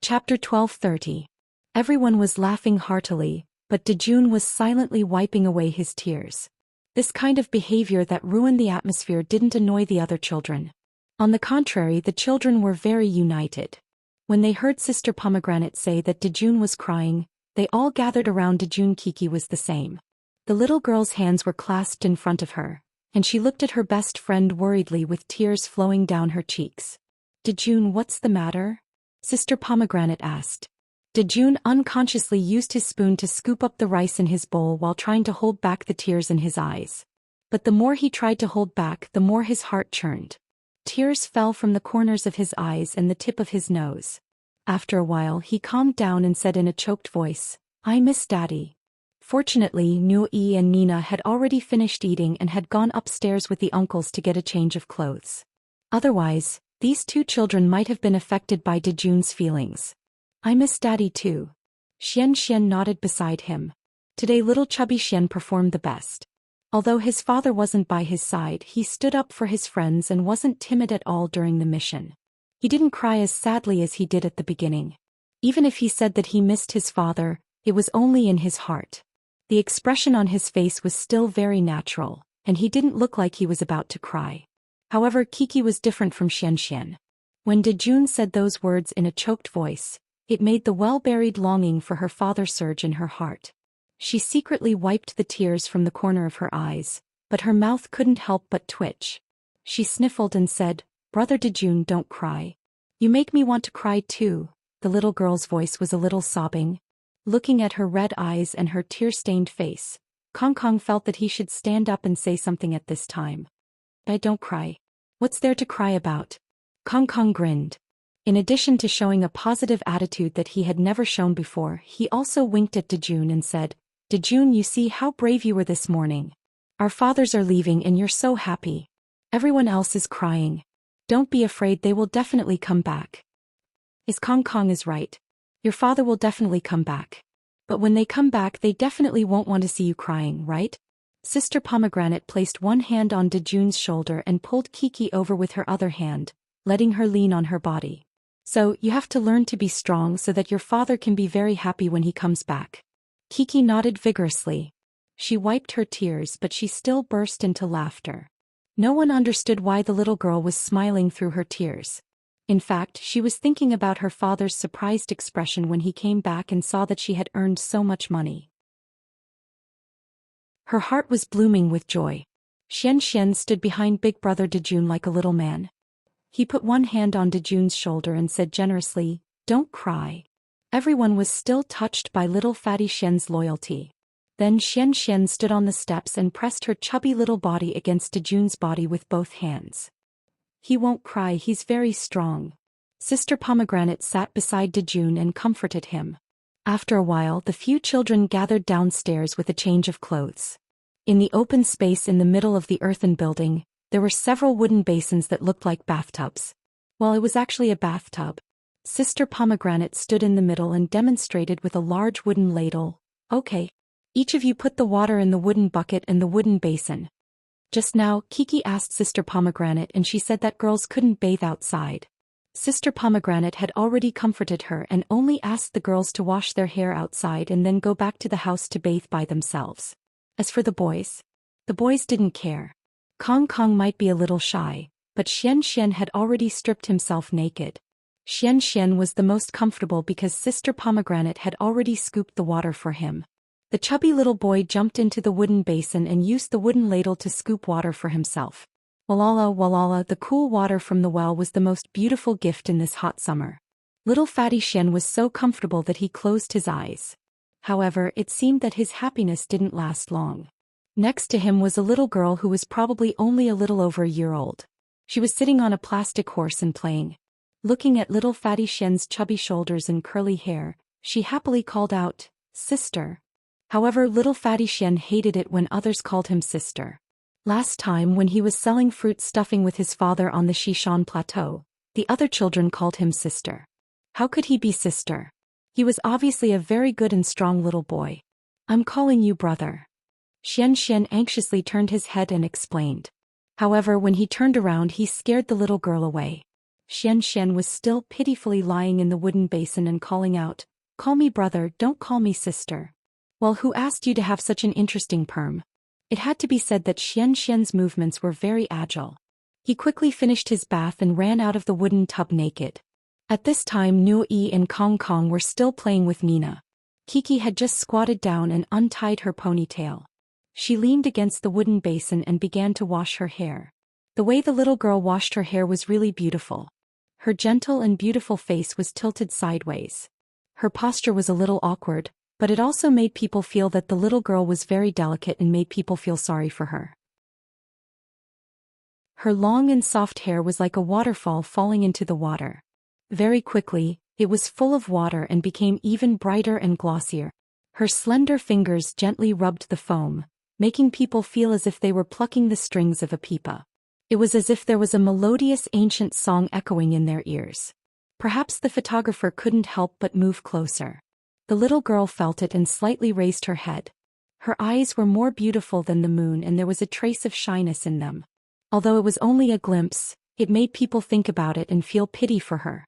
Chapter 12:30. Everyone was laughing heartily, but Dejun was silently wiping away his tears. This kind of behavior that ruined the atmosphere didn't annoy the other children. On the contrary, the children were very united. When they heard Sister Pomegranate say that Dejun was crying, they all gathered around Dejun. Kiki was the same. The little girl's hands were clasped in front of her, and she looked at her best friend worriedly with tears flowing down her cheeks. Dejun, what's the matter? Sister Pomegranate asked. Dejun unconsciously used his spoon to scoop up the rice in his bowl while trying to hold back the tears in his eyes. But the more he tried to hold back, the more his heart churned. Tears fell from the corners of his eyes and the tip of his nose. After a while he calmed down and said in a choked voice, "I miss Daddy." Fortunately, Nui and Nina had already finished eating and had gone upstairs with the uncles to get a change of clothes. Otherwise, these two children might have been affected by Dejun's feelings. "I miss Daddy too." Xian nodded beside him. Today little chubby Xian performed the best. Although his father wasn't by his side, he stood up for his friends and wasn't timid at all during the mission. He didn't cry as sadly as he did at the beginning. Even if he said that he missed his father, it was only in his heart. The expression on his face was still very natural, and he didn't look like he was about to cry. However, Kiki was different from Xian. When Dejun said those words in a choked voice, it made the well-buried longing for her father surge in her heart. She secretly wiped the tears from the corner of her eyes, but her mouth couldn't help but twitch. She sniffled and said, "Brother Dejun, don't cry. You make me want to cry too." The little girl's voice was a little sobbing. Looking at her red eyes and her tear-stained face, Kong Kong felt that he should stand up and say something at this time. "Don't cry. What's there to cry about?" Kong Kong grinned. In addition to showing a positive attitude that he had never shown before, he also winked at Dejun and said, "Dejun, you see how brave you were this morning. Our fathers are leaving and you're so happy. Everyone else is crying. Don't be afraid, they will definitely come back." Kong Kong is right. Your father will definitely come back. But when they come back, they definitely won't want to see you crying, right? Sister Pomegranate placed one hand on Dejun's shoulder and pulled Kiki over with her other hand, letting her lean on her body. "So, you have to learn to be strong so that your father can be very happy when he comes back." Kiki nodded vigorously. She wiped her tears, but she still burst into laughter. No one understood why the little girl was smiling through her tears. In fact, she was thinking about her father's surprised expression when he came back and saw that she had earned so much money. Her heart was blooming with joy. Xian stood behind Big Brother Dejun like a little man. He put one hand on Dejun's shoulder and said generously, "Don't cry." Everyone was still touched by little fatty Xian's loyalty. Then Xian stood on the steps and pressed her chubby little body against Dejun's body with both hands. "He won't cry, he's very strong." Sister Pomegranate sat beside Dejun and comforted him. After a while, the few children gathered downstairs with a change of clothes. In the open space in the middle of the earthen building, there were several wooden basins that looked like bathtubs. Well, it was actually a bathtub. Sister Pomegranate stood in the middle and demonstrated with a large wooden ladle. "Okay. Each of you put the water in the wooden bucket and the wooden basin." Just now, Kiki asked Sister Pomegranate and she said that girls couldn't bathe outside. Sister Pomegranate had already comforted her and only asked the girls to wash their hair outside and then go back to the house to bathe by themselves. As for the boys didn't care. Kong Kong might be a little shy, but Xian had already stripped himself naked. Xian was the most comfortable because Sister Pomegranate had already scooped the water for him. The chubby little boy jumped into the wooden basin and used the wooden ladle to scoop water for himself. Walala, the cool water from the well was the most beautiful gift in this hot summer. Little fatty Xian was so comfortable that he closed his eyes. However, it seemed that his happiness didn't last long. Next to him was a little girl who was probably only a little over a year old. She was sitting on a plastic horse and playing. Looking at little fatty Xian's chubby shoulders and curly hair, she happily called out, "Sister." However, little fatty Xian hated it when others called him sister. Last time when he was selling fruit stuffing with his father on the Shishan Plateau, the other children called him sister. How could he be sister? He was obviously a very good and strong little boy. "I'm calling you brother." Xian anxiously turned his head and explained. However, when he turned around, he scared the little girl away. Xian was still pitifully lying in the wooden basin and calling out, "Call me brother, don't call me sister." "Well, who asked you to have such an interesting perm?" It had to be said that Xian's movements were very agile. He quickly finished his bath and ran out of the wooden tub naked. At this time Nuo-yi and Kong Kong were still playing with Nina. Kiki had just squatted down and untied her ponytail. She leaned against the wooden basin and began to wash her hair. The way the little girl washed her hair was really beautiful. Her gentle and beautiful face was tilted sideways. Her posture was a little awkward, but it also made people feel that the little girl was very delicate and made people feel sorry for her. Her long and soft hair was like a waterfall falling into the water. Very quickly, it was full of water and became even brighter and glossier. Her slender fingers gently rubbed the foam, making people feel as if they were plucking the strings of a pipa. It was as if there was a melodious ancient song echoing in their ears. Perhaps the photographer couldn't help but move closer. The little girl felt it and slightly raised her head. Her eyes were more beautiful than the moon and there was a trace of shyness in them. Although it was only a glimpse, it made people think about it and feel pity for her.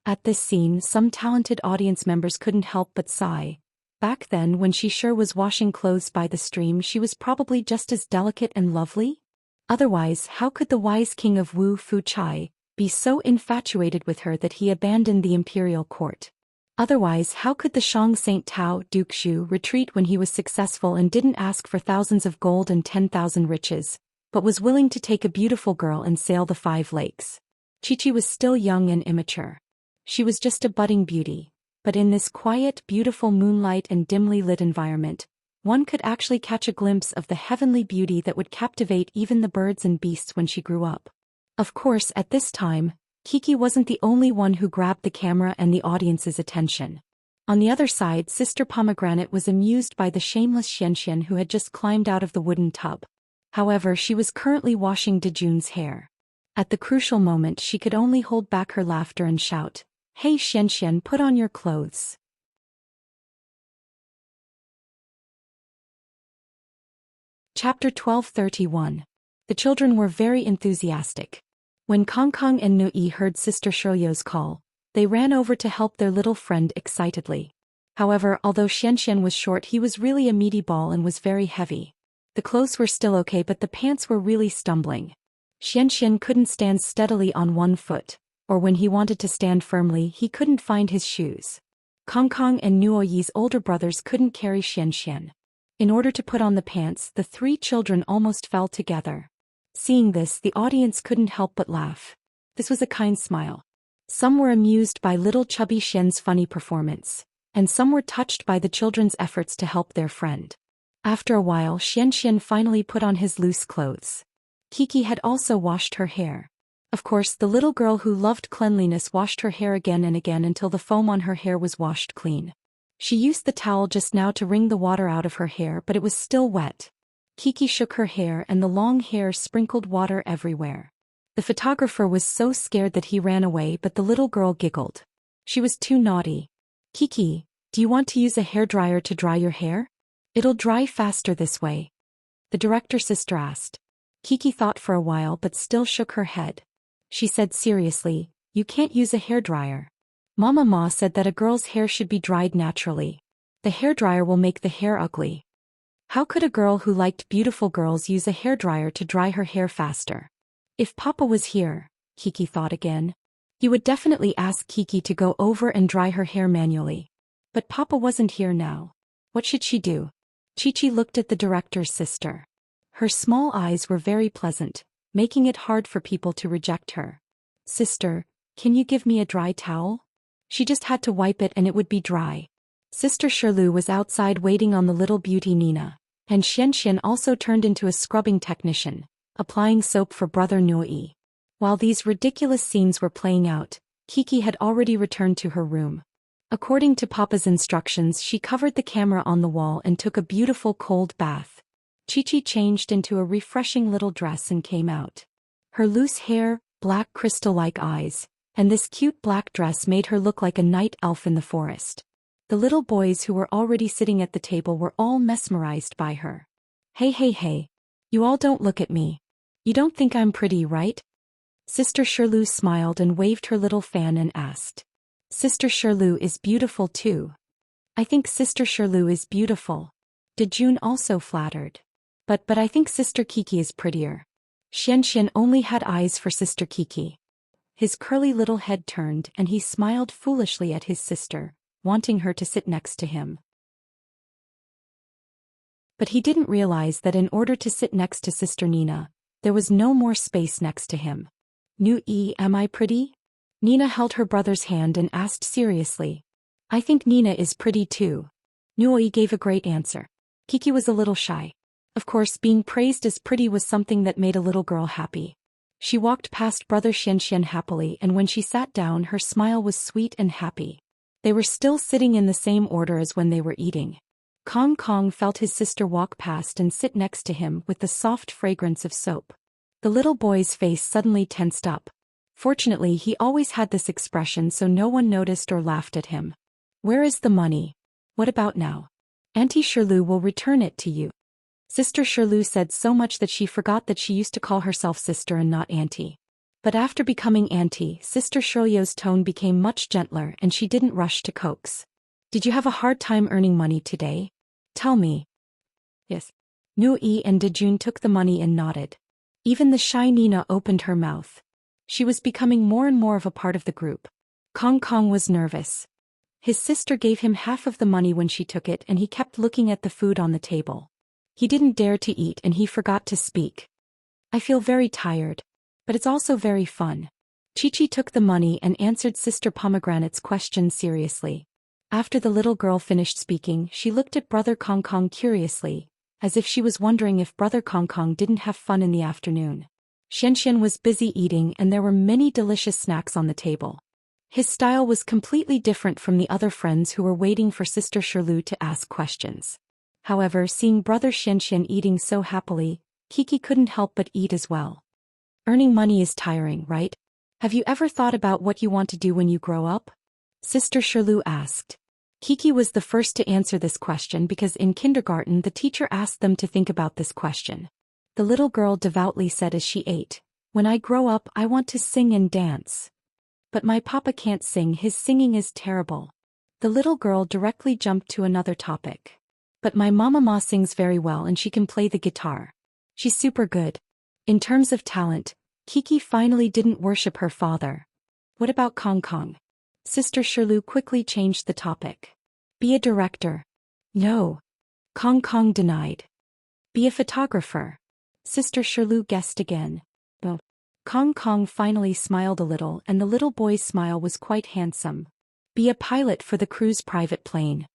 At this scene, some talented audience members couldn't help but sigh. Back then, when she sure was washing clothes by the stream, she was probably just as delicate and lovely. Otherwise, how could the wise king of Wu Fu Chai be so infatuated with her that he abandoned the imperial court? Otherwise, how could the Shang Saint Tao Duke Shu retreat when he was successful and didn't ask for thousands of gold and 10,000 riches, but was willing to take a beautiful girl and sail the 5 lakes? Chi-Chi was still young and immature. She was just a budding beauty, but in this quiet, beautiful moonlight and dimly lit environment, one could actually catch a glimpse of the heavenly beauty that would captivate even the birds and beasts when she grew up. Of course, at this time, Kiki wasn't the only one who grabbed the camera and the audience's attention. On the other side, Sister Pomegranate was amused by the shameless Xian who had just climbed out of the wooden tub. However, she was currently washing Dejun's hair. At the crucial moment, she could only hold back her laughter and shout, "Hey Xian, put on your clothes." Chapter 1231. The children were very enthusiastic. When Kong Kong and Nui heard Sister Shouyo's call, they ran over to help their little friend excitedly. However, although Xian was short, he was really a meaty ball and was very heavy. The clothes were still okay, but the pants were really stumbling. Xian couldn't stand steadily on one foot, or when he wanted to stand firmly, he couldn't find his shoes. Kong Kong and Nuoyi's older brothers couldn't carry Xian. In order to put on the pants, the 3 children almost fell together. Seeing this, the audience couldn't help but laugh. This was a kind smile. Some were amused by little chubby Xian's funny performance, and some were touched by the children's efforts to help their friend. After a while, Xian finally put on his loose clothes. Kiki had also washed her hair. Of course, the little girl who loved cleanliness washed her hair again and again until the foam on her hair was washed clean. She used the towel just now to wring the water out of her hair, but it was still wet. Kiki shook her hair and the long hair sprinkled water everywhere. The photographer was so scared that he ran away, but the little girl giggled. She was too naughty. "Kiki, do you want to use a hairdryer to dry your hair? It'll dry faster this way," the director's sister asked. Kiki thought for a while but still shook her head. She said seriously, "You can't use a hairdryer. Mama Ma said that a girl's hair should be dried naturally. The hairdryer will make the hair ugly." How could a girl who liked beautiful girls use a hairdryer to dry her hair faster? If Papa was here, Kiki thought again, he would definitely ask Kiki to go over and dry her hair manually. But Papa wasn't here now. What should she do? Chi-Chi looked at the director's sister. Her small eyes were very pleasant, making it hard for people to reject her. "Sister, can you give me a dry towel?" She just had to wipe it and it would be dry. Sister Shirlu was outside waiting on the little beauty Nina, and Xian also turned into a scrubbing technician, applying soap for brother Nui. While these ridiculous scenes were playing out, Kiki had already returned to her room. According to Papa's instructions, she covered the camera on the wall and took a beautiful cold bath. Chi-Chi changed into a refreshing little dress and came out. Her loose hair, black crystal-like eyes, and this cute black dress made her look like a night elf in the forest. The little boys who were already sitting at the table were all mesmerized by her. Hey, you all don't look at me. You don't think I'm pretty, right?" Sister Shirley smiled and waved her little fan and asked. Sister Shirley is beautiful too. I think Sister Shirley is beautiful. Dejun also flattered. But I think Sister Kiki is prettier. Xianxian only had eyes for Sister Kiki. His curly little head turned and he smiled foolishly at his sister, wanting her to sit next to him. But he didn't realize that in order to sit next to Sister Nina, there was no more space next to him. Nu-e, am I pretty? Nina held her brother's hand and asked seriously. I think Nina is pretty too. Nu-e gave a great answer. Kiki was a little shy. Of course, being praised as pretty was something that made a little girl happy. She walked past Brother Xianxian happily, and when she sat down her smile was sweet and happy. They were still sitting in the same order as when they were eating. Kong Kong felt his sister walk past and sit next to him with the soft fragrance of soap. The little boy's face suddenly tensed up. Fortunately, he always had this expression so no one noticed or laughed at him. Where is the money? What about now? Auntie Shirley will return it to you. Sister Shirley said so much that she forgot that she used to call herself sister and not auntie. But after becoming auntie, Sister Shirley's tone became much gentler and she didn't rush to coax. Did you have a hard time earning money today? Tell me. Yes. Nu-e and Dejun took the money and nodded. Even the shy Nina opened her mouth. She was becoming more and more of a part of the group. Kong Kong was nervous. His sister gave him half of the money when she took it and he kept looking at the food on the table. He didn't dare to eat and he forgot to speak. I feel very tired. But it's also very fun. Chi-Chi took the money and answered Sister Pomegranate's question seriously. After the little girl finished speaking, she looked at Brother Kong Kong curiously, as if she was wondering if Brother Kong Kong didn't have fun in the afternoon. Xianxian was busy eating and there were many delicious snacks on the table. His style was completely different from the other friends who were waiting for Sister Shirley to ask questions. However, seeing Brother Xianxian eating so happily, Kiki couldn't help but eat as well. Earning money is tiring, right? Have you ever thought about what you want to do when you grow up? Sister Shirley asked. Kiki was the first to answer this question because in kindergarten the teacher asked them to think about this question. The little girl devoutly said as she ate, "When I grow up I want to sing and dance. But my papa can't sing, his singing is terrible." The little girl directly jumped to another topic. "But my mama sings very well and she can play the guitar. She's super good." In terms of talent, Kiki finally didn't worship her father. What about Kong Kong? Sister Shirley quickly changed the topic. Be a director. No. Kong Kong denied. Be a photographer. Sister Shirley guessed again. Oh. Kong Kong finally smiled a little and the little boy's smile was quite handsome. Be a pilot for the crew's private plane.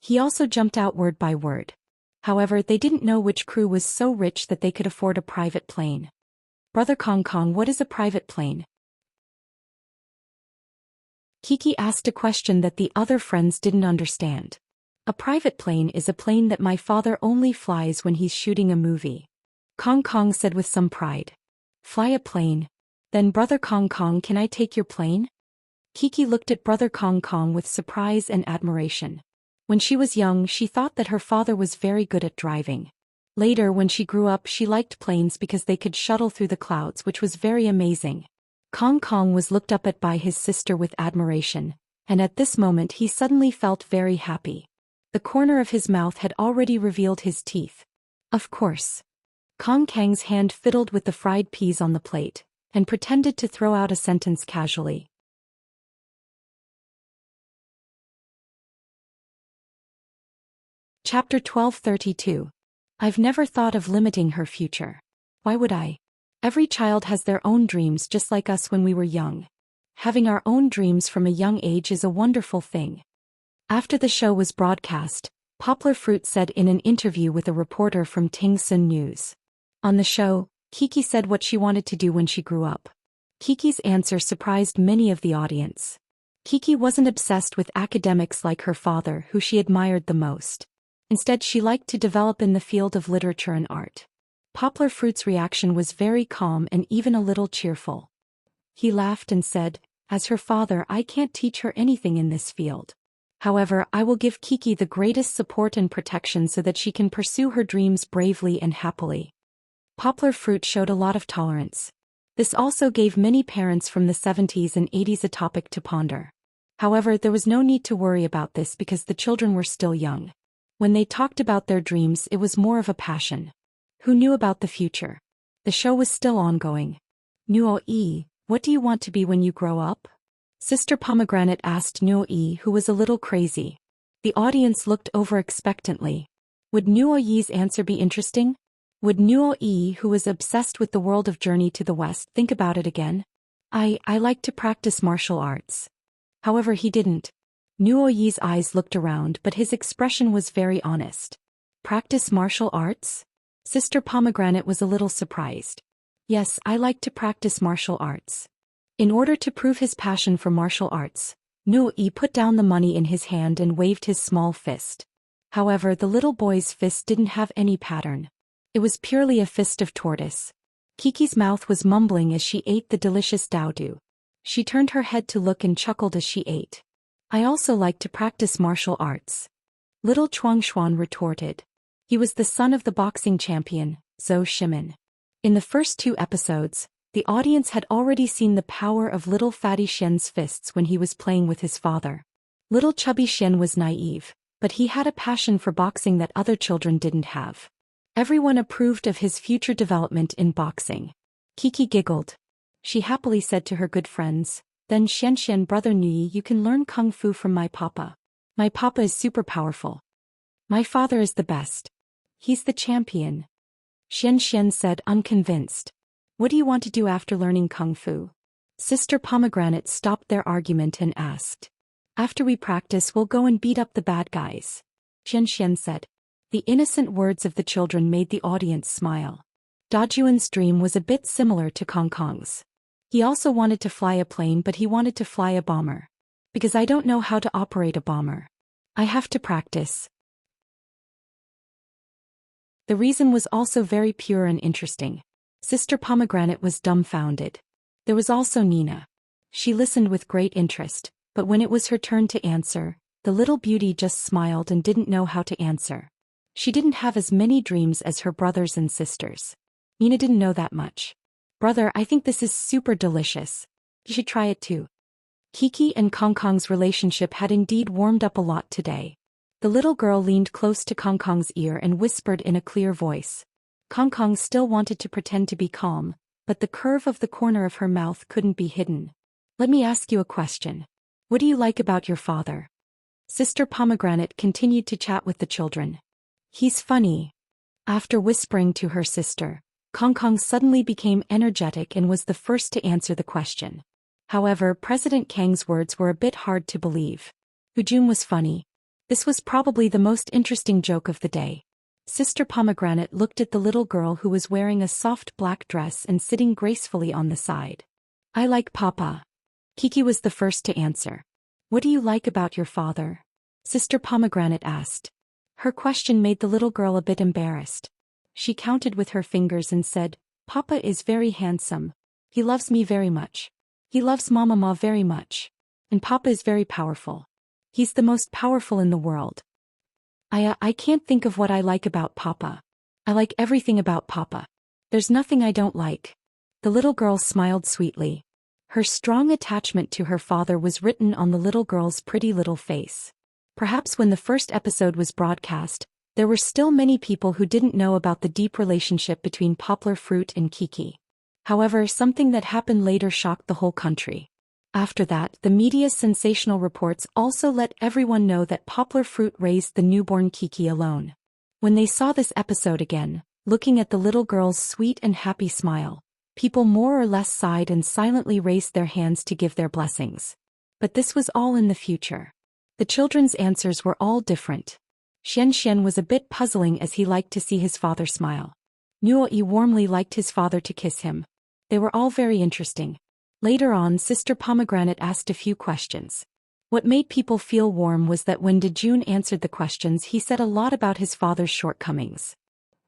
He also jumped out word by word. However, they didn't know which crew was so rich that they could afford a private plane. Brother Kong Kong, what is a private plane? Kiki asked a question that the other friends didn't understand. A private plane is a plane that my father only flies when he's shooting a movie. Kong Kong said with some pride. Fly a plane? Then Brother Kong Kong, can I take your plane? Kiki looked at Brother Kong Kong with surprise and admiration. When she was young, she thought that her father was very good at driving. Later, when she grew up, she liked planes because they could shuttle through the clouds, which was very amazing. Kong Kong was looked up at by his sister with admiration, and at this moment he suddenly felt very happy. The corner of his mouth had already revealed his teeth. Of course. Kong Kang's hand fiddled with the fried peas on the plate, and pretended to throw out a sentence casually. Chapter 1232. I've never thought of limiting her future. Why would I? Every child has their own dreams just like us when we were young. Having our own dreams from a young age is a wonderful thing. After the show was broadcast, Poplar Fruit said in an interview with a reporter from Ting Sun News. On the show, Kiki said what she wanted to do when she grew up. Kiki's answer surprised many of the audience. Kiki wasn't obsessed with academics like her father, who she admired the most. Instead, she liked to develop in the field of literature and art. Poplar Fruit's reaction was very calm and even a little cheerful. He laughed and said, "As her father, I can't teach her anything in this field. However, I will give Kiki the greatest support and protection so that she can pursue her dreams bravely and happily." Poplar Fruit showed a lot of tolerance. This also gave many parents from the 70s and 80s a topic to ponder. However, there was no need to worry about this because the children were still young. When they talked about their dreams, it was more of a passion. Who knew about the future? The show was still ongoing. Nuo-e, what do you want to be when you grow up? Sister Pomegranate asked Nuo-e, who was a little crazy. The audience looked over expectantly. Would Nuo-e's answer be interesting? Would Nuo-e, who was obsessed with the world of Journey to the West, think about it again? I like to practice martial arts. However, he didn't. Nuo-e's eyes looked around, but his expression was very honest. Practice martial arts? Sister Pomegranate was a little surprised. Yes, I like to practice martial arts. In order to prove his passion for martial arts, Nuo-e put down the money in his hand and waved his small fist. However, the little boy's fist didn't have any pattern. It was purely a fist of tortoise. Kiki's mouth was mumbling as she ate the delicious dao-du. She turned her head to look and chuckled as she ate. I also like to practice martial arts. Little Chuangshuan retorted. He was the son of the boxing champion, Zhou Shimin. In the first 2 episodes, the audience had already seen the power of little fatty Xian's fists when he was playing with his father. Little chubby Xian was naive, but he had a passion for boxing that other children didn't have. Everyone approved of his future development in boxing. Kiki giggled. She happily said to her good friends, "Then Xian, brother Nui, you can learn kung fu from my papa. My papa is super powerful. My father is the best. He's the champion." Xian said, unconvinced. "What do you want to do after learning kung fu?" Sister Pomegranate stopped their argument and asked. "After we practice, we'll go and beat up the bad guys," Xian said. The innocent words of the children made the audience smile. Dajuan's dream was a bit similar to Kong Kong's. He also wanted to fly a plane, but he wanted to fly a bomber. Because I don't know how to operate a bomber. I have to practice. The reason was also very pure and interesting. Sister Pomegranate was dumbfounded. There was also Nina. She listened with great interest, but when it was her turn to answer, the little beauty just smiled and didn't know how to answer. She didn't have as many dreams as her brothers and sisters. Nina didn't know that much. "Brother, I think this is super delicious. You should try it too." Kiki and Kong Kong's relationship had indeed warmed up a lot today. The little girl leaned close to Kong Kong's ear and whispered in a clear voice. Kong Kong still wanted to pretend to be calm, but the curve of the corner of her mouth couldn't be hidden. "Let me ask you a question. What do you like about your father?" Sister Pomegranate continued to chat with the children. "He's funny." After whispering to her sister, Kong Kong suddenly became energetic and was the first to answer the question. However, President Kang's words were a bit hard to believe. Hujun was funny. This was probably the most interesting joke of the day. Sister Pomegranate looked at the little girl who was wearing a soft black dress and sitting gracefully on the side. "I like Papa." Kiki was the first to answer. "What do you like about your father?" Sister Pomegranate asked. Her question made the little girl a bit embarrassed. She counted with her fingers and said, "Papa is very handsome. He loves me very much. He loves Mama very much. And Papa is very powerful. He's the most powerful in the world. I can't think of what I like about Papa. I like everything about Papa. There's nothing I don't like." The little girl smiled sweetly. Her strong attachment to her father was written on the little girl's pretty little face. Perhaps when the first episode was broadcast, there were still many people who didn't know about the deep relationship between Poplar Fruit and Kiki. However, something that happened later shocked the whole country. After that, the media's sensational reports also let everyone know that Poplar Fruit raised the newborn Kiki alone. When they saw this episode again, looking at the little girl's sweet and happy smile, people more or less sighed and silently raised their hands to give their blessings. But this was all in the future. The children's answers were all different. Xian was a bit puzzling as he liked to see his father smile. Nuo-e warmly liked his father to kiss him. They were all very interesting. Later on, Sister Pomegranate asked a few questions. What made people feel warm was that when Dejun answered the questions, he said a lot about his father's shortcomings.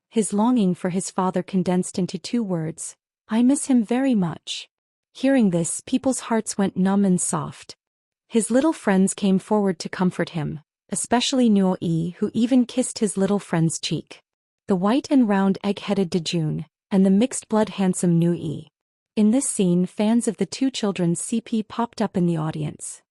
His longing for his father condensed into 2 words, "I miss him very much." Hearing this, people's hearts went numb and soft. His little friends came forward to comfort him, especially Nuo-e, who even kissed his little friend's cheek. The white and round egg-headed Dejun, and the mixed-blood handsome Nui. In this scene, fans of the two children's CP popped up in the audience.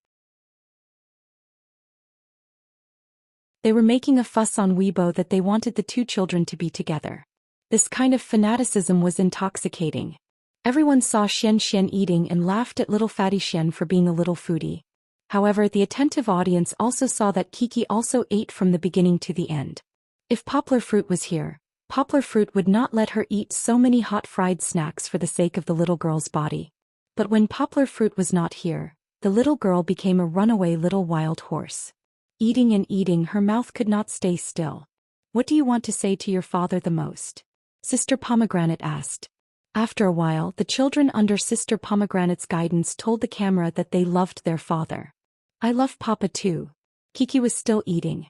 They were making a fuss on Weibo that they wanted the two children to be together. This kind of fanaticism was intoxicating. Everyone saw Xian Xian eating and laughed at little fatty Xian for being a little foodie. However, the attentive audience also saw that Kiki also ate from the beginning to the end. If Poplar Fruit was here, Poplar Fruit would not let her eat so many hot fried snacks for the sake of the little girl's body. But when Poplar Fruit was not here, the little girl became a runaway little wild horse. Eating and eating, her mouth could not stay still. "What do you want to say to your father the most?" Sister Pomegranate asked. After a while, the children under Sister Pomegranate's guidance told the camera that they loved their father. "I love Papa too." Kiki was still eating.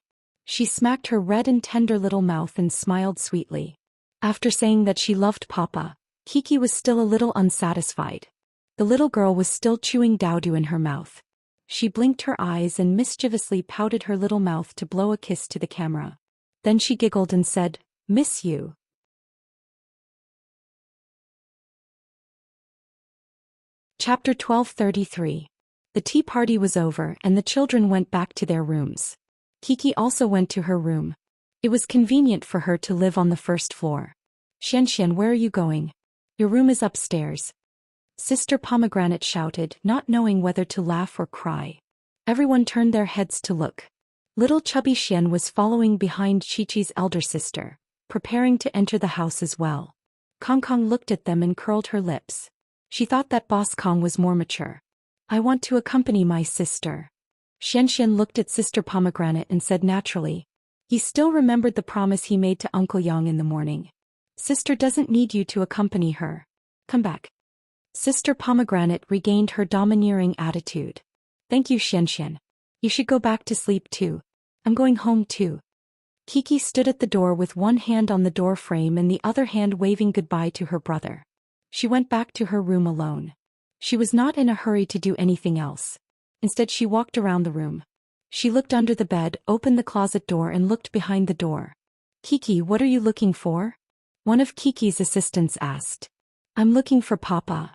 She smacked her red and tender little mouth and smiled sweetly. After saying that she loved Papa, Kiki was still a little unsatisfied. The little girl was still chewing dowdoo in her mouth. She blinked her eyes and mischievously pouted her little mouth to blow a kiss to the camera. Then she giggled and said, "Miss you." Chapter 1233. The tea party was over and the children went back to their rooms. Kiki also went to her room. It was convenient for her to live on the first floor. "Xian Xian, where are you going?" "Your room is upstairs." Sister Pomegranate shouted, not knowing whether to laugh or cry. Everyone turned their heads to look. Little chubby Xian was following behind Chi-Chi's elder sister, preparing to enter the house as well. Kong Kong looked at them and curled her lips. She thought that Boss Kong was more mature. "I want to accompany my sister." Xian Xian looked at Sister Pomegranate and said naturally. He still remembered the promise he made to Uncle Yang in the morning. "Sister doesn't need you to accompany her. Come back." Sister Pomegranate regained her domineering attitude. "Thank you, Xian Xian. You should go back to sleep too. I'm going home too." Kiki stood at the door with one hand on the door frame and the other hand waving goodbye to her brother. She went back to her room alone. She was not in a hurry to do anything else. Instead, she walked around the room. She looked under the bed, opened the closet door and looked behind the door. "Kiki, what are you looking for?" one of Kiki's assistants asked. "I'm looking for Papa."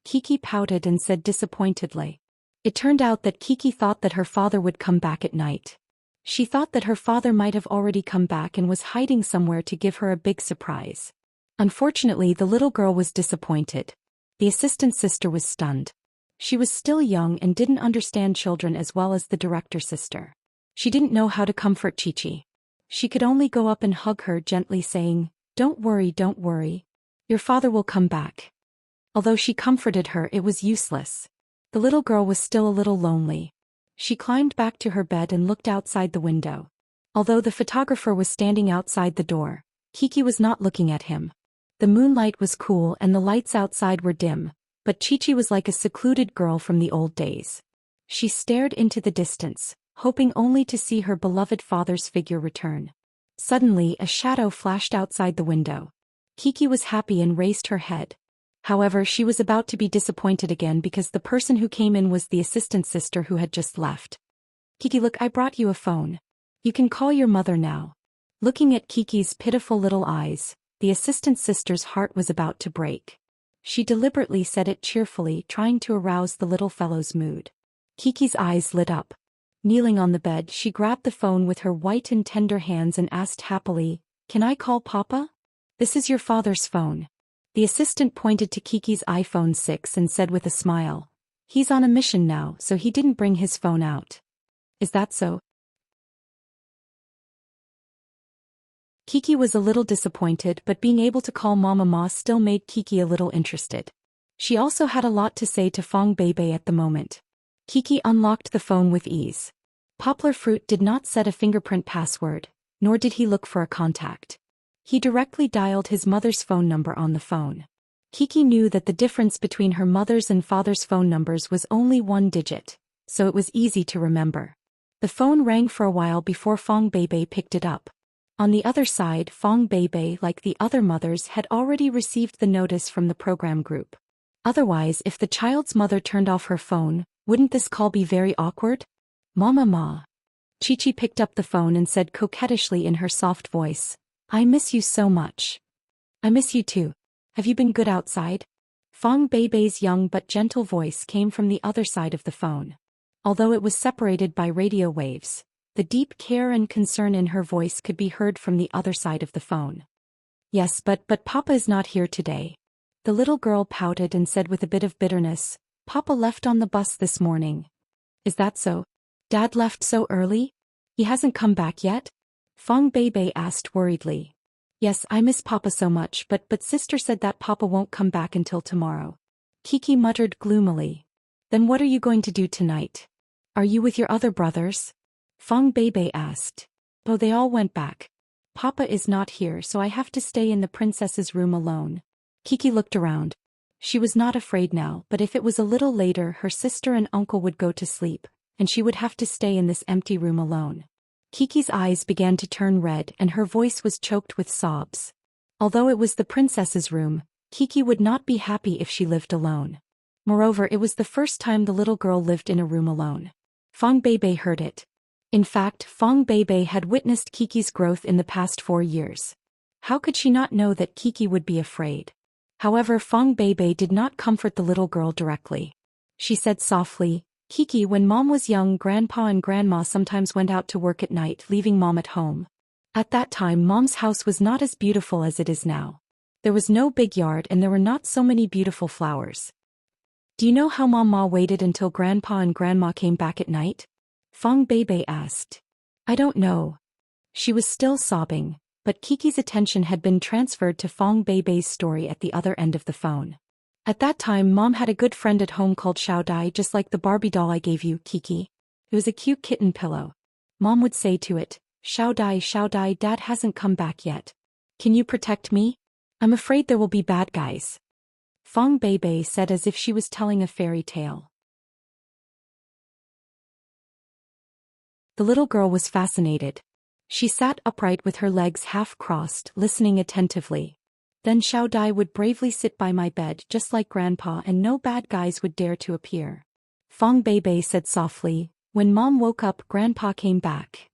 Kiki pouted and said disappointedly. It turned out that Kiki thought that her father would come back at night. She thought that her father might have already come back and was hiding somewhere to give her a big surprise. Unfortunately, the little girl was disappointed. The assistant sister was stunned. She was still young and didn't understand children as well as the director sister. She didn't know how to comfort Chi-Chi. She could only go up and hug her gently saying, don't worry. Your father will come back." Although she comforted her, it was useless. The little girl was still a little lonely. She climbed back to her bed and looked outside the window. Although the photographer was standing outside the door, Kiki was not looking at him. The moonlight was cool and the lights outside were dim, but Chi-Chi was like a secluded girl from the old days. She stared into the distance, hoping only to see her beloved father's figure return. Suddenly, a shadow flashed outside the window. Kiki was happy and raised her head. However, she was about to be disappointed again because the person who came in was the assistant sister who had just left. "Kiki, look, I brought you a phone. You can call your mother now." Looking at Kiki's pitiful little eyes, the assistant sister's heart was about to break. She deliberately said it cheerfully, trying to arouse the little fellow's mood. Kiki's eyes lit up. Kneeling on the bed, she grabbed the phone with her white and tender hands and asked happily, "Can I call Papa?" "This is your father's phone." The assistant pointed to Kiki's iPhone 6 and said with a smile, "He's on a mission now, so he didn't bring his phone out." "Is that so?" Kiki was a little disappointed, but being able to call Mama Ma still made Kiki a little interested. She also had a lot to say to Fong Beibei at the moment. Kiki unlocked the phone with ease. Poplar Fruit did not set a fingerprint password, nor did he look for a contact. He directly dialed his mother's phone number on the phone. Kiki knew that the difference between her mother's and father's phone numbers was only 1 digit, so it was easy to remember. The phone rang for a while before Fong Beibei picked it up. On the other side, Fong Beibei, like the other mothers, had already received the notice from the program group. Otherwise, if the child's mother turned off her phone, wouldn't this call be very awkward? "Mama Ma." Chi-Chi picked up the phone and said coquettishly in her soft voice, "I miss you so much." "I miss you too. Have you been good outside?" Fong Beibei's young but gentle voice came from the other side of the phone. Although it was separated by radio waves, the deep care and concern in her voice could be heard from the other side of the phone. Yes, but Papa is not here today. The little girl pouted and said with a bit of bitterness, Papa left on the bus this morning. Is that so? Dad left so early? He hasn't come back yet? Fong Beibei asked worriedly. Yes, I miss Papa so much, but sister said that Papa won't come back until tomorrow. Kiki muttered gloomily. Then what are you going to do tonight? Are you with your other brothers? Fong Beibei asked. Oh, they all went back. Papa is not here, so I have to stay in the princess's room alone. Kiki looked around. She was not afraid now, but if it was a little later her sister and uncle would go to sleep, and she would have to stay in this empty room alone. Kiki's eyes began to turn red and her voice was choked with sobs. Although it was the princess's room, Kiki would not be happy if she lived alone. Moreover, it was the first time the little girl lived in a room alone. Fong Beibei heard it. In fact, Fong Beibei had witnessed Kiki's growth in the past 4 years. How could she not know that Kiki would be afraid? However, Fong Beibei did not comfort the little girl directly. She said softly, Kiki, when Mom was young, Grandpa and Grandma sometimes went out to work at night, leaving Mom at home. At that time, Mom's house was not as beautiful as it is now. There was no big yard and there were not so many beautiful flowers. Do you know how Mama waited until Grandpa and Grandma came back at night? Fong Beibei asked. I don't know. She was still sobbing, but Kiki's attention had been transferred to Fong Beibei's story at the other end of the phone. At that time, Mom had a good friend at home called Xiao Dai, just like the Barbie doll I gave you, Kiki. It was a cute kitten pillow. Mom would say to it, Xiao Dai, Dad hasn't come back yet. Can you protect me? I'm afraid there will be bad guys. Fong Beibei said as if she was telling a fairy tale. The little girl was fascinated. She sat upright with her legs half crossed, listening attentively. Then Xiao Dai would bravely sit by my bed just like Grandpa and no bad guys would dare to appear. Fong Beibei said softly, when Mom woke up, Grandpa came back.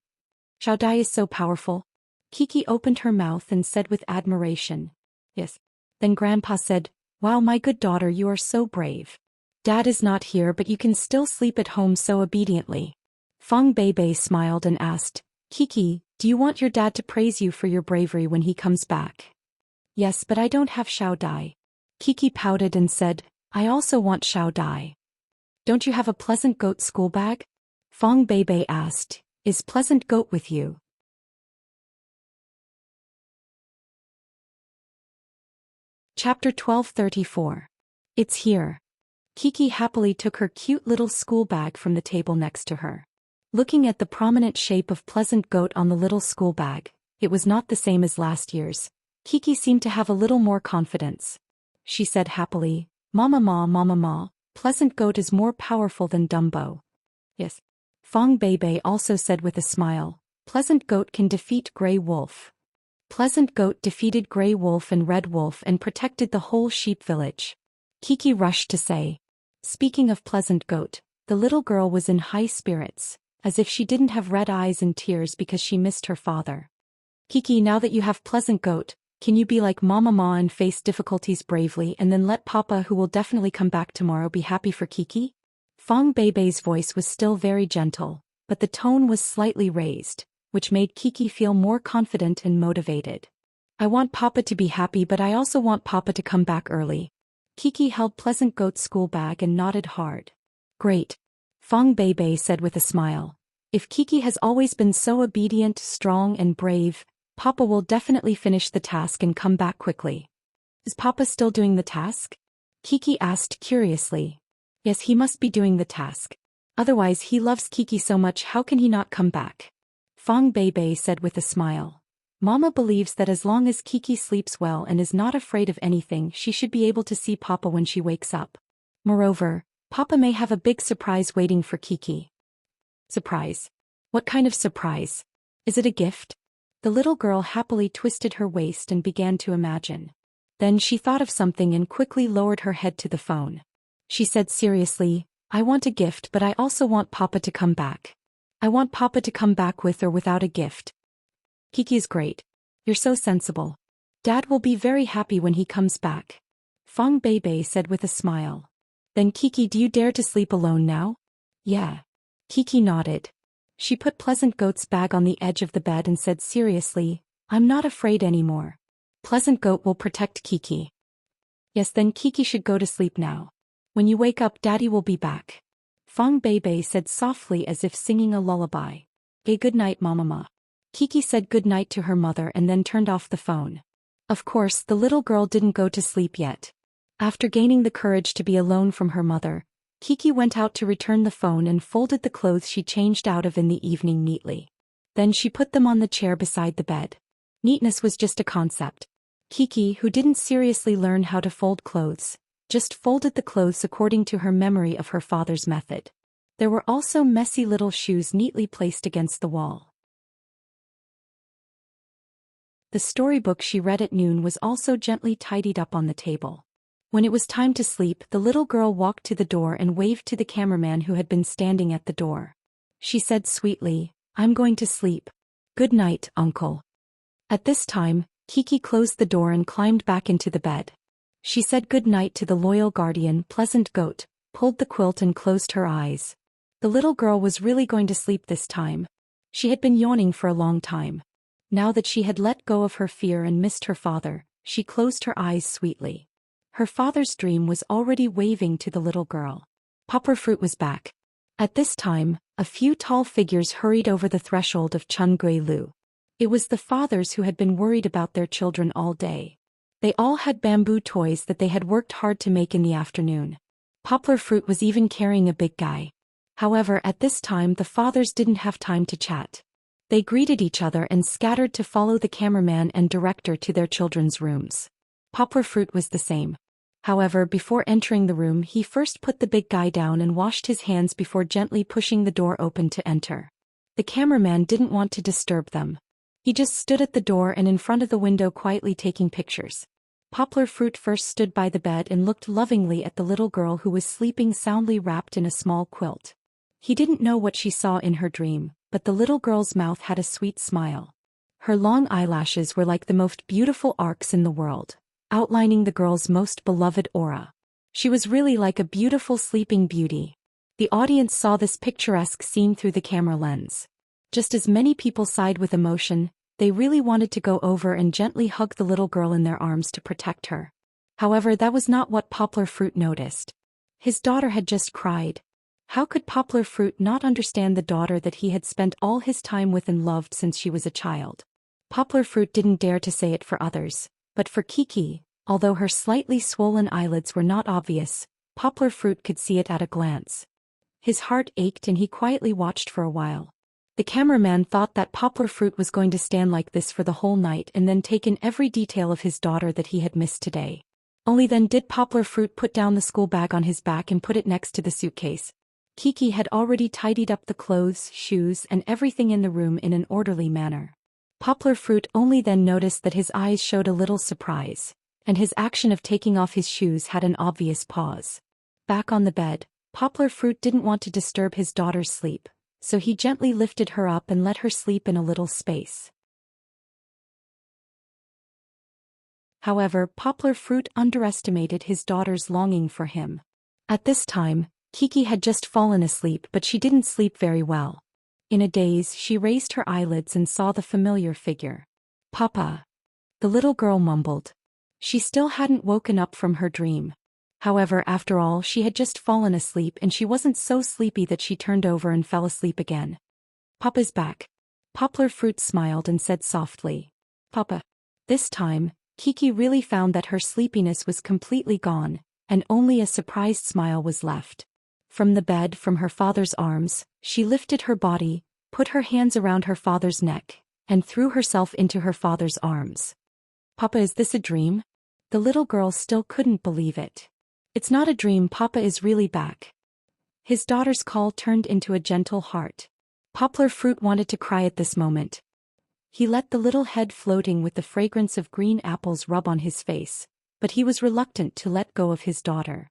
Xiao Dai is so powerful. Kiki opened her mouth and said with admiration. Yes. Then Grandpa said, wow, my good daughter, you are so brave. Dad is not here, but you can still sleep at home so obediently. Fong Beibei smiled and asked, Kiki, do you want your dad to praise you for your bravery when he comes back? Yes, but I don't have Xiao Dai. Kiki pouted and said, I also want Xiao Dai. Don't you have a Pleasant Goat school bag? Fong Beibei asked, is Pleasant Goat with you? Chapter 1234. It's here. Kiki happily took her cute little school bag from the table next to her. Looking at the prominent shape of Pleasant Goat on the little school bag, it was not the same as last year's. Kiki seemed to have a little more confidence. She said happily, Mama, Pleasant Goat is more powerful than Dumbo. Yes. Fong Beibei also said with a smile, Pleasant Goat can defeat Grey Wolf. Pleasant Goat defeated Grey Wolf and Red Wolf and protected the whole sheep village. Kiki rushed to say. Speaking of Pleasant Goat, the little girl was in high spirits, as if she didn't have red eyes and tears because she missed her father. Kiki, now that you have Pleasant Goat, can you be like Mama and face difficulties bravely and then let Papa, who will definitely come back tomorrow, be happy for Kiki? Fong Beibei's voice was still very gentle, but the tone was slightly raised, which made Kiki feel more confident and motivated. I want Papa to be happy, but I also want Papa to come back early. Kiki held Pleasant Goat's school bag and nodded hard. Great. Fong Beibei said with a smile. If Kiki has always been so obedient, strong and brave, Papa will definitely finish the task and come back quickly. Is Papa still doing the task? Kiki asked curiously. Yes, he must be doing the task. Otherwise, he loves Kiki so much, how can he not come back? Fong Beibei said with a smile. Mama believes that as long as Kiki sleeps well and is not afraid of anything, she should be able to see Papa when she wakes up. Moreover, Papa may have a big surprise waiting for Kiki. Surprise? What kind of surprise? Is it a gift? The little girl happily twisted her waist and began to imagine. Then she thought of something and quickly lowered her head to the phone. She said seriously, I want a gift, but I also want Papa to come back. I want Papa to come back with or without a gift. Kiki's great. You're so sensible. Dad will be very happy when he comes back. Fong Beibei said with a smile. Then Kiki, do you dare to sleep alone now? Yeah. Kiki nodded. She put Pleasant Goat's bag on the edge of the bed and said seriously, I'm not afraid anymore. Pleasant Goat will protect Kiki. Yes, then Kiki should go to sleep now. When you wake up, Daddy will be back. Fong Beibei said softly as if singing a lullaby. Good night, Mama. Kiki said good night to her mother and then turned off the phone. Of course, the little girl didn't go to sleep yet. After gaining the courage to be alone from her mother, Kiki went out to return the phone and folded the clothes she changed out of in the evening neatly. Then she put them on the chair beside the bed. Neatness was just a concept. Kiki, who didn't seriously learn how to fold clothes, just folded the clothes according to her memory of her father's method. There were also messy little shoes neatly placed against the wall. The storybook she read at noon was also gently tidied up on the table. When it was time to sleep, the little girl walked to the door and waved to the cameraman who had been standing at the door. She said sweetly, I'm going to sleep. Good night, Uncle. At this time, Kiki closed the door and climbed back into the bed. She said good night to the loyal guardian, Pleasant Goat, pulled the quilt and closed her eyes. The little girl was really going to sleep this time. She had been yawning for a long time. Now that she had let go of her fear and missed her father, she closed her eyes sweetly. Her father's dream was already waving to the little girl. Poplar Fruit was back. At this time, a few tall figures hurried over the threshold of Chun Gui Lu. It was the fathers who had been worried about their children all day. They all had bamboo toys that they had worked hard to make in the afternoon. Poplar Fruit was even carrying a big guy. However, at this time the fathers didn't have time to chat. They greeted each other and scattered to follow the cameraman and director to their children's rooms. Poplar Fruit was the same. However, before entering the room, he first put the big guy down and washed his hands before gently pushing the door open to enter. The cameraman didn't want to disturb them. He just stood at the door and in front of the window quietly taking pictures. Poplar Fruit first stood by the bed and looked lovingly at the little girl who was sleeping soundly wrapped in a small quilt. He didn't know what she saw in her dream, but the little girl's mouth had a sweet smile. Her long eyelashes were like the most beautiful arcs in the world, outlining the girl's most beloved aura. She was really like a beautiful sleeping beauty. The audience saw this picturesque scene through the camera lens. Just as many people sighed with emotion, they really wanted to go over and gently hug the little girl in their arms to protect her. However, that was not what Poplar Fruit noticed. His daughter had just cried. How could Poplar Fruit not understand the daughter that he had spent all his time with and loved since she was a child? Poplar Fruit didn't dare to say it for others, but for Kiki, although her slightly swollen eyelids were not obvious, Poplar Fruit could see it at a glance. His heart ached and he quietly watched for a while. The cameraman thought that Poplar Fruit was going to stand like this for the whole night and then take in every detail of his daughter that he had missed today. Only then did Poplar Fruit put down the school bag on his back and put it next to the suitcase. Kiki had already tidied up the clothes, shoes, and everything in the room in an orderly manner. Poplar Fruit only then noticed that his eyes showed a little surprise, and his action of taking off his shoes had an obvious pause. Back on the bed, Poplar Fruit didn't want to disturb his daughter's sleep, so he gently lifted her up and let her sleep in a little space. However, Poplar Fruit underestimated his daughter's longing for him. At this time, Kiki had just fallen asleep, but she didn't sleep very well. In a daze, she raised her eyelids and saw the familiar figure. Papa. The little girl mumbled. She still hadn't woken up from her dream. However, after all, she had just fallen asleep and she wasn't so sleepy that she turned over and fell asleep again. Papa's back. Poplar Fruit smiled and said softly, Papa. This time, Kiki really found that her sleepiness was completely gone, and only a surprised smile was left. From the bed, from her father's arms, she lifted her body, put her hands around her father's neck, and threw herself into her father's arms. Papa, is this a dream? The little girl still couldn't believe it. It's not a dream, Papa is really back. His daughter's call turned into a gentle heart. Poplar Fruit wanted to cry at this moment. He let the little head floating with the fragrance of green apples rub on his face, but he was reluctant to let go of his daughter.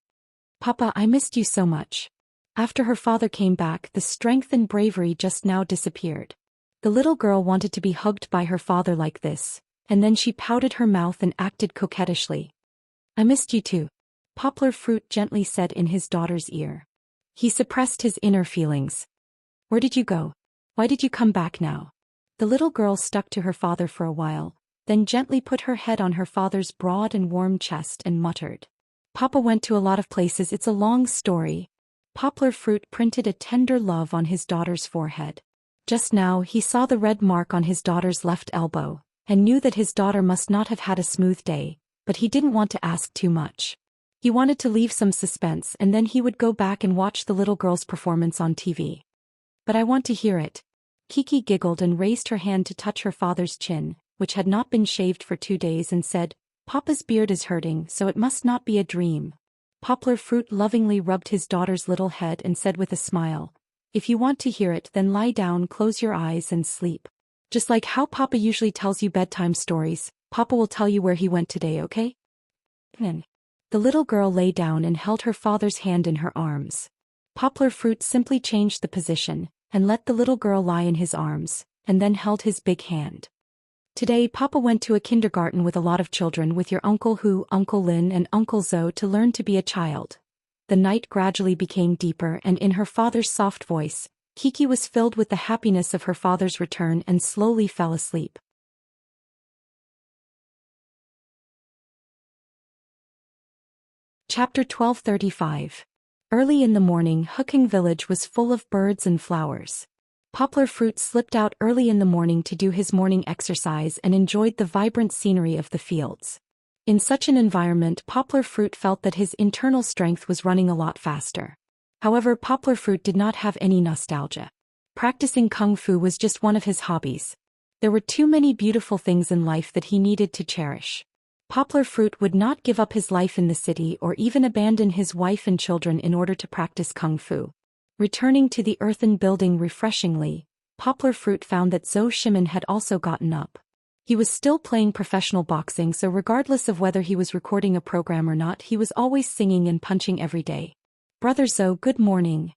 Papa, I missed you so much. After her father came back, the strength and bravery just now disappeared. The little girl wanted to be hugged by her father like this, and then she pouted her mouth and acted coquettishly. I missed you too. Poplar Fruit gently said in his daughter's ear. He suppressed his inner feelings. Where did you go? Why did you come back now? The little girl stuck to her father for a while, then gently put her head on her father's broad and warm chest and muttered. Papa went to a lot of places, it's a long story. Poplar Fruit printed a tender love on his daughter's forehead. Just now he saw the red mark on his daughter's left elbow, and knew that his daughter must not have had a smooth day, but he didn't want to ask too much. He wanted to leave some suspense and then he would go back and watch the little girl's performance on TV. But I want to hear it. Kiki giggled and raised her hand to touch her father's chin, which had not been shaved for 2 days, and said, Papa's beard is hurting, so it must not be a dream. Poplar Fruit lovingly rubbed his daughter's little head and said with a smile, If you want to hear it, then lie down, close your eyes and sleep. Just like how Papa usually tells you bedtime stories, Papa will tell you where he went today, okay? Then. The little girl lay down and held her father's hand in her arms. Poplar Fruit simply changed the position, and let the little girl lie in his arms, and then held his big hand. Today Papa went to a kindergarten with a lot of children, with your Uncle Hu, Uncle Lin and Uncle Zo, to learn to be a child. The night gradually became deeper, and in her father's soft voice, Kiki was filled with the happiness of her father's return and slowly fell asleep. Chapter 1235. Early in the morning, Huking Village was full of birds and flowers. Poplar Fruit slipped out early in the morning to do his morning exercise and enjoyed the vibrant scenery of the fields. In such an environment, Poplar Fruit felt that his internal strength was running a lot faster. However, Poplar Fruit did not have any nostalgia. Practicing kung fu was just one of his hobbies. There were too many beautiful things in life that he needed to cherish. Poplar Fruit would not give up his life in the city or even abandon his wife and children in order to practice kung fu. Returning to the earthen building refreshingly, Poplar Fruit found that Zhou Shimin had also gotten up. He was still playing professional boxing, so regardless of whether he was recording a program or not, he was always singing and punching every day. Brother Zhou, good morning.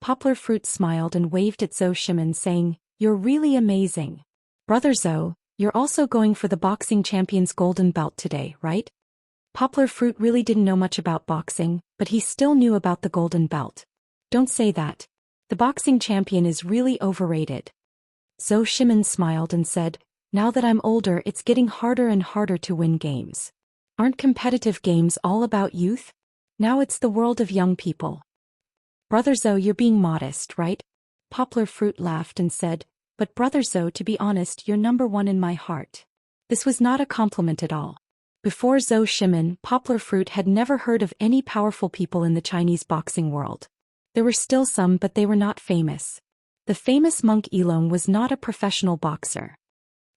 Poplar Fruit smiled and waved at Zhou Shimin, saying, You're really amazing. Brother Zhou, you're also going for the boxing champion's golden belt today, right? Poplar Fruit really didn't know much about boxing, but he still knew about the golden belt. Don't say that. The boxing champion is really overrated. Zhou Shimin smiled and said, Now that I'm older, it's getting harder and harder to win games. Aren't competitive games all about youth? Now it's the world of young people. Brother Zhou, you're being modest, right? Poplar Fruit laughed and said, But Brother Zhou, to be honest, you're number one in my heart. This was not a compliment at all. Before Zhou Shimin, Poplar Fruit had never heard of any powerful people in the Chinese boxing world. There were still some, but they were not famous. The famous monk Elong was not a professional boxer.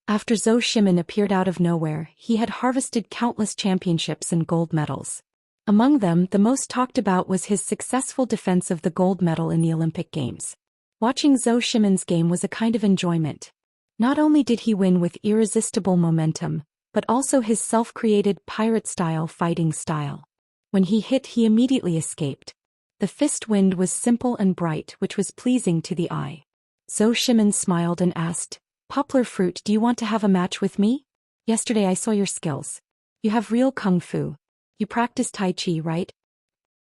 After Zhou Shimin appeared out of nowhere, he had harvested countless championships and gold medals. Among them, the most talked about was his successful defense of the gold medal in the Olympic Games. Watching Zhou Shimin's game was a kind of enjoyment. Not only did he win with irresistible momentum, but also his self-created pirate-style fighting style. When he hit, he immediately escaped. The fist wind was simple and bright, which was pleasing to the eye. Zhou Shimin smiled and asked, Poplar Fruit, do you want to have a match with me? Yesterday I saw your skills. You have real kung fu. You practice Tai Chi, right?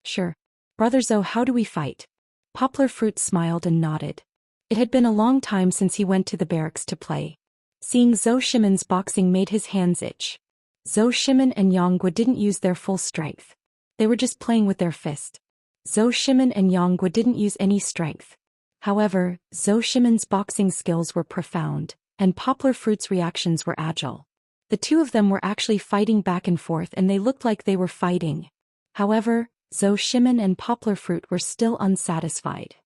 Sure. Brother Zhou, how do we fight? Poplar Fruit smiled and nodded. It had been a long time since he went to the barracks to play. Seeing Zhou Shimin's boxing made his hands itch. Zhou Shimin and Yonggua didn't use their full strength. They were just playing with their fist. Zhou Shimin and Yonggua didn't use any strength. However, Zhou Shimin's boxing skills were profound, and Poplar Fruit's reactions were agile. The two of them were actually fighting back and forth, and they looked like they were fighting. However, Zhou Shimin and Poplar Fruit were still unsatisfied.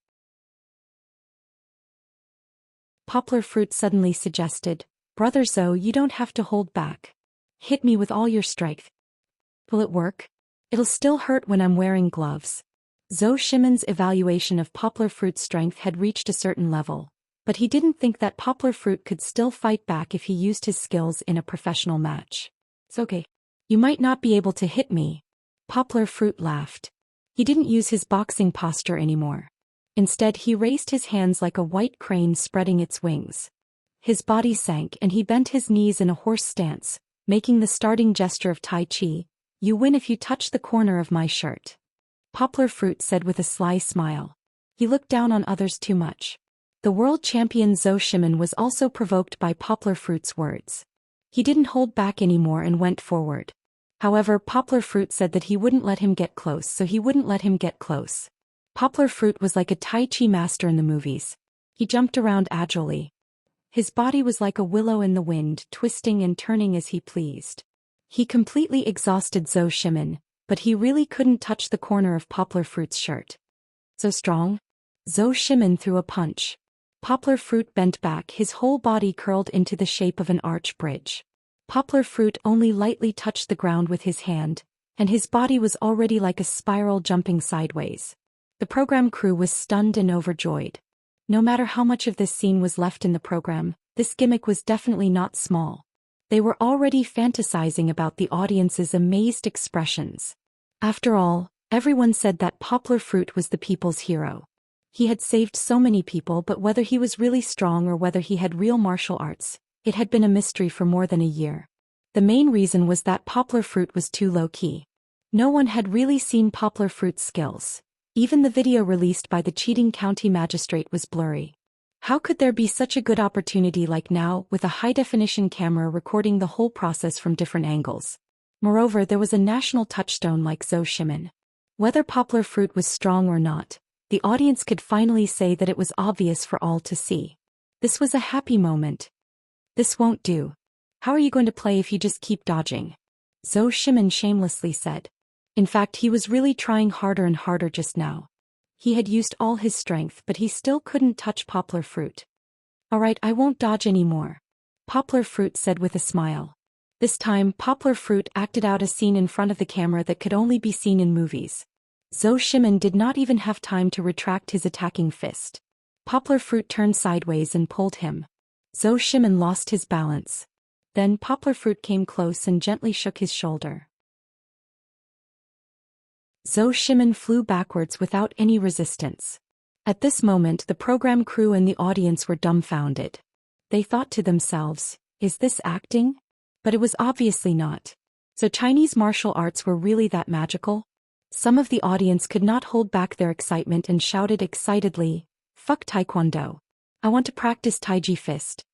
Poplar Fruit suddenly suggested, Brother Zhou, you don't have to hold back. Hit me with all your strength. Will it work? It'll still hurt when I'm wearing gloves. Zhou Shimin's evaluation of Poplar Fruit's strength had reached a certain level, but he didn't think that Poplar Fruit could still fight back if he used his skills in a professional match. It's okay. You might not be able to hit me. Poplar Fruit laughed. He didn't use his boxing posture anymore. Instead, he raised his hands like a white crane spreading its wings. His body sank and he bent his knees in a horse stance, making the starting gesture of Tai Chi, You win if you touch the corner of my shirt. Poplar Fruit said with a sly smile. He looked down on others too much. The world champion Zhou Shimin was also provoked by Poplar Fruit's words. He didn't hold back anymore and went forward. However, Poplar Fruit said that he wouldn't let him get close, so he wouldn't let him get close. Poplar Fruit was like a Tai Chi master in the movies. He jumped around agilely. His body was like a willow in the wind, twisting and turning as he pleased. He completely exhausted Zhou Shimin, but he really couldn't touch the corner of Poplar Fruit's shirt. So strong? Zhou Shimin threw a punch. Poplar Fruit bent back, his whole body curled into the shape of an arch bridge. Poplar Fruit only lightly touched the ground with his hand, and his body was already like a spiral jumping sideways. The program crew was stunned and overjoyed. No matter how much of this scene was left in the program, this gimmick was definitely not small. They were already fantasizing about the audience's amazed expressions. After all, everyone said that Poplar Fruit was the people's hero. He had saved so many people, but whether he was really strong or whether he had real martial arts, it had been a mystery for more than a year. The main reason was that Poplar Fruit was too low-key. No one had really seen Poplar Fruit's skills. Even the video released by the cheating county magistrate was blurry. How could there be such a good opportunity like now, with a high-definition camera recording the whole process from different angles? Moreover, there was a national touchstone like Zhou Shimin. Whether Poplar Fruit was strong or not, the audience could finally say that it was obvious for all to see. This was a happy moment. This won't do. How are you going to play if you just keep dodging? Zhou Shimin shamelessly said. In fact, he was really trying harder and harder just now. He had used all his strength, but he still couldn't touch Poplar Fruit. Alright, I won't dodge anymore. Poplar Fruit said with a smile. This time, Poplar Fruit acted out a scene in front of the camera that could only be seen in movies. Zhou Shimin did not even have time to retract his attacking fist. Poplar Fruit turned sideways and pulled him. Zhou Shimin lost his balance. Then Poplar Fruit came close and gently shook his shoulder. Zhou Shimin flew backwards without any resistance. At this moment, the program crew and the audience were dumbfounded. They thought to themselves, is this acting? But it was obviously not. So Chinese martial arts were really that magical? Some of the audience could not hold back their excitement and shouted excitedly, "Fuck Taekwondo. I want to practice Taiji fist."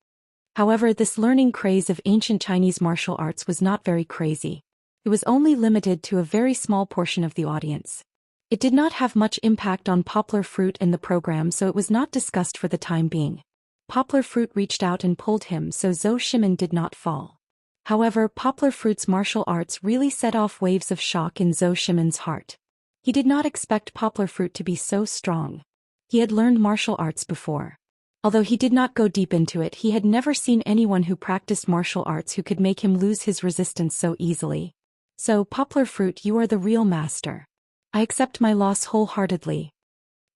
However, this learning craze of ancient Chinese martial arts was not very crazy. It was only limited to a very small portion of the audience. It did not have much impact on Poplar Fruit and the program, so it was not discussed for the time being. Poplar Fruit reached out and pulled him, so Zhou Shimin did not fall. However, Poplar Fruit's martial arts really set off waves of shock in Zhou Shimin's heart. He did not expect Poplar Fruit to be so strong. He had learned martial arts before. Although he did not go deep into it, he had never seen anyone who practiced martial arts who could make him lose his resistance so easily. So, Poplar Fruit, you are the real master. I accept my loss wholeheartedly.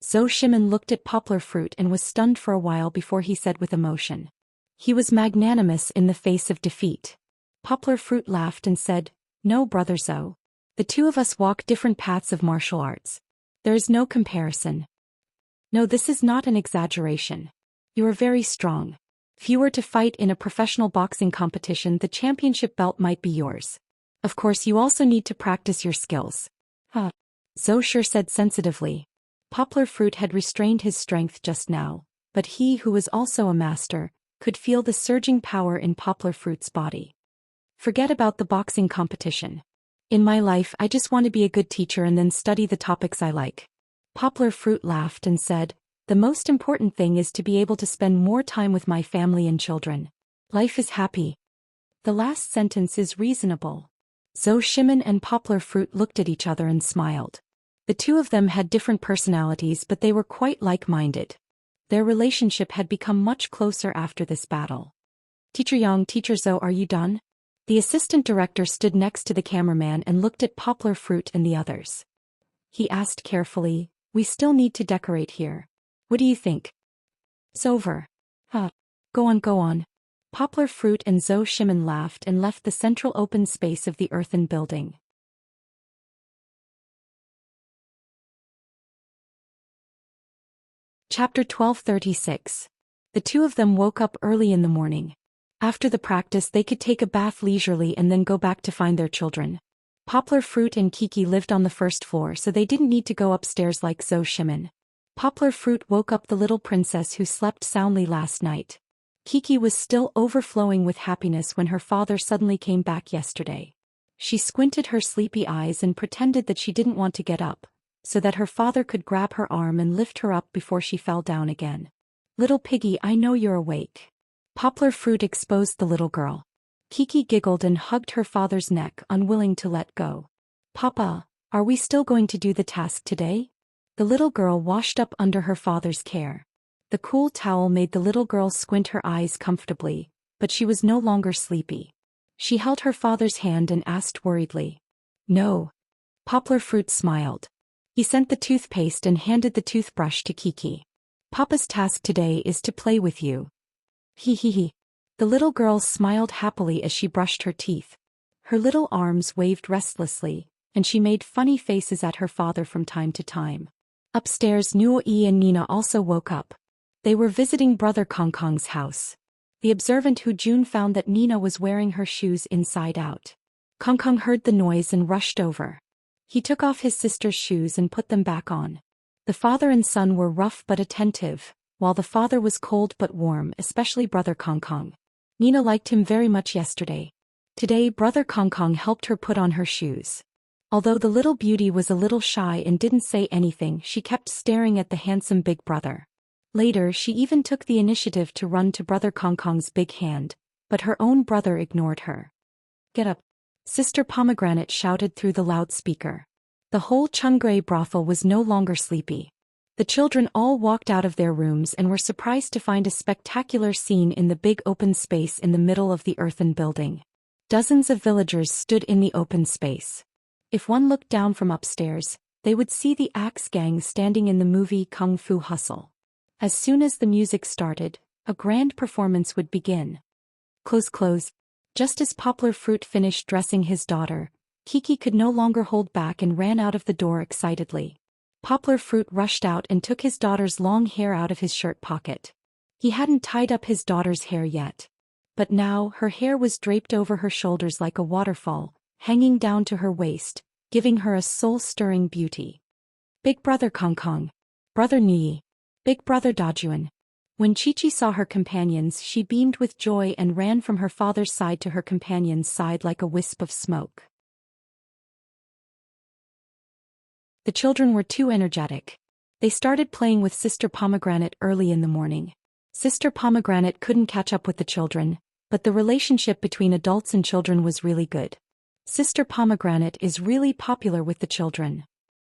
Zhou Shimin looked at Poplar Fruit and was stunned for a while before he said with emotion. He was magnanimous in the face of defeat. Poplar Fruit laughed and said, "No, brother Zhou. The two of us walk different paths of martial arts. There is no comparison. No, this is not an exaggeration. You are very strong. If you were to fight in a professional boxing competition, the championship belt might be yours. Of course, you also need to practice your skills." Zhou Shi said sensitively. Poplar Fruit had restrained his strength just now, but he who was also a master could feel the surging power in Poplar Fruit's body. Forget about the boxing competition. In my life, I just want to be a good teacher and then study the topics I like. Poplar Fruit laughed and said, "The most important thing is to be able to spend more time with my family and children. Life is happy." The last sentence is reasonable. Zhou Shimin and Poplar Fruit looked at each other and smiled. The two of them had different personalities, but they were quite like-minded. Their relationship had become much closer after this battle. "Teacher Yang, Teacher Zhou, are you done?" The assistant director stood next to the cameraman and looked at Poplar Fruit and the others. He asked carefully, "We still need to decorate here. What do you think?" "It's over." Go on, go on." Poplar Fruit and Zhou Shimin laughed and left the central open space of the earthen building. Chapter 1236. The two of them woke up early in the morning. After the practice, they could take a bath leisurely and then go back to find their children. Poplar Fruit and Kiki lived on the first floor, so they didn't need to go upstairs like Zoe Shimon. Poplar Fruit woke up the little princess who slept soundly last night. Kiki was still overflowing with happiness when her father suddenly came back yesterday. She squinted her sleepy eyes and pretended that she didn't want to get up, so that her father could grab her arm and lift her up before she fell down again. "Little piggy, I know you're awake." Poplar Fruit exposed the little girl. Kiki giggled and hugged her father's neck, unwilling to let go. "Papa, are we still going to do the task today?" The little girl washed up under her father's care. The cool towel made the little girl squint her eyes comfortably, but she was no longer sleepy. She held her father's hand and asked worriedly. "No." Poplar Fruit smiled. He sent the toothpaste and handed the toothbrush to Kiki. "Papa's task today is to play with you." Hee hee hee. The little girl smiled happily as she brushed her teeth. Her little arms waved restlessly, and she made funny faces at her father from time to time. Upstairs, Nuoi and Nina also woke up. They were visiting Brother Kong Kong's house. The observant Jun found that Nina was wearing her shoes inside out. Kong Kong heard the noise and rushed over. He took off his sister's shoes and put them back on. The father and son were rough but attentive, while the father was cold but warm, especially Brother Kong Kong. Nina liked him very much yesterday. Today, Brother Kong Kong helped her put on her shoes. Although the little beauty was a little shy and didn't say anything, she kept staring at the handsome big brother. Later, she even took the initiative to run to Brother Kong Kong's big hand, but her own brother ignored her. "Get up!" Sister Pomegranate shouted through the loudspeaker. The whole Chungray brothel was no longer sleepy. The children all walked out of their rooms and were surprised to find a spectacular scene in the big open space in the middle of the earthen building. Dozens of villagers stood in the open space. If one looked down from upstairs, they would see the Axe Gang standing in the movie Kung Fu Hustle. As soon as the music started, a grand performance would begin. Close. Just as Poplar Fruit finished dressing his daughter, Kiki could no longer hold back and ran out of the door excitedly. Poplar Fruit rushed out and took his daughter's long hair out of his shirt pocket. He hadn't tied up his daughter's hair yet. But now her hair was draped over her shoulders like a waterfall, hanging down to her waist, giving her a soul-stirring beauty. "Big Brother Kong Kong. Brother Nui. Big Brother Dajuan." When Chi-Chi saw her companions, she beamed with joy and ran from her father's side to her companion's side like a wisp of smoke. The children were too energetic. They started playing with Sister Pomegranate early in the morning. Sister Pomegranate couldn't catch up with the children, but the relationship between adults and children was really good. Sister Pomegranate is really popular with the children.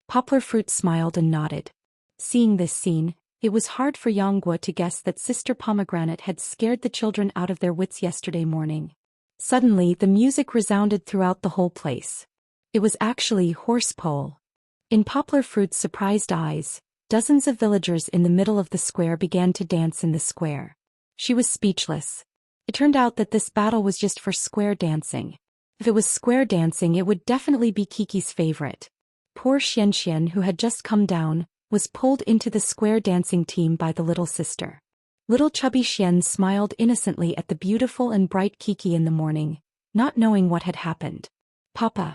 Poplar Fruit smiled and nodded. Seeing this scene, it was hard for Yonggwa to guess that Sister Pomegranate had scared the children out of their wits yesterday morning. Suddenly, the music resounded throughout the whole place. It was actually horse pole. In Poplar Fruit's surprised eyes, dozens of villagers in the middle of the square began to dance in the square. She was speechless. It turned out that this battle was just for square dancing. If it was square dancing, it would definitely be Kiki's favorite. Poor Xian, who had just come down, was pulled into the square dancing team by the little sister. Little chubby Xian smiled innocently at the beautiful and bright Kiki in the morning, not knowing what had happened. Papa.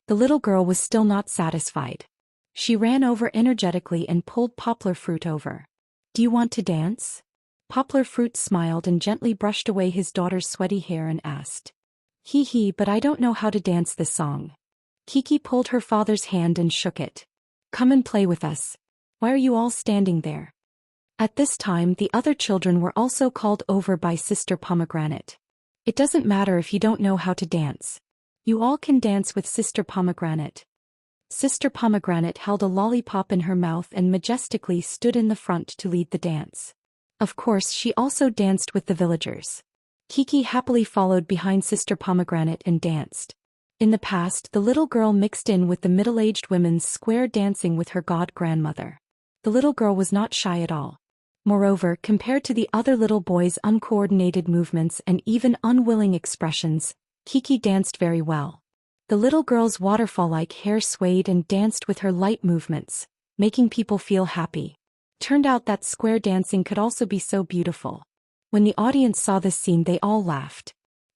The little girl was still not satisfied. She ran over energetically and pulled Poplar Fruit over. "Do you want to dance?" Poplar Fruit smiled and gently brushed away his daughter's sweaty hair and asked. Hee, but I don't know how to dance this song." Kiki pulled her father's hand and shook it. "Come and play with us. Why are you all standing there?" At this time, the other children were also called over by Sister Pomegranate. "It doesn't matter if you don't know how to dance. You all can dance with Sister Pomegranate." Sister Pomegranate held a lollipop in her mouth and majestically stood in the front to lead the dance. Of course, she also danced with the villagers. Kiki happily followed behind Sister Pomegranate and danced. In the past, the little girl mixed in with the middle-aged women's square dancing with her god-grandmother. The little girl was not shy at all. Moreover, compared to the other little boys' uncoordinated movements and even unwilling expressions, Kiki danced very well. The little girl's waterfall-like hair swayed and danced with her light movements, making people feel happy. Turned out that square dancing could also be so beautiful. When the audience saw this scene, they all laughed.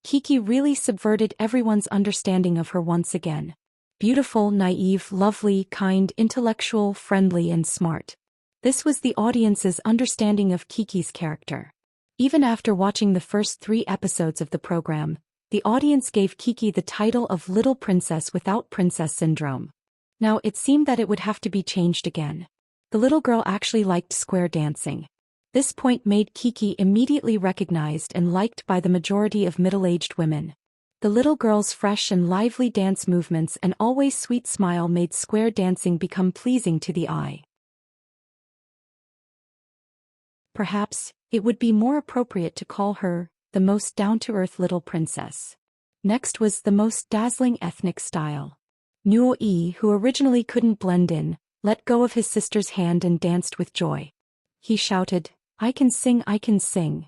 Kiki really subverted everyone's understanding of her once again. Beautiful, naive, lovely, kind, intellectual, friendly, and smart. This was the audience's understanding of Kiki's character. Even after watching the first 3 episodes of the program, the audience gave Kiki the title of Little Princess without princess syndrome. Now it seemed that it would have to be changed again. The little girl actually liked square dancing. This point made Kiki immediately recognized and liked by the majority of middle-aged women. The little girl's fresh and lively dance movements and always sweet smile made square dancing become pleasing to the eye. Perhaps, it would be more appropriate to call her the most down-to-earth little princess. Next was the most dazzling ethnic style. Nuo-e, who originally couldn't blend in, let go of his sister's hand and danced with joy. He shouted, "I can sing, I can sing."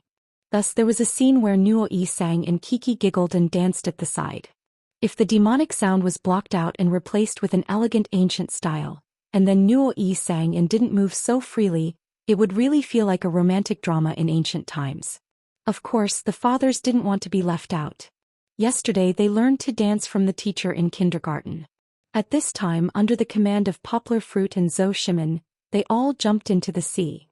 Thus there was a scene where Nuo-e sang and Kiki giggled and danced at the side. If the demonic sound was blocked out and replaced with an elegant ancient style, and then Nuo-e sang and didn't move so freely, it would really feel like a romantic drama in ancient times. Of course, the fathers didn't want to be left out. Yesterday they learned to dance from the teacher in kindergarten. At this time, under the command of Poplar Fruit and Zo Shimin, they all jumped into the sea.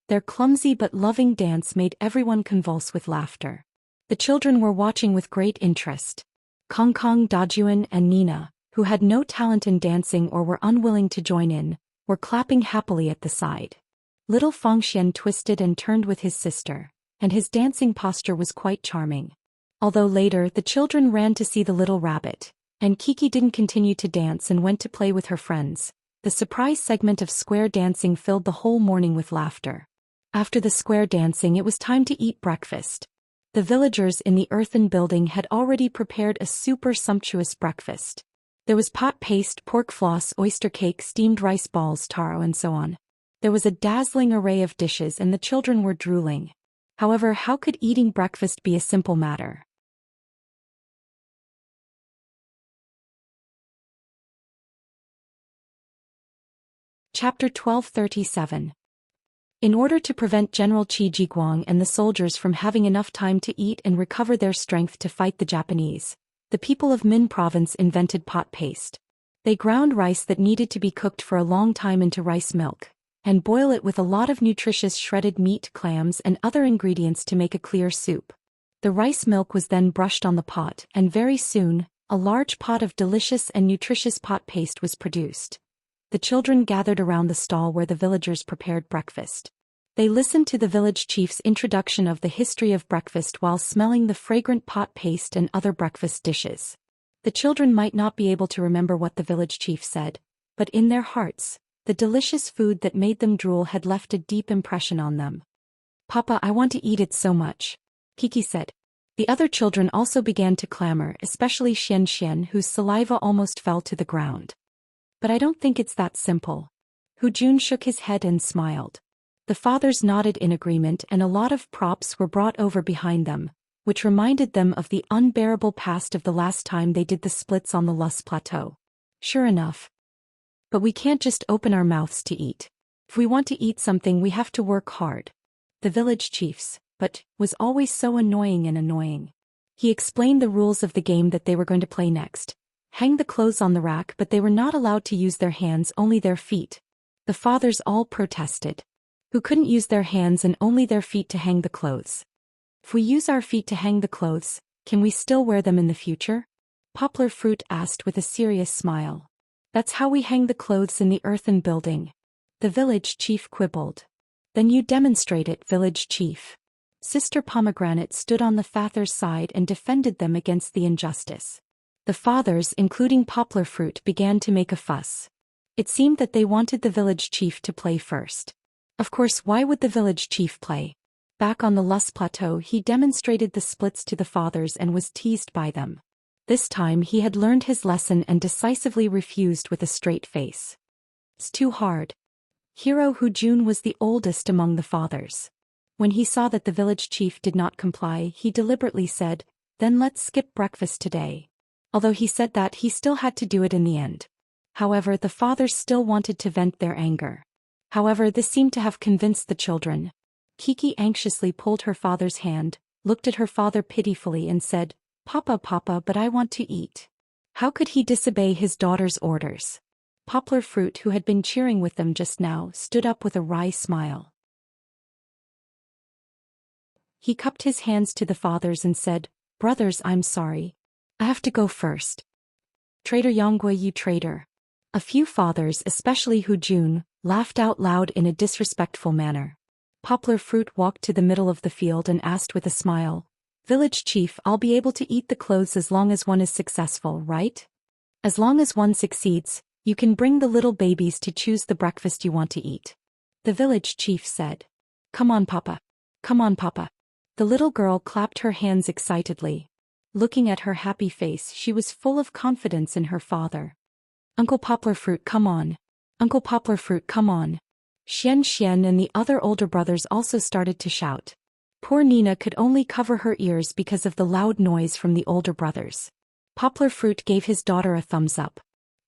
Their clumsy but loving dance made everyone convulse with laughter. The children were watching with great interest. Kong Kong, Dajuan, and Nina, who had no talent in dancing or were unwilling to join in, were clapping happily at the side. Little Fengxian twisted and turned with his sister, and his dancing posture was quite charming. Although later the children ran to see the little rabbit, and Kiki didn't continue to dance and went to play with her friends, the surprise segment of square dancing filled the whole morning with laughter. After the square dancing, it was time to eat breakfast. The villagers in the earthen building had already prepared a super sumptuous breakfast. There was pot paste, pork floss, oyster cake, steamed rice balls, taro, and so on. There was a dazzling array of dishes and the children were drooling. However, how could eating breakfast be a simple matter? Chapter 1237. In order to prevent General Qi Jiguang and the soldiers from having enough time to eat and recover their strength to fight the Japanese, the people of Min province invented pot paste. They ground rice that needed to be cooked for a long time into rice milk, and boil it with a lot of nutritious shredded meat, clams, and other ingredients to make a clear soup. The rice milk was then brushed on the pot, and very soon, a large pot of delicious and nutritious pot paste was produced. The children gathered around the stall where the villagers prepared breakfast. They listened to the village chief's introduction of the history of breakfast while smelling the fragrant pot paste and other breakfast dishes. The children might not be able to remember what the village chief said, but in their hearts, the delicious food that made them drool had left a deep impression on them. "Papa, I want to eat it so much," Kiki said. The other children also began to clamor, especially Xian Xian, whose saliva almost fell to the ground. "But I don't think it's that simple." Hu Jun shook his head and smiled. The fathers nodded in agreement and a lot of props were brought over behind them, which reminded them of the unbearable past of the last time they did the splits on the Lus Plateau. Sure enough. "But we can't just open our mouths to eat. If we want to eat something we have to work hard." The village chiefs, but, was always so annoying. He explained the rules of the game that they were going to play next. Hang the clothes on the rack, but they were not allowed to use their hands, only their feet. The fathers all protested. Who couldn't use their hands and only their feet to hang the clothes? "If we use our feet to hang the clothes, can we still wear them in the future?" Poplar Fruit asked with a serious smile. "That's how we hang the clothes in the earthen building." The village chief quibbled. "Then you demonstrate it, village chief." Sister Pomegranate stood on the father's side and defended them against the injustice. The fathers, including Poplar Fruit, began to make a fuss. It seemed that they wanted the village chief to play first. Of course, why would the village chief play? Back on the Lus Plateau, he demonstrated the splits to the fathers and was teased by them. This time he had learned his lesson and decisively refused with a straight face. "It's too hard." Hero Hu Jun was the oldest among the fathers. When he saw that the village chief did not comply, he deliberately said, "Then let's skip breakfast today." Although he said that, he still had to do it in the end. However, the fathers still wanted to vent their anger. However, this seemed to have convinced the children. Kiki anxiously pulled her father's hand, looked at her father pitifully and said, Papa, Papa, but I want to eat. How could he disobey his daughter's orders? Poplar Fruit, who had been cheering with them just now, stood up with a wry smile. He cupped his hands to the fathers and said, "Brothers, I'm sorry. I have to go first." "Traitor Yonggwa, you traitor." A few fathers, especially Hu Jun, laughed out loud in a disrespectful manner. Poplar Fruit walked to the middle of the field and asked with a smile, "Village chief, I'll be able to eat the clothes as long as one is successful, right?" "As long as one succeeds, you can bring the little babies to choose the breakfast you want to eat," the village chief said. "Come on, Papa. Come on, Papa." The little girl clapped her hands excitedly. Looking at her happy face, she was full of confidence in her father. "Uncle Poplar Fruit, come on. Uncle Poplar Fruit, come on." Xian Xian and the other older brothers also started to shout. Poor Nina could only cover her ears because of the loud noise from the older brothers. Poplar Fruit gave his daughter a thumbs up.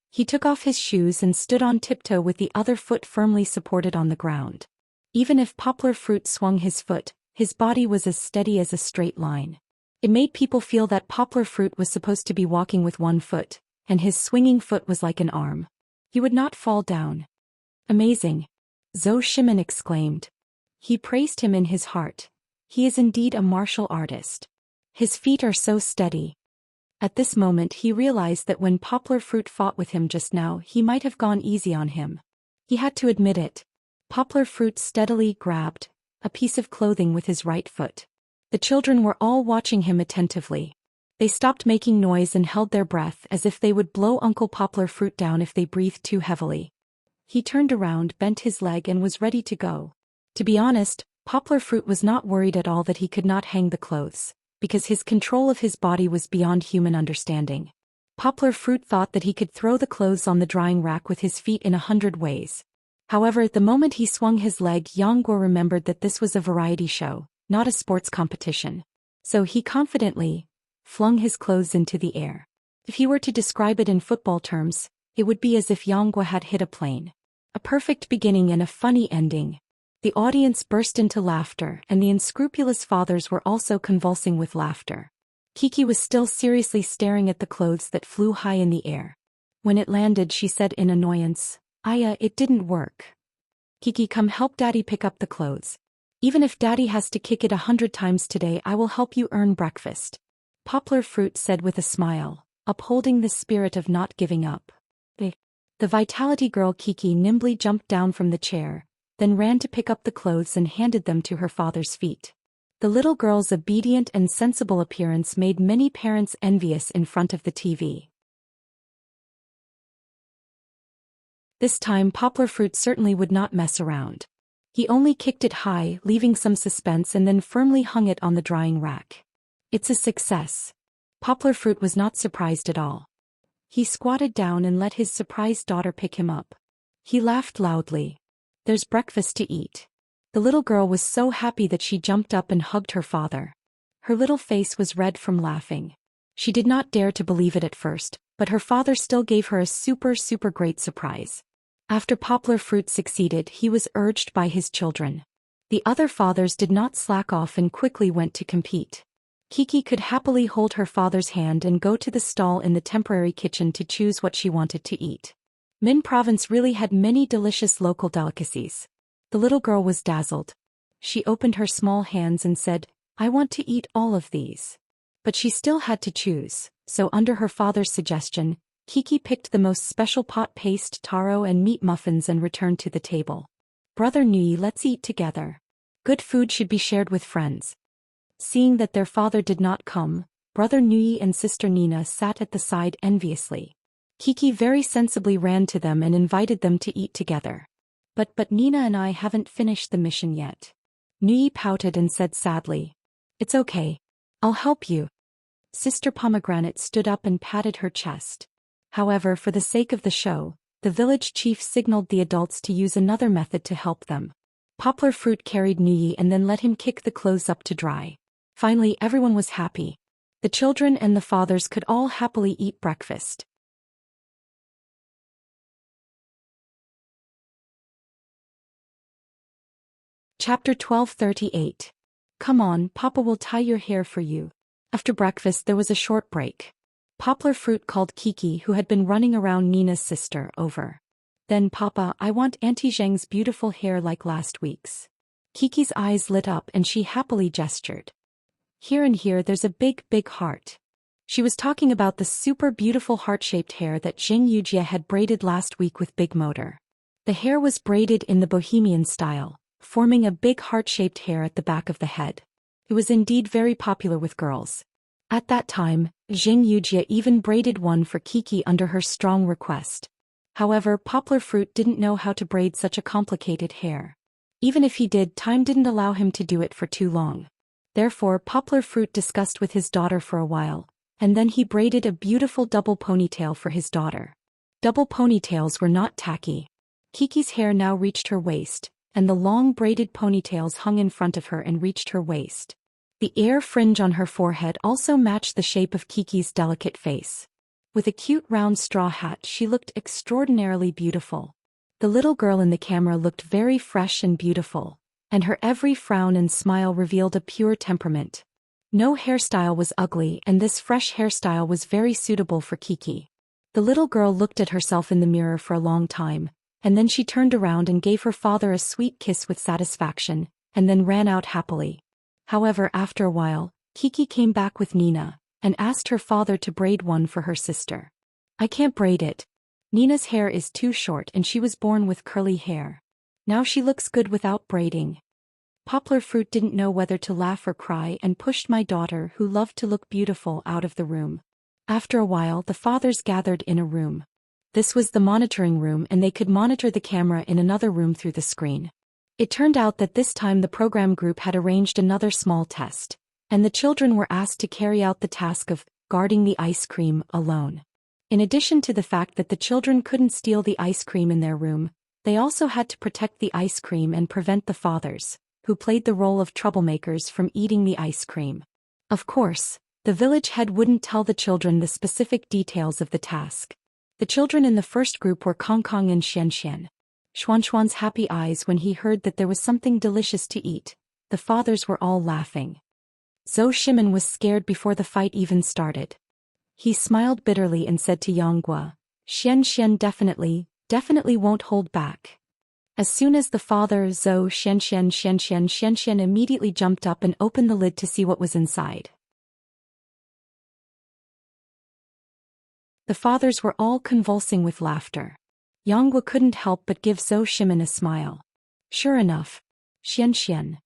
He took off his shoes and stood on tiptoe with the other foot firmly supported on the ground. Even if Poplar Fruit swung his foot, his body was as steady as a straight line. It made people feel that Poplar Fruit was supposed to be walking with one foot, and his swinging foot was like an arm. He would not fall down. "Amazing!" Zhou Shimin exclaimed. He praised him in his heart. He is indeed a martial artist. His feet are so steady. At this moment he realized that when Poplar Fruit fought with him just now, he might have gone easy on him. He had to admit it. Poplar Fruit steadily grabbed a piece of clothing with his right foot. The children were all watching him attentively. They stopped making noise and held their breath as if they would blow Uncle Poplar Fruit down if they breathed too heavily. He turned around, bent his leg and was ready to go. To be honest, Poplar Fruit was not worried at all that he could not hang the clothes, because his control of his body was beyond human understanding. Poplar Fruit thought that he could throw the clothes on the drying rack with his feet in 100 ways. However, the moment he swung his leg, Yonggwa remembered that this was a variety show, not a sports competition. So he confidently flung his clothes into the air. If he were to describe it in football terms, it would be as if Yonggwa had hit a plane. A perfect beginning and a funny ending. The audience burst into laughter, and the unscrupulous fathers were also convulsing with laughter. Kiki was still seriously staring at the clothes that flew high in the air. When it landed, she said in annoyance, "Aya, it didn't work. Kiki, come help Daddy pick up the clothes. Even if Daddy has to kick it 100 times today, I will help you earn breakfast." Poplar Fruit said with a smile, upholding the spirit of not giving up. The Vitality Girl Kiki nimbly jumped down from the chair, then ran to pick up the clothes and handed them to her father's feet. The little girl's obedient and sensible appearance made many parents envious in front of the TV. This time Poplar Fruit certainly would not mess around. He only kicked it high, leaving some suspense, and then firmly hung it on the drying rack. "It's a success." Poplar Fruit was not surprised at all. He squatted down and let his surprised daughter pick him up. He laughed loudly. "There's breakfast to eat." The little girl was so happy that she jumped up and hugged her father. Her little face was red from laughing. She did not dare to believe it at first, but her father still gave her a super great surprise. After Poplar Fruit succeeded, he was urged by his children. The other fathers did not slack off and quickly went to compete. Kiki could happily hold her father's hand and go to the stall in the temporary kitchen to choose what she wanted to eat. Min Province really had many delicious local delicacies. The little girl was dazzled. She opened her small hands and said, "I want to eat all of these." But she still had to choose, so under her father's suggestion, Kiki picked the most special pot paste, taro and meat muffins and returned to the table. "Brother Nui, let's eat together. Good food should be shared with friends." Seeing that their father did not come, Brother Nui and Sister Nina sat at the side enviously. Kiki very sensibly ran to them and invited them to eat together. But Nina and I haven't finished the mission yet." Nui pouted and said sadly, "It's okay. I'll help you." Sister Pomegranate stood up and patted her chest. However, for the sake of the show, the village chief signaled the adults to use another method to help them. Poplar Fruit carried Nui and then let him kick the clothes up to dry. Finally, everyone was happy. The children and the fathers could all happily eat breakfast. Chapter 1238. Come on, Papa will tie your hair for you. After breakfast there was a short break. Poplar Fruit called Kiki, who had been running around Nina's sister, over. Then Papa, I want Auntie Zheng's beautiful hair like last week's. Kiki's eyes lit up and she happily gestured. Here and here there's a big, big heart. She was talking about the super beautiful heart-shaped hair that Zheng Yujie had braided last week with Big Motor. The hair was braided in the bohemian style, forming a big heart-shaped hair at the back of the head. It was indeed very popular with girls. At that time, Zheng Yujie even braided one for Kiki under her strong request. However, Poplar Fruit didn't know how to braid such a complicated hair. Even if he did, time didn't allow him to do it for too long. Therefore, Poplar Fruit discussed with his daughter for a while, and then he braided a beautiful double ponytail for his daughter. Double ponytails were not tacky. Kiki's hair now reached her waist, and the long braided ponytails hung in front of her and reached her waist. The ear fringe on her forehead also matched the shape of Kiki's delicate face. With a cute round straw hat, she looked extraordinarily beautiful. The little girl in the camera looked very fresh and beautiful, and her every frown and smile revealed a pure temperament. No hairstyle was ugly, and this fresh hairstyle was very suitable for Kiki. The little girl looked at herself in the mirror for a long time, and then she turned around and gave her father a sweet kiss with satisfaction, and then ran out happily. However, after a while, Kiki came back with Nina, and asked her father to braid one for her sister. I can't braid it. Nina's hair is too short and she was born with curly hair. Now she looks good without braiding. Poplar Fruit didn't know whether to laugh or cry and pushed my daughter, who loved to look beautiful, out of the room. After a while, the fathers gathered in a room. This was the monitoring room, and they could monitor the camera in another room through the screen. It turned out that this time the program group had arranged another small test, and the children were asked to carry out the task of guarding the ice cream alone. In addition to the fact that the children couldn't steal the ice cream in their room, they also had to protect the ice cream and prevent the fathers, who played the role of troublemakers, from eating the ice cream. Of course, the village head wouldn't tell the children the specific details of the task. The children in the first group were Kong Kong and Xian Xian. Xuan's happy eyes when he heard that there was something delicious to eat. The fathers were all laughing. Zhou Shimin was scared before the fight even started. He smiled bitterly and said to Yanghua, Xian Xian definitely won't hold back. As soon as the father, Zhou Xian immediately jumped up and opened the lid to see what was inside. The fathers were all convulsing with laughter. Yanghua couldn't help but give Zhou Shimin a smile. Sure enough, Xian.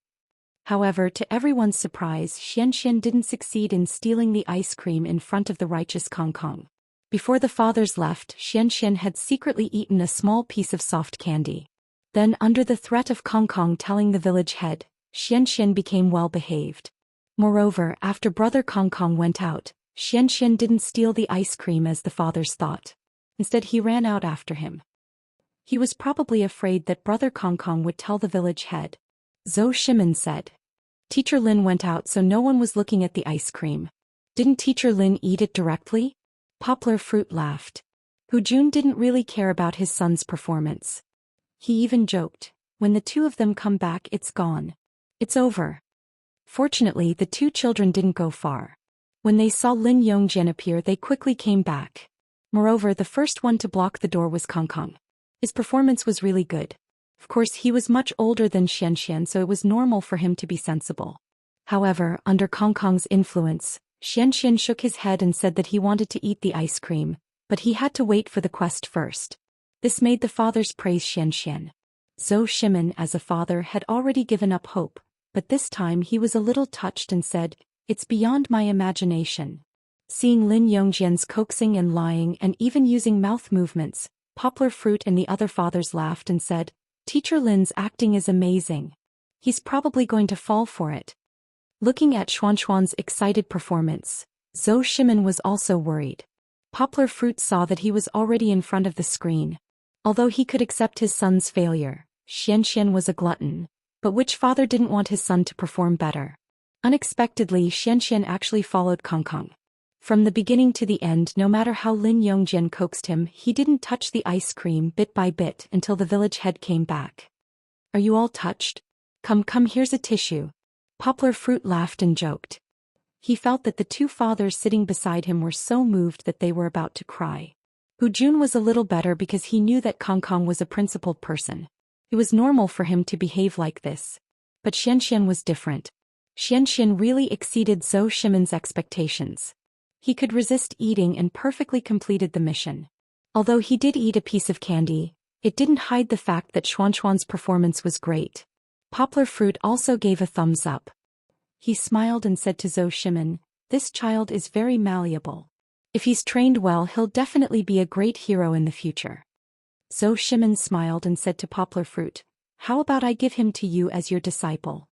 However, to everyone's surprise, Xian didn't succeed in stealing the ice cream in front of the righteous Kong Kong. Before the fathers left, Xian had secretly eaten a small piece of soft candy. Then, under the threat of Kong Kong telling the village head, Xian became well-behaved. Moreover, after brother Kong Kong went out, Xian didn't steal the ice cream as the fathers thought. Instead, he ran out after him. He was probably afraid that brother Kong Kong would tell the village head. Zhou Shimin said. Teacher Lin went out so no one was looking at the ice cream. Didn't Teacher Lin eat it directly? Poplar Fruit laughed. Hu Jun didn't really care about his son's performance. He even joked, when the two of them come back, it's gone. It's over. Fortunately, the two children didn't go far. When they saw Lin Yongjian appear, they quickly came back. Moreover, the first one to block the door was Kong Kong. His performance was really good. Of course, he was much older than Xian, so it was normal for him to be sensible. However, under Kong Kong's influence, Xian shook his head and said that he wanted to eat the ice cream, but he had to wait for the quest first. This made the fathers praise Xian. Zhou Shimin, as a father, had already given up hope, but this time he was a little touched and said, It's beyond my imagination. Seeing Lin Yongjian's coaxing and lying and even using mouth movements, Poplar Fruit and the other fathers laughed and said, Teacher Lin's acting is amazing. He's probably going to fall for it. Looking at Xuan's excited performance, Zhou Shimin was also worried. Poplar Fruit saw that he was already in front of the screen. Although he could accept his son's failure, Xian was a glutton. But which father didn't want his son to perform better? Unexpectedly, Xian actually followed Kong Kong. From the beginning to the end, no matter how Lin Yongjian coaxed him, he didn't touch the ice cream bit by bit until the village head came back. Are you all touched? Come, here's a tissue. Poplar Fruit laughed and joked. He felt that the two fathers sitting beside him were so moved that they were about to cry. Jun was a little better because he knew that Kong Kong was a principled person. It was normal for him to behave like this. But Xianxian was different. Xianxian really exceeded Zhou Shimen's expectations. He could resist eating and perfectly completed the mission. Although he did eat a piece of candy, it didn't hide the fact that Xuanxuan's performance was great. Poplar Fruit also gave a thumbs up. He smiled and said to Zhou Shimen, "This child is very malleable. If he's trained well, he'll definitely be a great hero in the future." Zhou Shimen smiled and said to Poplar Fruit, "How about I give him to you as your disciple?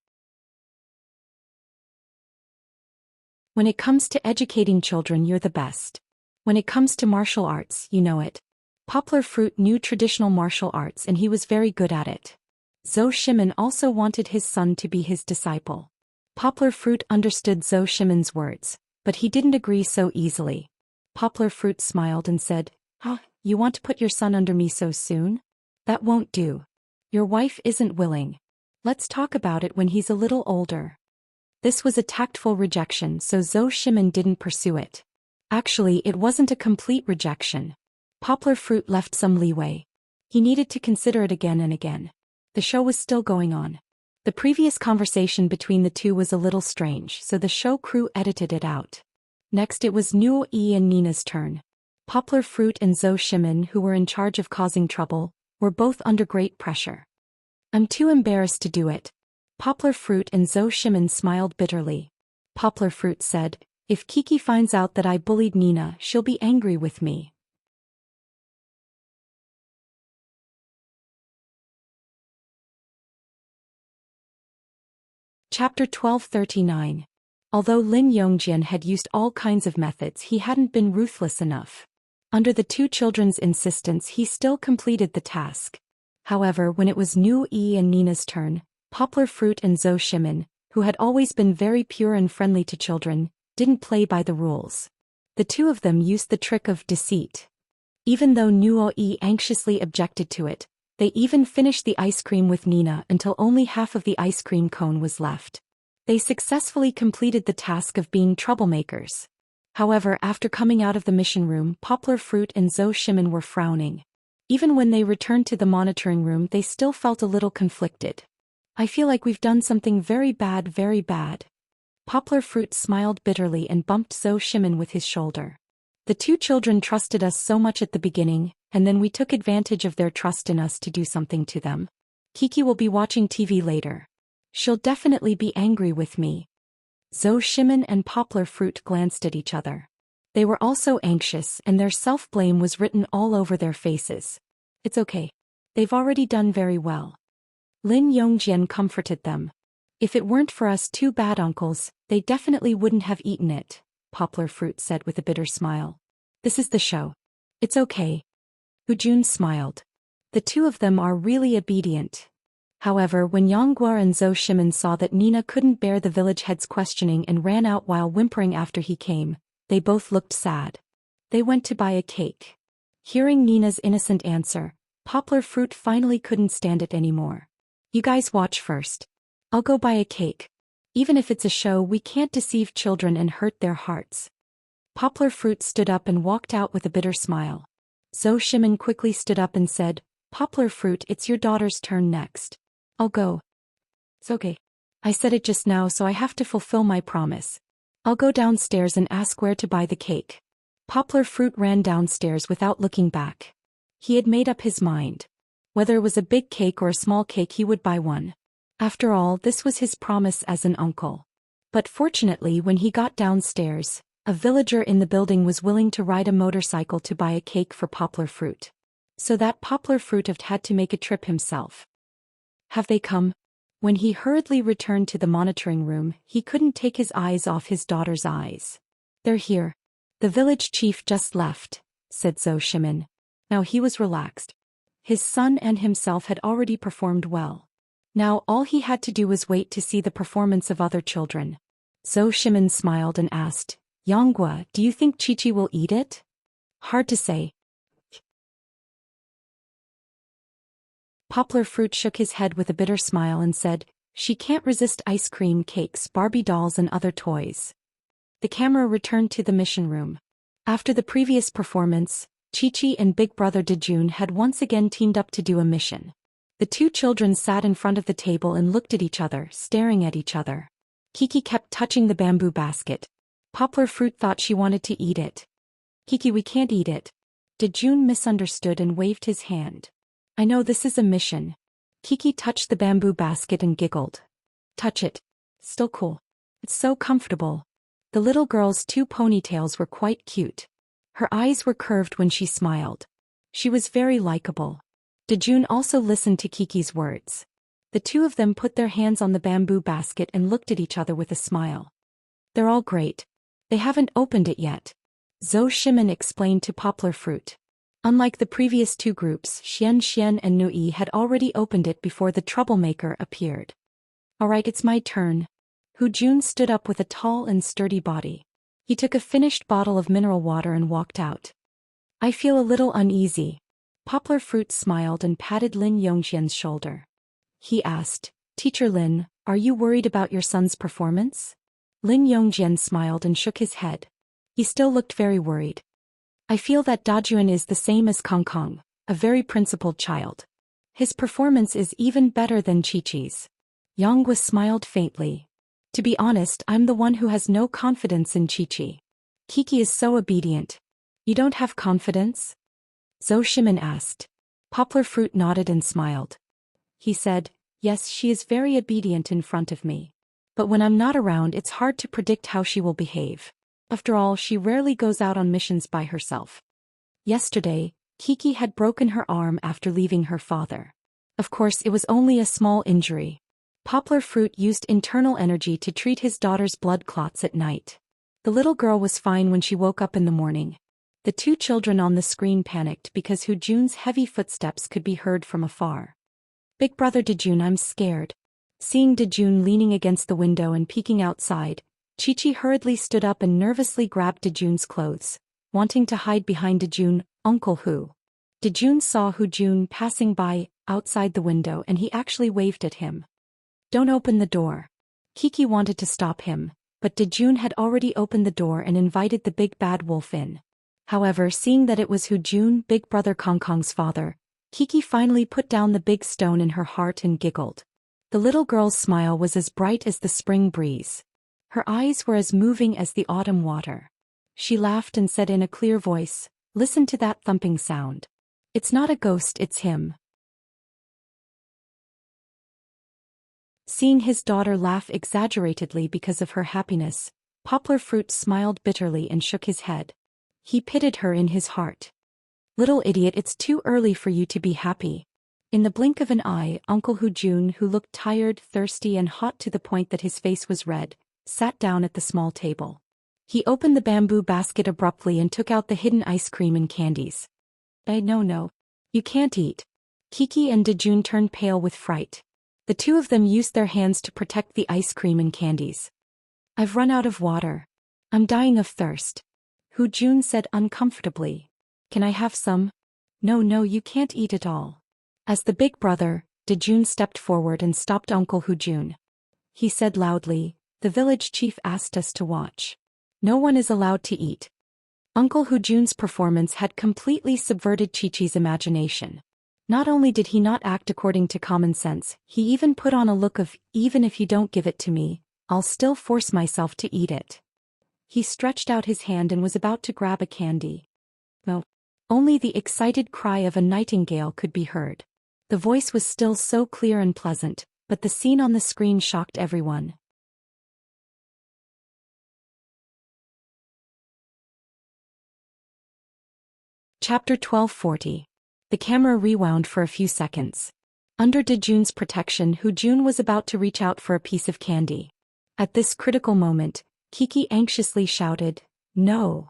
When it comes to educating children, you're the best. When it comes to martial arts, you know it." Poplar Fruit knew traditional martial arts and he was very good at it. Zhou Shimen also wanted his son to be his disciple. Poplar Fruit understood Zhou Shimen's words, but he didn't agree so easily. Poplar Fruit smiled and said, "You want to put your son under me so soon? That won't do. Your wife isn't willing. Let's talk about it when he's a little older." This was a tactful rejection, so Zhou Shimen didn't pursue it. Actually, it wasn't a complete rejection. Poplar Fruit left some leeway. He needed to consider it again and again. The show was still going on. The previous conversation between the two was a little strange, so the show crew edited it out. Next it was Nuo Yi and Nina's turn. Poplar Fruit and Zhou Shimen, who were in charge of causing trouble, were both under great pressure. "I'm too embarrassed to do it." Poplar Fruit and Zhou Shimen smiled bitterly. Poplar Fruit said, "If Kiki finds out that I bullied Nina, she'll be angry with me." Chapter 1239. Although Lin Yongjian had used all kinds of methods, he hadn't been ruthless enough. Under the two children's insistence, he still completed the task. However, when it was Nu Yi and Nina's turn, Poplar Fruit and Zhou Shimen, who had always been very pure and friendly to children, didn't play by the rules. The two of them used the trick of deceit. Even though Nuo Yi anxiously objected to it, they even finished the ice cream with Nina until only half of the ice cream cone was left. They successfully completed the task of being troublemakers. However, after coming out of the mission room, Poplar Fruit and Zhou Shimen were frowning. Even when they returned to the monitoring room, they still felt a little conflicted. "I feel like we've done something very bad, very bad." Poplar Fruit smiled bitterly and bumped Zhou Shimen with his shoulder. "The two children trusted us so much at the beginning, and then we took advantage of their trust in us to do something to them. Kiki will be watching TV later. She'll definitely be angry with me." Zhou Shimen and Poplar Fruit glanced at each other. They were also anxious and their self-blame was written all over their faces. "It's okay. They've already done very well." Lin Yongjian comforted them. "If it weren't for us two bad uncles, they definitely wouldn't have eaten it," Poplar Fruit said with a bitter smile. "This is the show. It's okay." Jun smiled. The two of them are really obedient. However, when Yangguo and Zhou Shimen saw that Nina couldn't bear the village head's questioning and ran out while whimpering after he came, they both looked sad. They went to buy a cake. Hearing Nina's innocent answer, Poplar Fruit finally couldn't stand it anymore. "You guys watch first. I'll go buy a cake. Even if it's a show, we can't deceive children and hurt their hearts." Poplar Fruit stood up and walked out with a bitter smile. Zhou Shimen quickly stood up and said, "Poplar Fruit, it's your daughter's turn next." "I'll go." "It's okay. I said it just now, so I have to fulfill my promise. I'll go downstairs and ask where to buy the cake." Poplar Fruit ran downstairs without looking back. He had made up his mind. Whether it was a big cake or a small cake, he would buy one. After all, this was his promise as an uncle. But fortunately, when he got downstairs, a villager in the building was willing to ride a motorcycle to buy a cake for Poplar Fruit. So that Poplar Fruit had to make a trip himself. "Have they come?" When he hurriedly returned to the monitoring room, he couldn't take his eyes off his daughter's eyes. "They're here. The village chief just left," said Zhou Shimen. Now he was relaxed. His son and himself had already performed well. Now all he had to do was wait to see the performance of other children. Zhou Shimen smiled and asked, "Yangguo, do you think Chi-Chi will eat it?" "Hard to say." Poplar Fruit shook his head with a bitter smile and said, "She can't resist ice cream, cakes, Barbie dolls and other toys." The camera returned to the mission room. After the previous performance, Chi-Chi and big brother Dejun had once again teamed up to do a mission. The two children sat in front of the table and looked at each other, staring at each other. Kiki kept touching the bamboo basket. Poplar Fruit thought she wanted to eat it. Kiki, we can't eat it. Dejun misunderstood and waved his hand. I know this is a mission. Kiki touched the bamboo basket and giggled. Touch it. Still cool. It's so comfortable. The little girl's two ponytails were quite cute. Her eyes were curved when she smiled. She was very likable. Dejun also listened to Kiki's words. The two of them put their hands on the bamboo basket and looked at each other with a smile. They're all great. They haven't opened it yet. Zhou Shimin explained to Poplar Fruit. Unlike the previous two groups, Xian and Nui had already opened it before the troublemaker appeared. Alright, it's my turn. Hu Jun stood up with a tall and sturdy body. He took a finished bottle of mineral water and walked out. I feel a little uneasy. Poplar Fruit smiled and patted Lin Yongxian's shoulder. He asked, Teacher Lin, are you worried about your son's performance? Lin Yongxian smiled and shook his head. He still looked very worried. I feel that Dajuan is the same as Kong Kong, a very principled child. His performance is even better than Chi-Chi's. Yanghua smiled faintly. To be honest, I'm the one who has no confidence in Chi-Chi. Kiki is so obedient. You don't have confidence? Zhou Shimin asked. Poplar Fruit nodded and smiled. He said, yes, she is very obedient in front of me. But when I'm not around, it's hard to predict how she will behave. After all, she rarely goes out on missions by herself. Yesterday, Kiki had broken her arm after leaving her father. Of course, it was only a small injury. Poplar Fruit used internal energy to treat his daughter's blood clots at night. The little girl was fine when she woke up in the morning. The two children on the screen panicked because Hu Jun's heavy footsteps could be heard from afar. Big brother Dejun, I'm scared. Seeing Dejun leaning against the window and peeking outside, Chi-Chi hurriedly stood up and nervously grabbed Dejun's clothes, wanting to hide behind Dejun, Uncle Hu. Dejun saw Hu Jun passing by, outside the window, and he actually waved at him. Don't open the door. Kiki wanted to stop him, but Dejun had already opened the door and invited the big bad wolf in. However, seeing that it was Hu Jun, big brother Kong Kong's father, Kiki finally put down the big stone in her heart and giggled. The little girl's smile was as bright as the spring breeze. Her eyes were as moving as the autumn water. She laughed and said in a clear voice, listen to that thumping sound. It's not a ghost, it's him. Seeing his daughter laugh exaggeratedly because of her happiness, Poplar Fruit smiled bitterly and shook his head. He pitied her in his heart. Little idiot, it's too early for you to be happy. In the blink of an eye, Uncle Hu Jun, who looked tired, thirsty and hot to the point that his face was red, sat down at the small table. He opened the bamboo basket abruptly and took out the hidden ice cream and candies. No. You can't eat. Kiki and Dejun turned pale with fright. The two of them used their hands to protect the ice cream and candies. I've run out of water. I'm dying of thirst. Hu Jun said uncomfortably. Can I have some? No, you can't eat it all. As the big brother, Dejun stepped forward and stopped Uncle Hu Jun. He said loudly, the village chief asked us to watch. No one is allowed to eat. Uncle Hu Jun's performance had completely subverted Chi-Chi's imagination. Not only did he not act according to common sense, he even put on a look of, even if you don't give it to me, I'll still force myself to eat it. He stretched out his hand and was about to grab a candy. No. Only the excited cry of a nightingale could be heard. The voice was still so clear and pleasant, but the scene on the screen shocked everyone. Chapter 1240. The camera rewound for a few seconds. Under Dejun's protection, Hu Jun was about to reach out for a piece of candy. At this critical moment, Kiki anxiously shouted, no.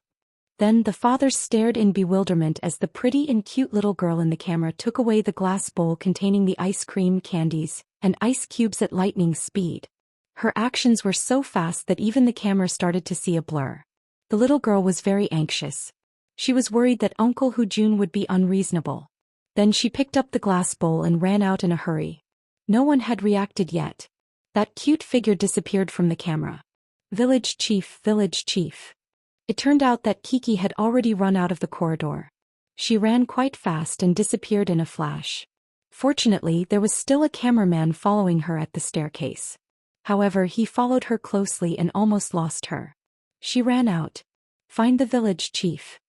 Then the fathers stared in bewilderment as the pretty and cute little girl in the camera took away the glass bowl containing the ice cream, candies, and ice cubes at lightning speed. Her actions were so fast that even the camera started to see a blur. The little girl was very anxious. She was worried that Uncle Hu Jun would be unreasonable. Then she picked up the glass bowl and ran out in a hurry. No one had reacted yet. That cute figure disappeared from the camera. Village chief, village chief. It turned out that Kiki had already run out of the corridor. She ran quite fast and disappeared in a flash. Fortunately, there was still a cameraman following her at the staircase. However, he followed her closely and almost lost her. She ran out. Find the village chief.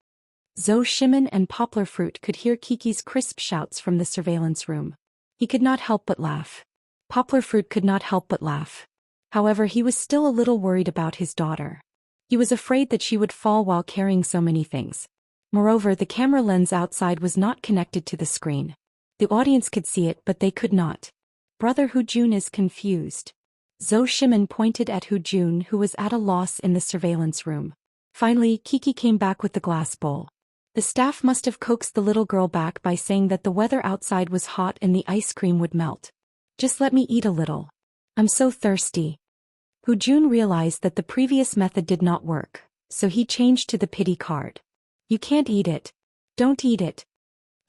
Zhou Shimin and Poplar Fruit could hear Kiki's crisp shouts from the surveillance room. He could not help but laugh. Poplar Fruit could not help but laugh. However, he was still a little worried about his daughter. He was afraid that she would fall while carrying so many things. Moreover, the camera lens outside was not connected to the screen. The audience could see it, but they could not. Brother Hu Jun is confused. Zhou Shimin pointed at Hu Jun, who was at a loss in the surveillance room. Finally, Kiki came back with the glass bowl. The staff must have coaxed the little girl back by saying that the weather outside was hot and the ice cream would melt. Just let me eat a little. I'm so thirsty. Hu Jun realized that the previous method did not work, so he changed to the pity card. You can't eat it. Don't eat it.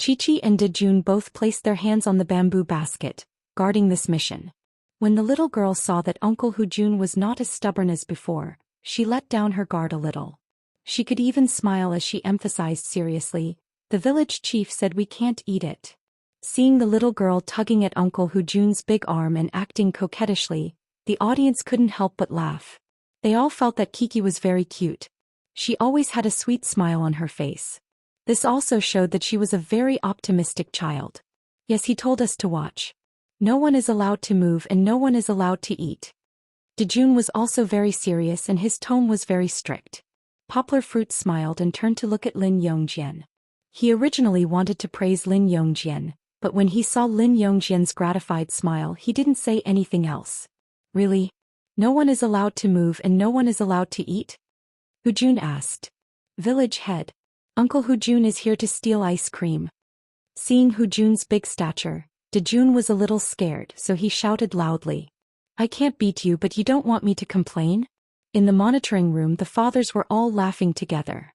Chi-Chi and De-Jun both placed their hands on the bamboo basket, guarding this mission. When the little girl saw that Uncle Hu Jun was not as stubborn as before, she let down her guard a little. She could even smile as she emphasized seriously, the village chief said we can't eat it. Seeing the little girl tugging at Uncle Hu Jun's big arm and acting coquettishly, the audience couldn't help but laugh. They all felt that Kiki was very cute. She always had a sweet smile on her face. This also showed that she was a very optimistic child. Yes, he told us to watch. No one is allowed to move and no one is allowed to eat. De-Jun was also very serious and his tone was very strict. Poplar Fruit smiled and turned to look at Lin Yongjian. He originally wanted to praise Lin Yongjian, but when he saw Lin Yongjian's gratified smile, he didn't say anything else. Really? No one is allowed to move and no one is allowed to eat? Hu Jun asked. Village head. Uncle Hu Jun is here to steal ice cream. Seeing Hu Jun's big stature, De-Jun was a little scared, so he shouted loudly. I can't beat you, but you don't want me to complain? In the monitoring room, the fathers were all laughing together.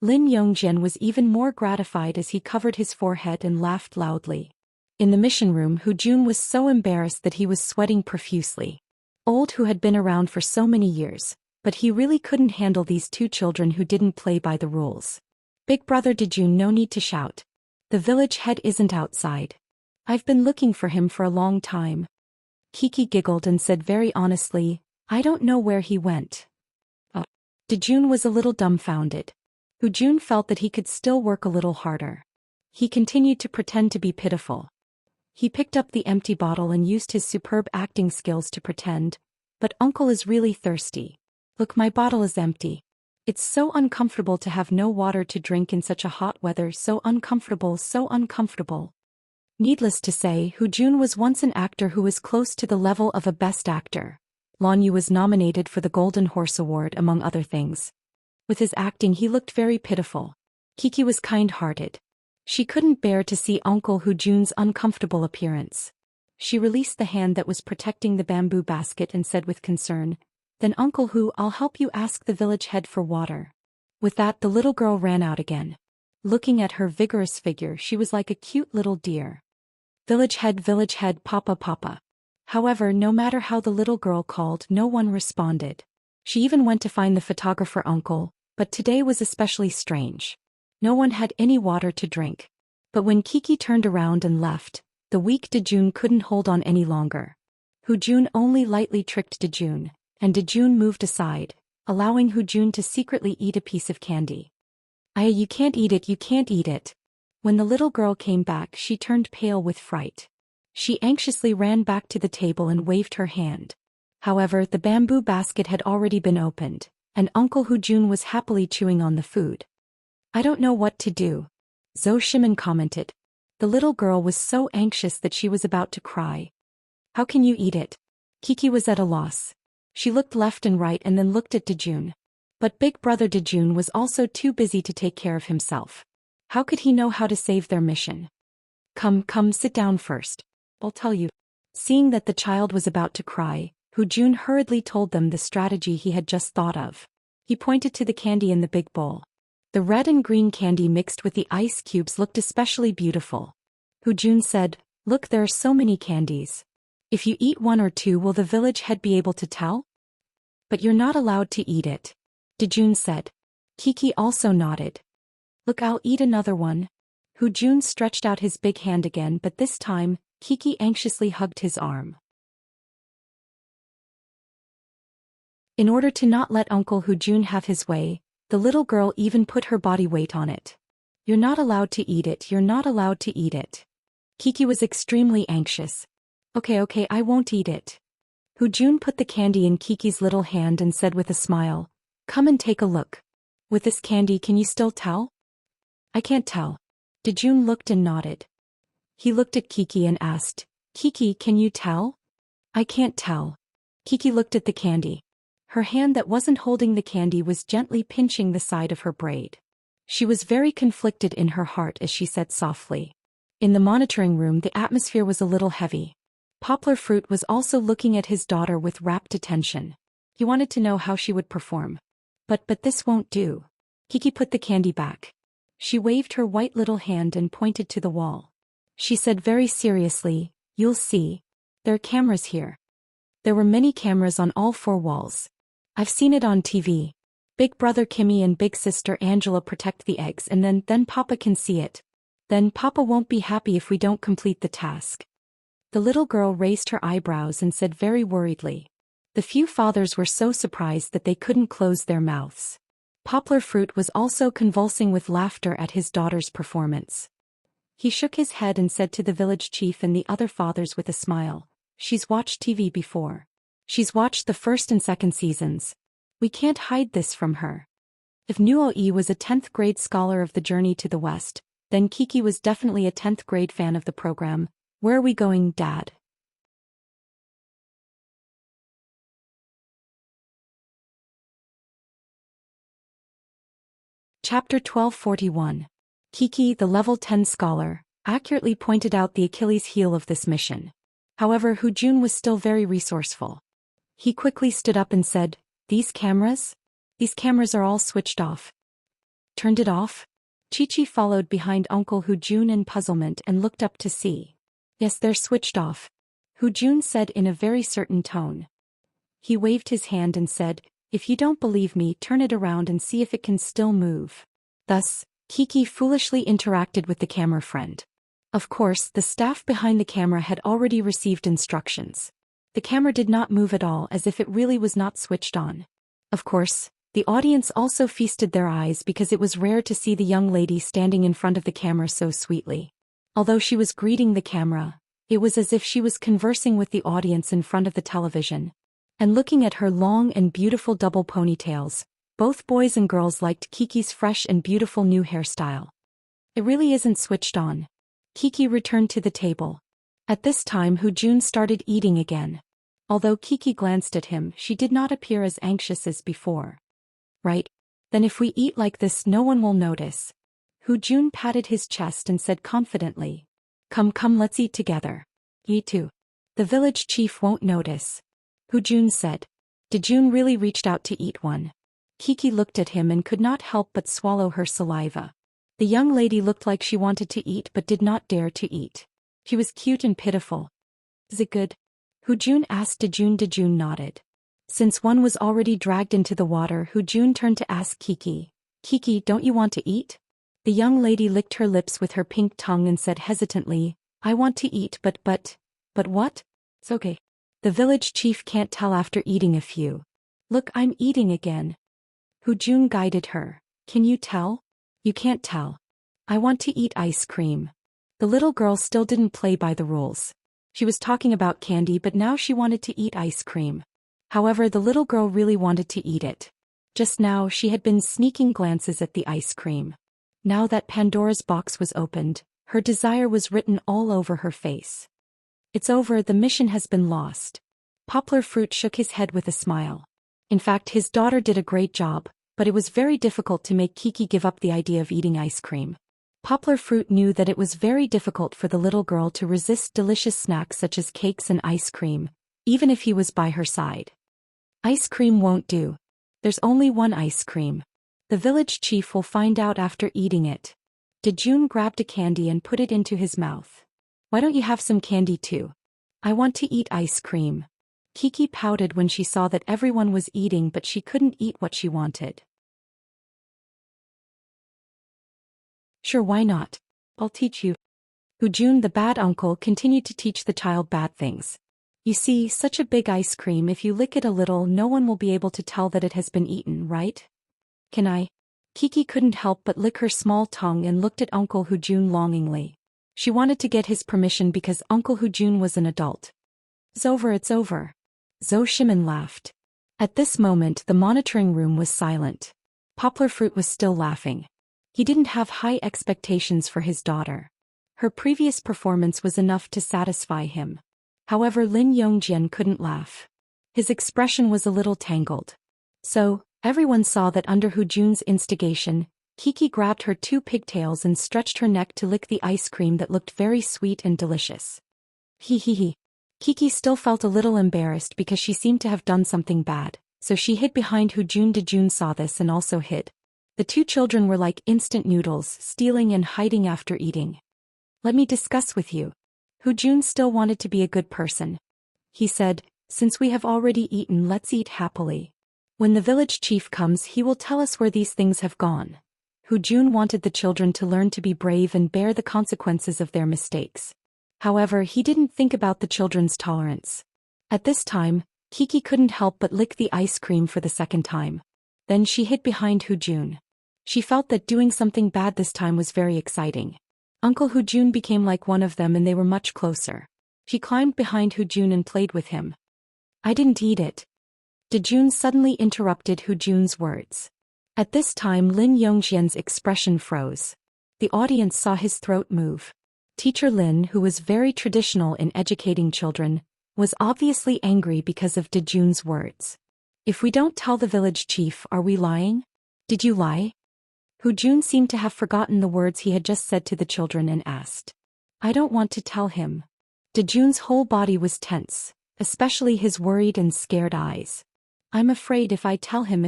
Lin Yongjian was even more gratified as he covered his forehead and laughed loudly. In the mission room, Hu Jun was so embarrassed that he was sweating profusely. Old Hu had been around for so many years, but he really couldn't handle these two children who didn't play by the rules. Big brother De-Jun, no need to shout. The village head isn't outside. I've been looking for him for a long time. Kiki giggled and said very honestly, I don't know where he went. De-Jun was a little dumbfounded. Hu Jun felt that he could still work a little harder. He continued to pretend to be pitiful. He picked up the empty bottle and used his superb acting skills to pretend, but uncle is really thirsty. Look, my bottle is empty. It's so uncomfortable to have no water to drink in such a hot weather, so uncomfortable, so uncomfortable. Needless to say, Hu Jun was once an actor who was close to the level of a best actor. Lan Yu was nominated for the Golden Horse Award among other things. With his acting he looked very pitiful. Kiki was kind-hearted. She couldn't bear to see Uncle Hu Jun's uncomfortable appearance. She released the hand that was protecting the bamboo basket and said with concern, Then Uncle Hu, I'll help you ask the village head for water. With that, the little girl ran out again. Looking at her vigorous figure, she was like a cute little deer. Village head, papa, papa. However, no matter how the little girl called, no one responded. She even went to find the photographer uncle, but today was especially strange. No one had any water to drink. But when Kiki turned around and left, the weak De-Jun couldn't hold on any longer. Hu Jun only lightly tricked De-Jun, and De-Jun moved aside, allowing Hu Jun to secretly eat a piece of candy. You can't eat it, you can't eat it. When the little girl came back, she turned pale with fright. She anxiously ran back to the table and waved her hand. However, the bamboo basket had already been opened, and Uncle Hu Jun was happily chewing on the food. I don't know what to do, Zhou Shimin commented. The little girl was so anxious that she was about to cry. How can you eat it? Kiki was at a loss. She looked left and right and then looked at De-Jun. But big brother De-Jun was also too busy to take care of himself. How could he know how to save their mission? Come, sit down first. I'll tell you. Seeing that the child was about to cry, Hu Jun hurriedly told them the strategy he had just thought of. He pointed to the candy in the big bowl. The red and green candy mixed with the ice cubes looked especially beautiful. Hu Jun said, Look, there are so many candies. If you eat one or two, will the village head be able to tell? But you're not allowed to eat it, Dejun said. Kiki also nodded. Look, I'll eat another one. Jun stretched out his big hand again, but this time, Kiki anxiously hugged his arm. In order to not let Uncle Jun have his way, the little girl even put her body weight on it. You're not allowed to eat it, you're not allowed to eat it. Kiki was extremely anxious. Okay, I won't eat it. Jun put the candy in Kiki's little hand and said with a smile, come and take a look. With this candy, can you still tell? I can't tell. Dejun looked and nodded. He looked at Kiki and asked, Kiki, can you tell? I can't tell. Kiki looked at the candy. Her hand that wasn't holding the candy was gently pinching the side of her braid. She was very conflicted in her heart as she said softly. In the monitoring room, the atmosphere was a little heavy. Poplar Fruit was also looking at his daughter with rapt attention. He wanted to know how she would perform. But this won't do. Kiki put the candy back. She waved her white little hand and pointed to the wall. She said very seriously, you'll see. There are cameras here. There were many cameras on all 4 walls. I've seen it on TV. Big brother Kimmy and big sister Angela protect the eggs, and then Papa can see it. Then Papa won't be happy if we don't complete the task. The little girl raised her eyebrows and said very worriedly. The few fathers were so surprised that they couldn't close their mouths. Poplar Fruit was also convulsing with laughter at his daughter's performance. He shook his head and said to the village chief and the other fathers with a smile, she's watched TV before. She's watched the 1st and 2nd seasons. We can't hide this from her. If Nuo-e was a 10th grade scholar of the Journey to the West, then Kiki was definitely a 10th grade fan of the program. Where are we going, Dad? Chapter 1241. Kiki, the level 10 scholar, accurately pointed out the Achilles heel of this mission. However, Jun was still very resourceful. He quickly stood up and said, These cameras? These cameras are all switched off. Turned it off? Chi-Chi followed behind Uncle Jun in puzzlement and looked up to see. Yes, they're switched off. Jun said in a very certain tone. He waved his hand and said, if you don't believe me, turn it around and see if it can still move. Thus, Kiki foolishly interacted with the camera friend. Of course, the staff behind the camera had already received instructions. The camera did not move at all, as if it really was not switched on. Of course, the audience also feasted their eyes because it was rare to see the young lady standing in front of the camera so sweetly. Although she was greeting the camera, it was as if she was conversing with the audience in front of the television. And looking at her long and beautiful double ponytails, both boys and girls liked Kiki's fresh and beautiful new hairstyle. It really isn't switched on. Kiki returned to the table. At this time Jun started eating again. Although Kiki glanced at him, she did not appear as anxious as before. Right? Then if we eat like this, no one will notice. Jun patted his chest and said confidently. Come, let's eat together. Eat too. The village chief won't notice. Jun said. Dejun really reached out to eat one. Kiki looked at him and could not help but swallow her saliva. The young lady looked like she wanted to eat but did not dare to eat. She was cute and pitiful. Is it good? Jun asked Dejun. Dejun nodded. Since one was already dragged into the water, Jun turned to ask Kiki. Kiki, don't you want to eat? The young lady licked her lips with her pink tongue and said hesitantly, I want to eat but what? It's okay. The village chief can't tell after eating a few. Look, I'm eating again. Jun guided her. Can you tell? You can't tell. I want to eat ice cream. The little girl still didn't play by the rules. She was talking about candy, but now she wanted to eat ice cream. However, the little girl really wanted to eat it. Just now she had been sneaking glances at the ice cream. Now that Pandora's box was opened, her desire was written all over her face. It's over, the mission has been lost. Poplar Fruit shook his head with a smile. In fact, his daughter did a great job, but it was very difficult to make Kiki give up the idea of eating ice cream. Poplar Fruit knew that it was very difficult for the little girl to resist delicious snacks such as cakes and ice cream, even if he was by her side. Ice cream won't do. There's only one ice cream. The village chief will find out after eating it. Dejun grabbed a candy and put it into his mouth. Why don't you have some candy too? I want to eat ice cream. Kiki pouted when she saw that everyone was eating but she couldn't eat what she wanted. Sure, why not? I'll teach you. Jun, the bad uncle, continued to teach the child bad things. You see, such a big ice cream, if you lick it a little, no one will be able to tell that it has been eaten, right? Can I? Kiki couldn't help but lick her small tongue and looked at Uncle Jun longingly. She wanted to get his permission because Uncle Jun was an adult. It's over, it's over. Zhou Shimin laughed. At this moment, the monitoring room was silent. Poplar Fruit was still laughing. He didn't have high expectations for his daughter. Her previous performance was enough to satisfy him. However, Lin Yongjian couldn't laugh. His expression was a little tangled. So, everyone saw that under Jun's instigation, Kiki grabbed her 2 pigtails and stretched her neck to lick the ice cream that looked very sweet and delicious. He. Kiki still felt a little embarrassed because she seemed to have done something bad, so she hid behind Jun. Jun saw this and also hid. The 2 children were like instant noodles, stealing and hiding after eating. Let me discuss with you. Jun still wanted to be a good person. He said, since we have already eaten, let's eat happily. When the village chief comes, he will tell us where these things have gone. Jun wanted the children to learn to be brave and bear the consequences of their mistakes. However, he didn't think about the children's tolerance. At this time, Kiki couldn't help but lick the ice cream for the second time. Then she hid behind Jun. She felt that doing something bad this time was very exciting. Uncle Jun became like one of them and they were much closer. She climbed behind Jun and played with him. I didn't eat it. Jun suddenly interrupted Jun's words. At this time, Lin Yongjian's expression froze. The audience saw his throat move. Teacher Lin, who was very traditional in educating children, was obviously angry because of Jun's words. If we don't tell the village chief, are we lying? Did you lie? Jun seemed to have forgotten the words he had just said to the children and asked. I don't want to tell him. Jun's whole body was tense, especially his worried and scared eyes. I'm afraid if I tell him,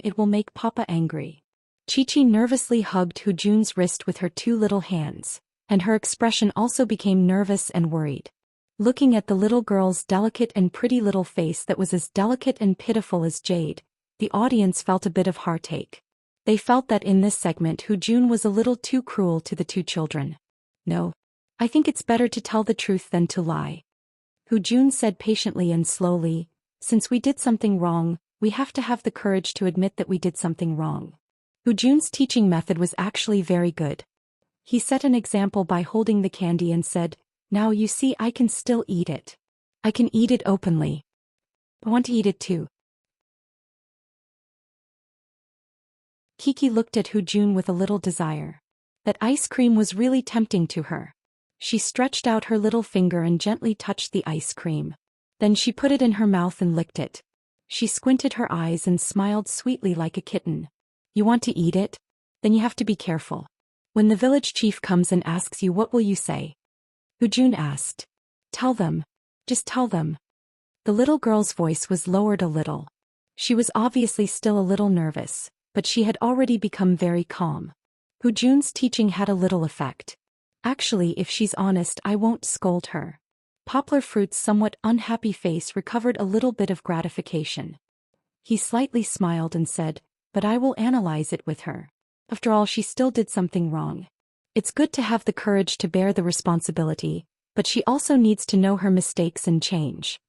it will make Papa angry. Chi-Chi nervously hugged Jun's wrist with her 2 little hands, and her expression also became nervous and worried. Looking at the little girl's delicate and pretty little face that was as delicate and pitiful as jade, the audience felt a bit of heartache. They felt that in this segment Jun was a little too cruel to the 2 children. No. I think it's better to tell the truth than to lie. Jun said patiently and slowly, since we did something wrong, we have to have the courage to admit that we did something wrong. Jun's teaching method was actually very good. He set an example by holding the candy and said, now you see I can still eat it. I can eat it openly. I want to eat it too. Kiki looked at Jun with a little desire. That ice cream was really tempting to her. She stretched out her little finger and gently touched the ice cream. Then she put it in her mouth and licked it. She squinted her eyes and smiled sweetly like a kitten. You want to eat it? Then you have to be careful. When the village chief comes and asks you, what will you say? Jun asked. Tell them. Just tell them. The little girl's voice was lowered a little. She was obviously still a little nervous, but she had already become very calm. Jun's teaching had a little effect. Actually, if she's honest, I won't scold her. Poplar Fruit's somewhat unhappy face recovered a little bit of gratification. He slightly smiled and said, but I will analyze it with her. After all, she still did something wrong. It's good to have the courage to bear the responsibility, but she also needs to know her mistakes and change.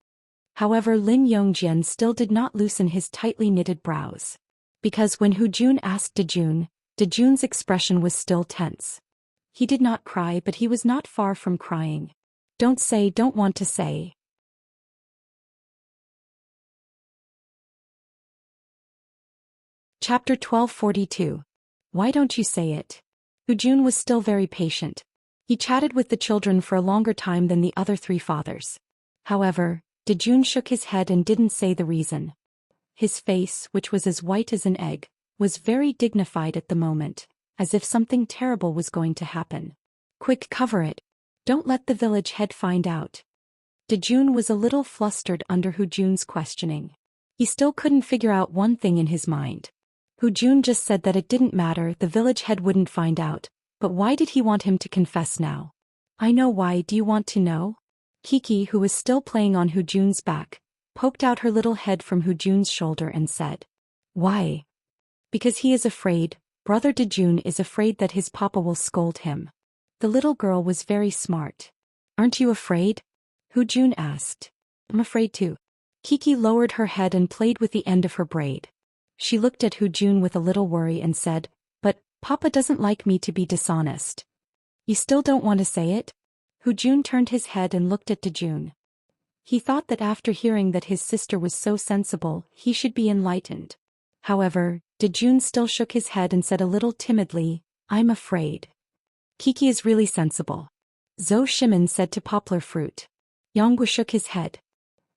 However, Lin Yongjian still did not loosen his tightly knitted brows. Because when Jun asked Jun's expression was still tense. He did not cry, but he was not far from crying. Don't want to say. Chapter 1242. Why don't you say it? Jun was still very patient. He chatted with the children for a longer time than the other 3 fathers. However, Jun shook his head and didn't say the reason. His face, which was as white as an egg, was very dignified at the moment, as if something terrible was going to happen. Quick, cover it. Don't let the village head find out. Jun was a little flustered under Jun's questioning. He still couldn't figure out one thing in his mind. Jun just said that it didn't matter, the village head wouldn't find out, but why did he want him to confess now? I know why, do you want to know? Kiki, who was still playing on Jun's back, poked out her little head from Jun's shoulder and said, "Why?" "Because he is afraid. Brother Jun is afraid that his papa will scold him." The little girl was very smart. "Aren't you afraid?" Jun asked. "I'm afraid too." Kiki lowered her head and played with the end of her braid. She looked at Jun with a little worry and said, "But papa doesn't like me to be dishonest." "You still don't want to say it?" Jun turned his head and looked at Jun. He thought that after hearing that his sister was so sensible, he should be enlightened. However, Jun still shook his head and said a little timidly, "I'm afraid." "Kiki is really sensible," Zhou Shimin said to Poplar Fruit. Yonggu shook his head.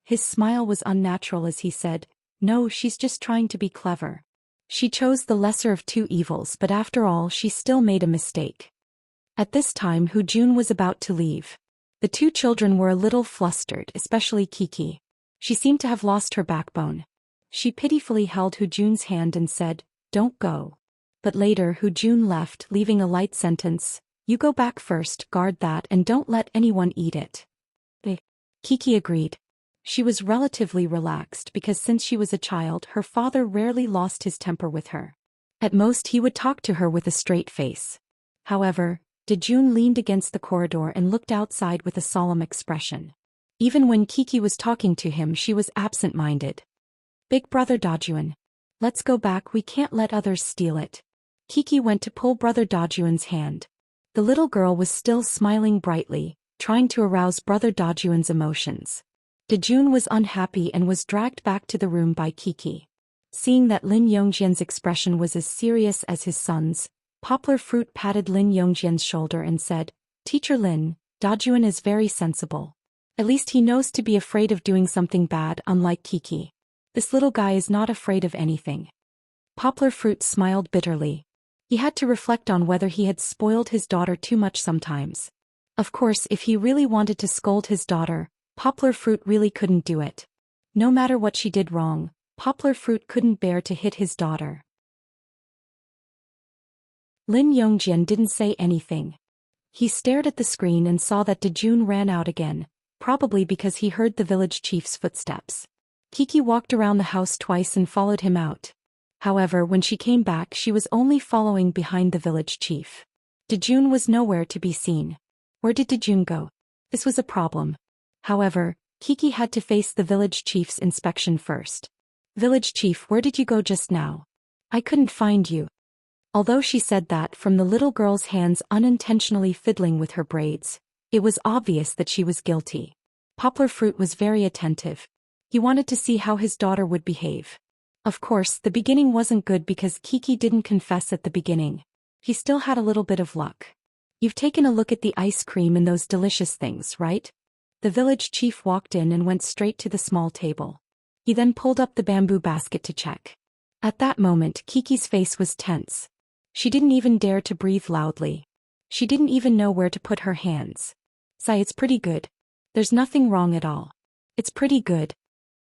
His smile was unnatural as he said, "No, she's just trying to be clever. She chose the lesser of two evils, but after all she still made a mistake." At this time Jun was about to leave. The two children were a little flustered, especially Kiki. She seemed to have lost her backbone. She pitifully held Jun's hand and said, "Don't go." But later Jun left, leaving a light sentence, "You go back first, guard that and don't let anyone eat it." Kiki agreed. She was relatively relaxed because since she was a child her father rarely lost his temper with her. At most he would talk to her with a straight face. However, Jun leaned against the corridor and looked outside with a solemn expression. Even when Kiki was talking to him she was absent-minded. "Big brother Dajuan. Let's go back, we can't let others steal it." Kiki went to pull brother Dajuan's hand. The little girl was still smiling brightly, trying to arouse brother Dajuan's emotions. Jun was unhappy and was dragged back to the room by Kiki. Seeing that Lin Yongjian's expression was as serious as his son's, Poplar Fruit patted Lin Yongjian's shoulder and said, "Teacher Lin, Dajuan is very sensible. At least he knows to be afraid of doing something bad, unlike Kiki. This little guy is not afraid of anything." Poplar Fruit smiled bitterly. He had to reflect on whether he had spoiled his daughter too much sometimes. Of course, if he really wanted to scold his daughter, Poplar Fruit really couldn't do it. No matter what she did wrong, Poplar Fruit couldn't bear to hit his daughter. Lin Yongjian didn't say anything. He stared at the screen and saw that Jun ran out again, probably because he heard the village chief's footsteps. Kiki walked around the house twice and followed him out. However, when she came back she was only following behind the village chief. Jun was nowhere to be seen. Where did Jun go? This was a problem. However, Kiki had to face the village chief's inspection first. "Village chief, where did you go just now? I couldn't find you." Although she said that from the little girl's hands unintentionally fiddling with her braids, it was obvious that she was guilty. Poplar Fruit was very attentive. He wanted to see how his daughter would behave. Of course, the beginning wasn't good because Kiki didn't confess at the beginning. He still had a little bit of luck. "You've taken a look at the ice cream and those delicious things, right?" The village chief walked in and went straight to the small table. He then pulled up the bamboo basket to check. At that moment Kiki's face was tense. She didn't even dare to breathe loudly. She didn't even know where to put her hands. "Sai, it's pretty good. There's nothing wrong at all. It's pretty good."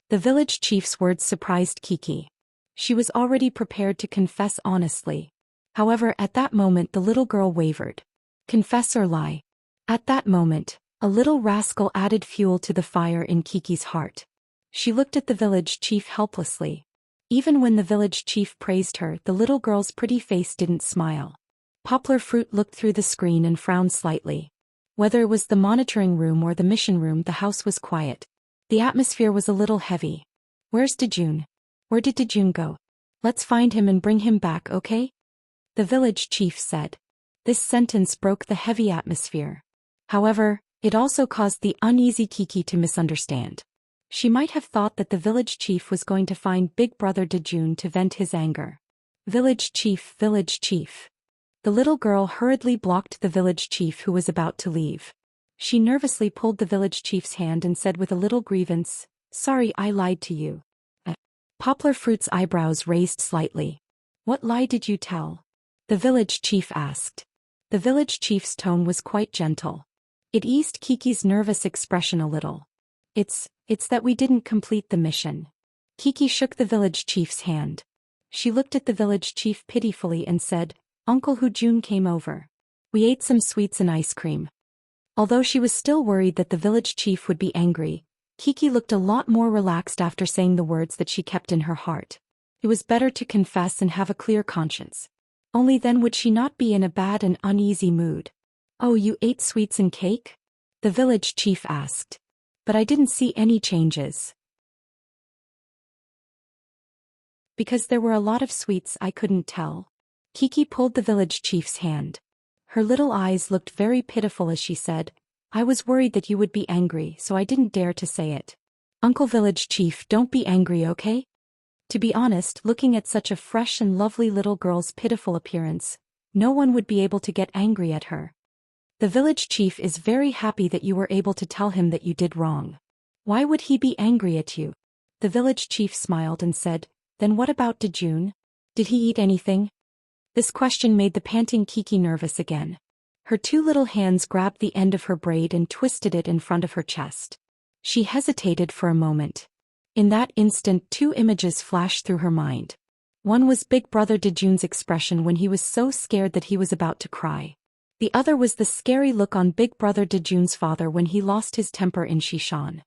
The village chief's words surprised Kiki. She was already prepared to confess honestly. However, at that moment the little girl wavered. Confess or lie? At that moment, a little rascal added fuel to the fire in Kiki's heart. She looked at the village chief helplessly. Even when the village chief praised her, the little girl's pretty face didn't smile. Poplar Fruit looked through the screen and frowned slightly. Whether it was the monitoring room or the mission room, the house was quiet. The atmosphere was a little heavy. "Where's Jun? Where did Jun go? Let's find him and bring him back, okay?" The village chief said. This sentence broke the heavy atmosphere. However, it also caused the uneasy Kiki to misunderstand. She might have thought that the village chief was going to find Big Brother Jun to vent his anger. "Village chief, village chief." The little girl hurriedly blocked the village chief who was about to leave. She nervously pulled the village chief's hand and said with a little grievance, "Sorry, I lied to you." Poplar Fruit's eyebrows raised slightly. "What lie did you tell?" the village chief asked. The village chief's tone was quite gentle. It eased Kiki's nervous expression a little. It's that we didn't complete the mission." Kiki shook the village chief's hand. She looked at the village chief pitifully and said, "Uncle Jun came over. We ate some sweets and ice cream." Although she was still worried that the village chief would be angry, Kiki looked a lot more relaxed after saying the words that she kept in her heart. It was better to confess and have a clear conscience. Only then would she not be in a bad and uneasy mood. "Oh, you ate sweets and cake?" the village chief asked. "But I didn't see any changes." "Because there were a lot of sweets, I couldn't tell." Kiki pulled the village chief's hand. Her little eyes looked very pitiful as she said, "I was worried that you would be angry, so I didn't dare to say it." "Uncle Village Chief, don't be angry, okay?" To be honest, looking at such a fresh and lovely little girl's pitiful appearance, no one would be able to get angry at her. "The village chief is very happy that you were able to tell him that you did wrong. Why would he be angry at you?" The village chief smiled and said, "Then what about Dejun? Did he eat anything?" This question made the panting Kiki nervous again. Her two little hands grabbed the end of her braid and twisted it in front of her chest. She hesitated for a moment. In that instant, two images flashed through her mind. One was Big Brother Dejun's expression when he was so scared that he was about to cry. The other was the scary look on Big Brother Dejun's father when he lost his temper in Shishan.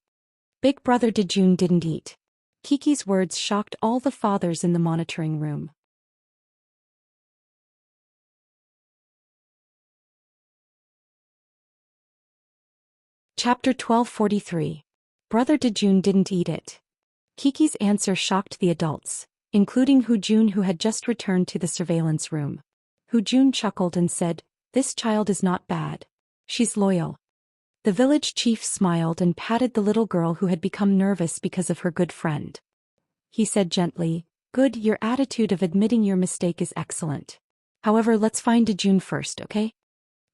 Big Brother Dejun didn't eat. Kiki's words shocked all the fathers in the monitoring room. Chapter 1243. Brother Dejun didn't eat it. Kiki's answer shocked the adults, including Jun, who had just returned to the surveillance room. Jun chuckled and said, "This child is not bad. She's loyal." The village chief smiled and patted the little girl who had become nervous because of her good friend. He said gently, "Good, your attitude of admitting your mistake is excellent. However, let's find Dejun first, okay?"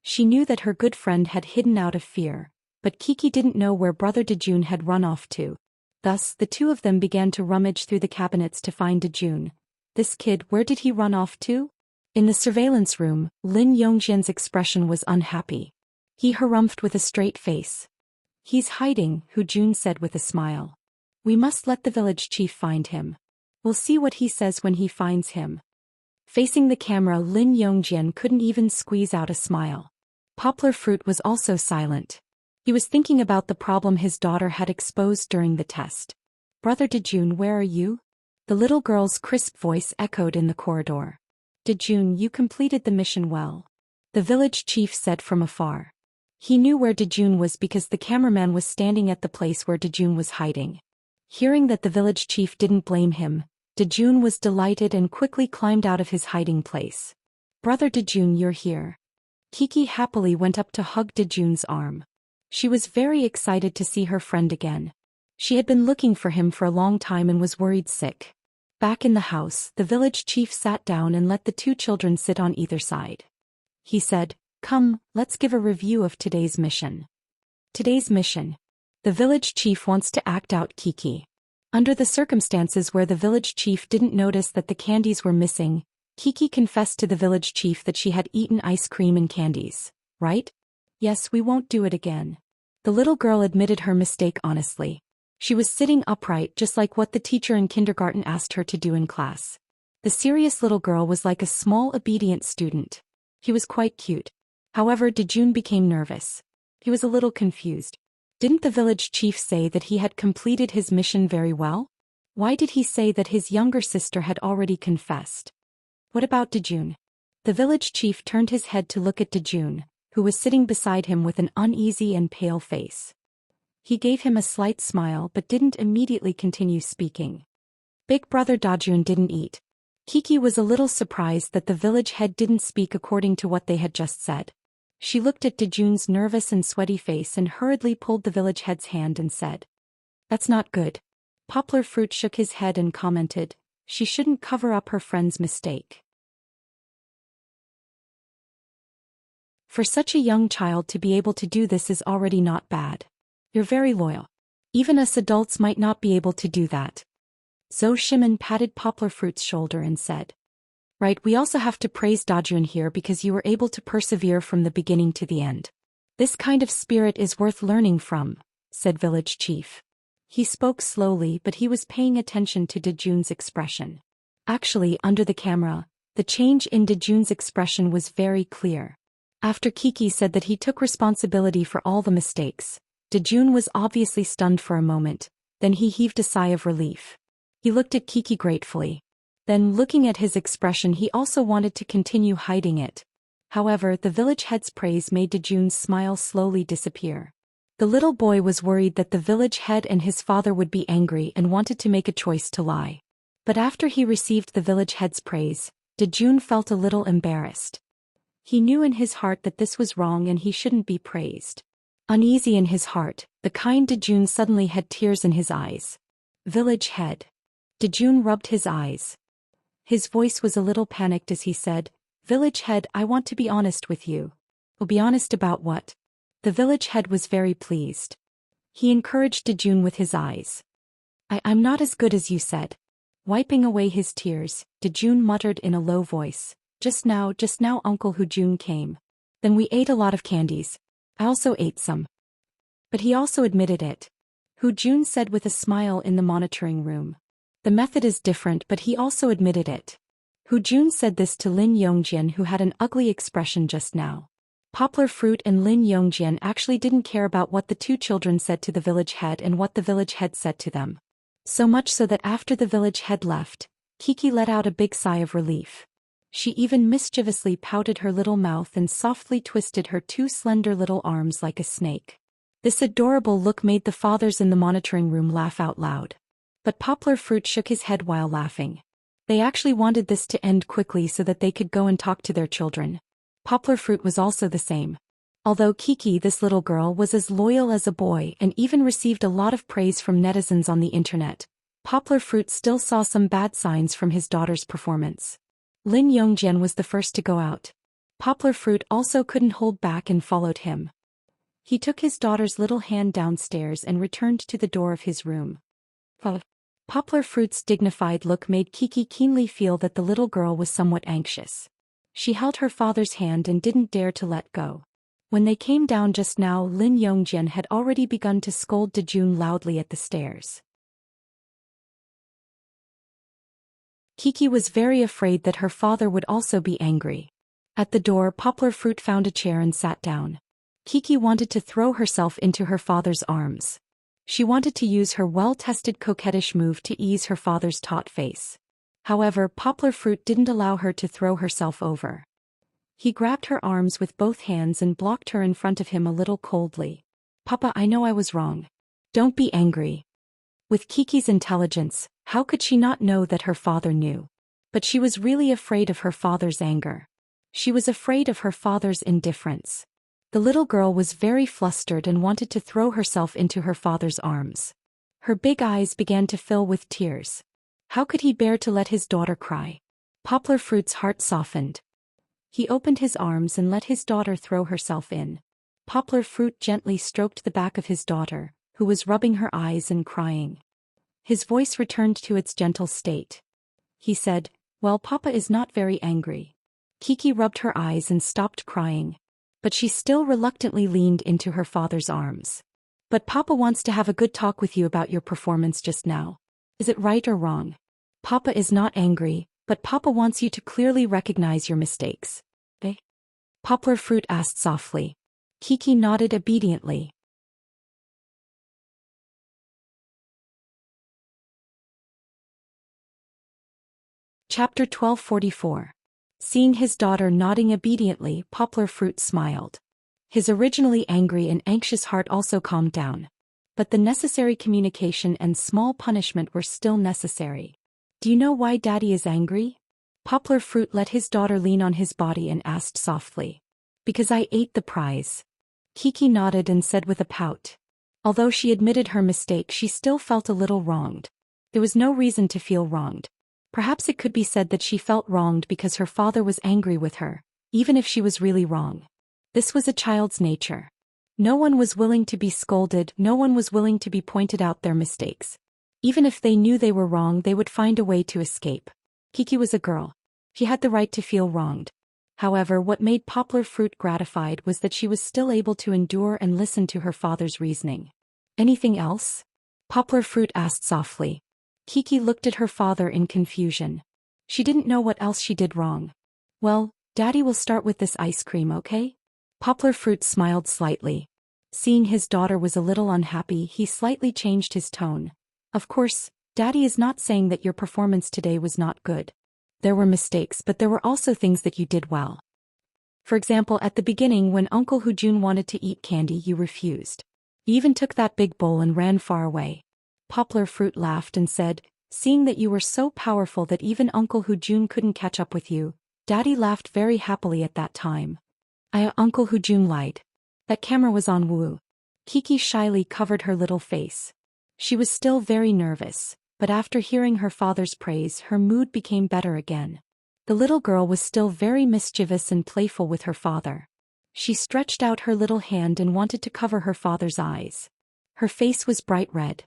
She knew that her good friend had hidden out of fear, but Kiki didn't know where Brother Dejun had run off to. Thus, the two of them began to rummage through the cabinets to find Dejun. This kid, where did he run off to? In the surveillance room, Lin Yongjian's expression was unhappy. He harumphed with a straight face. "He's hiding," Jun said with a smile. "We must let the village chief find him. We'll see what he says when he finds him." Facing the camera, Lin Yongjian couldn't even squeeze out a smile. Poplar Fruit was also silent. He was thinking about the problem his daughter had exposed during the test. "Brother Dejun, where are you?" The little girl's crisp voice echoed in the corridor. "Dejun, you completed the mission well," the village chief said from afar. He knew where Dejun was because the cameraman was standing at the place where Dejun was hiding. Hearing that the village chief didn't blame him, Dejun was delighted and quickly climbed out of his hiding place. "Brother Dejun, you're here." Kiki happily went up to hug Dejun's arm. She was very excited to see her friend again. She had been looking for him for a long time and was worried sick. Back in the house, the village chief sat down and let the two children sit on either side. He said, "Come, let's give a review of today's mission." Today's mission. The village chief wants to act out Kiki. Under the circumstances where the village chief didn't notice that the candies were missing, Kiki confessed to the village chief that she had eaten ice cream and candies, right? "Yes, we won't do it again." The little girl admitted her mistake honestly. She was sitting upright just like what the teacher in kindergarten asked her to do in class. The serious little girl was like a small obedient student. He was quite cute. However, Dejun became nervous. He was a little confused. Didn't the village chief say that he had completed his mission very well? Why did he say that his younger sister had already confessed? What about Dejun? The village chief turned his head to look at Dejun, who was sitting beside him with an uneasy and pale face. He gave him a slight smile but didn't immediately continue speaking. Big Brother Dajun didn't eat. Kiki was a little surprised that the village head didn't speak according to what they had just said. She looked at Dejun's nervous and sweaty face and hurriedly pulled the village head's hand and said, "That's not good." Poplar Fruit shook his head and commented, "She shouldn't cover up her friend's mistake. For such a young child to be able to do this is already not bad. You're very loyal. Even us adults might not be able to do that." Zhou Shimin patted Poplar Fruit's shoulder and said, "Right, we also have to praise Dajun here because you were able to persevere from the beginning to the end. This kind of spirit is worth learning from," said Village Chief. He spoke slowly but he was paying attention to Dejun's expression. Actually, under the camera, the change in Dejun's expression was very clear. After Kiki said that he took responsibility for all the mistakes, Dejun was obviously stunned for a moment, then he heaved a sigh of relief. He looked at Kiki gratefully. Then, looking at his expression, he also wanted to continue hiding it. However, the village head's praise made Dejun's smile slowly disappear. The little boy was worried that the village head and his father would be angry and wanted to make a choice to lie. But after he received the village head's praise, Dejun felt a little embarrassed. He knew in his heart that this was wrong and he shouldn't be praised. Uneasy in his heart, the kind Dejun suddenly had tears in his eyes. Village head. Dejun rubbed his eyes. His voice was a little panicked as he said, "Village head, I want to be honest with you." "Oh, be honest about what?" The village head was very pleased. He encouraged Dejun with his eyes. I'm not as good as you said." Wiping away his tears, Dejun muttered in a low voice, just now Uncle Hujun came. Then we ate a lot of candies. I also ate some." But he also admitted it. Hujun said with a smile in the monitoring room. "The method is different, but he also admitted it." Hujun said this to Lin Yongjian, who had an ugly expression just now. Poplar Fruit and Lin Yongjian actually didn't care about what the two children said to the village head and what the village head said to them. So much so that after the village head left, Kiki let out a big sigh of relief. She even mischievously pouted her little mouth and softly twisted her two slender little arms like a snake. This adorable look made the fathers in the monitoring room laugh out loud. But Poplar Fruit shook his head while laughing. They actually wanted this to end quickly so that they could go and talk to their children. Poplar Fruit was also the same. Although Kiki, this little girl, was as loyal as a boy and even received a lot of praise from netizens on the internet, Poplar Fruit still saw some bad signs from his daughter's performance. Lin Yongjian was the first to go out. Poplar Fruit also couldn't hold back and followed him. He took his daughter's little hand downstairs and returned to the door of his room. Poplar Fruit's dignified look made Kiki keenly feel that the little girl was somewhat anxious. She held her father's hand and didn't dare to let go. When they came down just now, Lin Yongjian had already begun to scold Dejun loudly at the stairs. Kiki was very afraid that her father would also be angry. At the door, Poplar Fruit found a chair and sat down. Kiki wanted to throw herself into her father's arms. She wanted to use her well-tested coquettish move to ease her father's taut face. However, Poplar Fruit didn't allow her to throw herself over. He grabbed her arms with both hands and blocked her in front of him a little coldly. "Papa, I know I was wrong. Don't be angry." With Kiki's intelligence, how could she not know that her father knew? But she was really afraid of her father's anger. She was afraid of her father's indifference. The little girl was very flustered and wanted to throw herself into her father's arms. Her big eyes began to fill with tears. How could he bear to let his daughter cry? Poplar Fruit's heart softened. He opened his arms and let his daughter throw herself in. Poplar Fruit gently stroked the back of his daughter, who was rubbing her eyes and crying. His voice returned to its gentle state. He said, "Well, Papa is not very angry." Kiki rubbed her eyes and stopped crying. But she still reluctantly leaned into her father's arms. "But Papa wants to have a good talk with you about your performance just now. Is it right or wrong?" "Papa is not angry, but Papa wants you to clearly recognize your mistakes." "Eh?" Poplar Fruit asked softly. Kiki nodded obediently. Chapter 1244. Seeing his daughter nodding obediently, Poplar Fruit smiled. His originally angry and anxious heart also calmed down. But the necessary communication and small punishment were still necessary. "Do you know why Daddy is angry?" Poplar Fruit let his daughter lean on his body and asked softly. "Because I ate the prize." Kiki nodded and said with a pout. Although she admitted her mistake, she still felt a little wronged. There was no reason to feel wronged. Perhaps it could be said that she felt wronged because her father was angry with her, even if she was really wrong. This was a child's nature. No one was willing to be scolded, no one was willing to be pointed out their mistakes. Even if they knew they were wrong, they would find a way to escape. Kiki was a girl. She had the right to feel wronged. However, what made Poplar Fruit gratified was that she was still able to endure and listen to her father's reasoning. "Anything else?" Poplar Fruit asked softly. Kiki looked at her father in confusion. She didn't know what else she did wrong. "Well, Daddy will start with this ice cream, okay?" Poplar Fruit smiled slightly. Seeing his daughter was a little unhappy, he slightly changed his tone. Of course, Daddy is not saying that your performance today was not good. There were mistakes, but there were also things that you did well. For example, at the beginning when Uncle Hujun wanted to eat candy, you refused. You even took that big bowl and ran far away. Poplar Fruit laughed and said, seeing that you were so powerful that even Uncle Hujun couldn't catch up with you, Daddy laughed very happily at that time. Uncle Hujun lied. That camera was on Wu. Kiki shyly covered her little face. She was still very nervous, but after hearing her father's praise, her mood became better again. The little girl was still very mischievous and playful with her father. She stretched out her little hand and wanted to cover her father's eyes. Her face was bright red.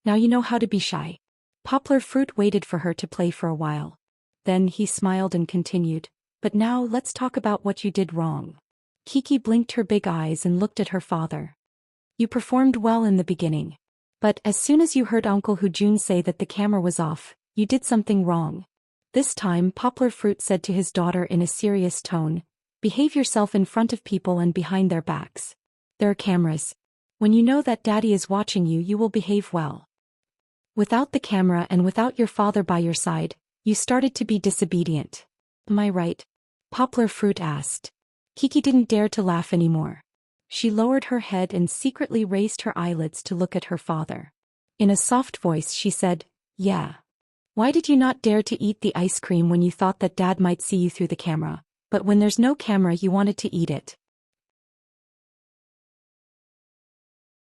Now you know how to be shy. Poplar Fruit waited for her to play for a while. Then he smiled and continued, but now let's talk about what you did wrong. Kiki blinked her big eyes and looked at her father. You performed well in the beginning. But as soon as you heard Uncle Hujun say that the camera was off, you did something wrong. This time Poplar Fruit said to his daughter in a serious tone, behave yourself in front of people and behind their backs. There are cameras. When you know that Daddy is watching you, you will behave well. Without the camera and without your father by your side, you started to be disobedient. Am I right? Poplar Fruit asked. Kiki didn't dare to laugh anymore. She lowered her head and secretly raised her eyelids to look at her father. In a soft voice she said, yeah. Why did you not dare to eat the ice cream when you thought that Dad might see you through the camera, but when there's no camera you wanted to eat it?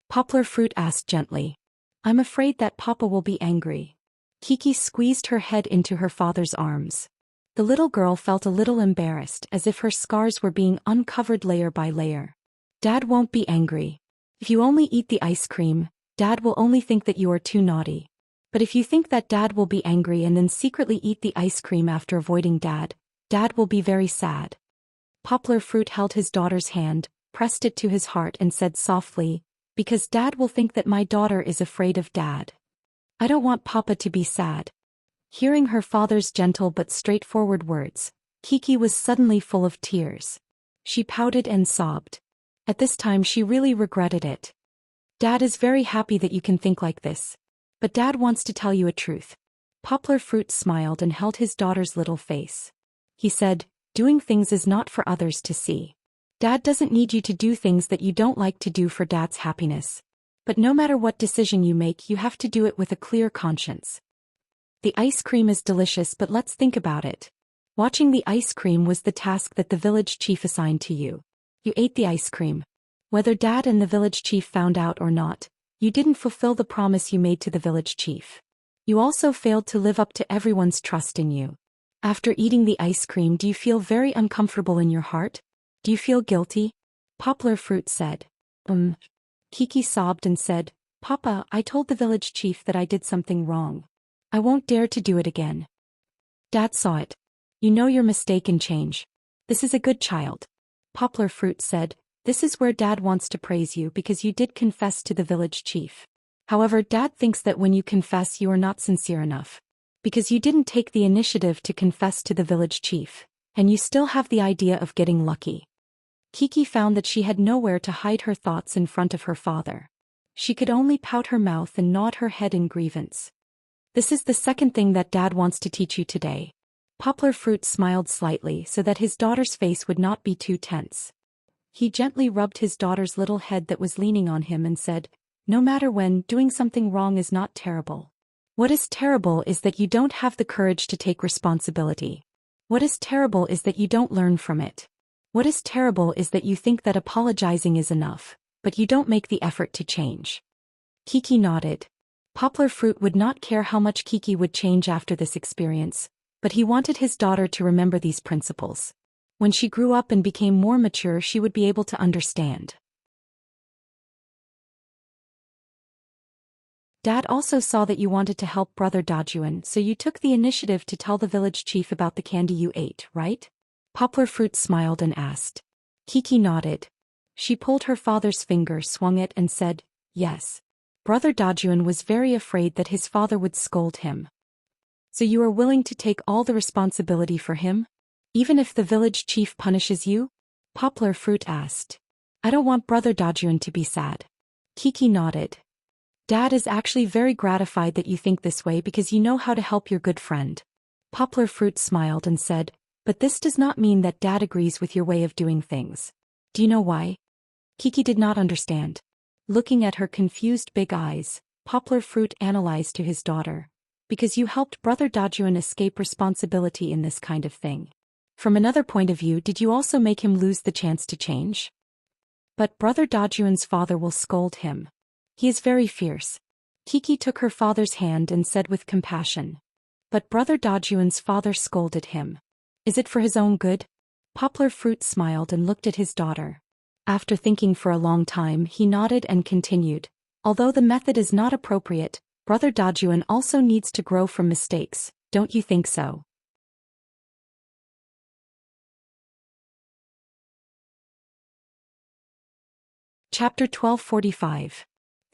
Poplar Fruit asked gently. I'm afraid that Papa will be angry. Kiki squeezed her head into her father's arms. The little girl felt a little embarrassed, as if her scars were being uncovered layer by layer. Dad won't be angry. If you only eat the ice cream, Dad will only think that you are too naughty. But if you think that Dad will be angry and then secretly eat the ice cream after avoiding Dad, Dad will be very sad. Poplar Fruit held his daughter's hand, pressed it to his heart and said softly, because Dad will think that my daughter is afraid of Dad. I don't want Papa to be sad. Hearing her father's gentle but straightforward words, Kiki was suddenly full of tears. She pouted and sobbed. At this time she really regretted it. Dad is very happy that you can think like this. But Dad wants to tell you a truth. Poplar Fruit smiled and held his daughter's little face. He said, doing things is not for others to see. Dad doesn't need you to do things that you don't like to do for Dad's happiness. But no matter what decision you make, you have to do it with a clear conscience. The ice cream is delicious, but let's think about it. Watching the ice cream was the task that the village chief assigned to you. You ate the ice cream. Whether Dad and the village chief found out or not, you didn't fulfill the promise you made to the village chief. You also failed to live up to everyone's trust in you. After eating the ice cream, do you feel very uncomfortable in your heart? Do you feel guilty? Poplar Fruit said. Kiki sobbed and said, Papa, I told the village chief that I did something wrong. I won't dare to do it again. Dad saw it. You know your mistake and change. This is a good child. Poplar Fruit said, this is where Dad wants to praise you because you did confess to the village chief. However, Dad thinks that when you confess you are not sincere enough. Because you didn't take the initiative to confess to the village chief, and you still have the idea of getting lucky. Kiki found that she had nowhere to hide her thoughts in front of her father. She could only pout her mouth and nod her head in grievance. This is the second thing that Dad wants to teach you today. Poplar Fruit smiled slightly so that his daughter's face would not be too tense. He gently rubbed his daughter's little head that was leaning on him and said, no matter when, doing something wrong is not terrible. What is terrible is that you don't have the courage to take responsibility. What is terrible is that you don't learn from it. What is terrible is that you think that apologizing is enough, but you don't make the effort to change. Kiki nodded. Poplar Fruit would not care how much Kiki would change after this experience, but he wanted his daughter to remember these principles. When she grew up and became more mature, she would be able to understand. Dad also saw that you wanted to help Brother Dajuan, so you took the initiative to tell the village chief about the candy you ate, right? Poplar Fruit smiled and asked. Kiki nodded. She pulled her father's finger, swung it and said, yes. Brother Dajuan was very afraid that his father would scold him. So you are willing to take all the responsibility for him? Even if the village chief punishes you? Poplar Fruit asked. I don't want Brother Dajun to be sad. Kiki nodded. Dad is actually very gratified that you think this way because you know how to help your good friend. Poplar Fruit smiled and said, but this does not mean that Dad agrees with your way of doing things. Do you know why? Kiki did not understand. Looking at her confused big eyes, Poplar Fruit analyzed to his daughter. Because you helped Brother Dajun escape responsibility in this kind of thing. From another point of view, did you also make him lose the chance to change? But Brother Dajun's father will scold him. He is very fierce. Kiki took her father's hand and said with compassion. But Brother Dajun's father scolded him. Is it for his own good? Poplar Fruit smiled and looked at his daughter. After thinking for a long time, he nodded and continued. Although the method is not appropriate, Brother Dajun also needs to grow from mistakes, don't you think so? Chapter 1245.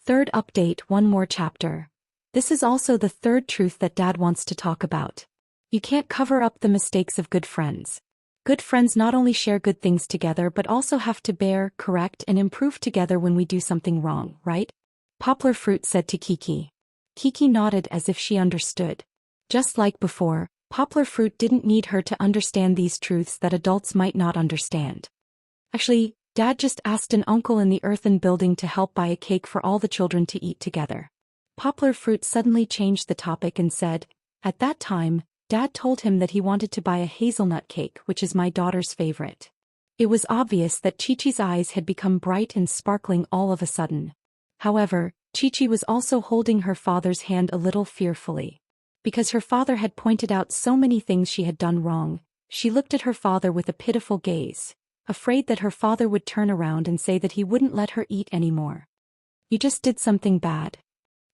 Third update, one more chapter. This is also the third truth that Dad wants to talk about. You can't cover up the mistakes of good friends. Good friends not only share good things together but also have to bear, correct and improve together when we do something wrong, right? Poplar Fruit said to Kiki. Kiki nodded as if she understood. Just like before, Poplar Fruit didn't need her to understand these truths that adults might not understand. Actually, Dad just asked an uncle in the earthen building to help buy a cake for all the children to eat together. Poplar Fruit suddenly changed the topic and said, at that time, Dad told him that he wanted to buy a hazelnut cake, which is my daughter's favorite. It was obvious that Chi-Chi's eyes had become bright and sparkling all of a sudden. However, Chi-Chi was also holding her father's hand a little fearfully. Because her father had pointed out so many things she had done wrong, she looked at her father with a pitiful gaze, afraid that her father would turn around and say that he wouldn't let her eat anymore. You just did something bad.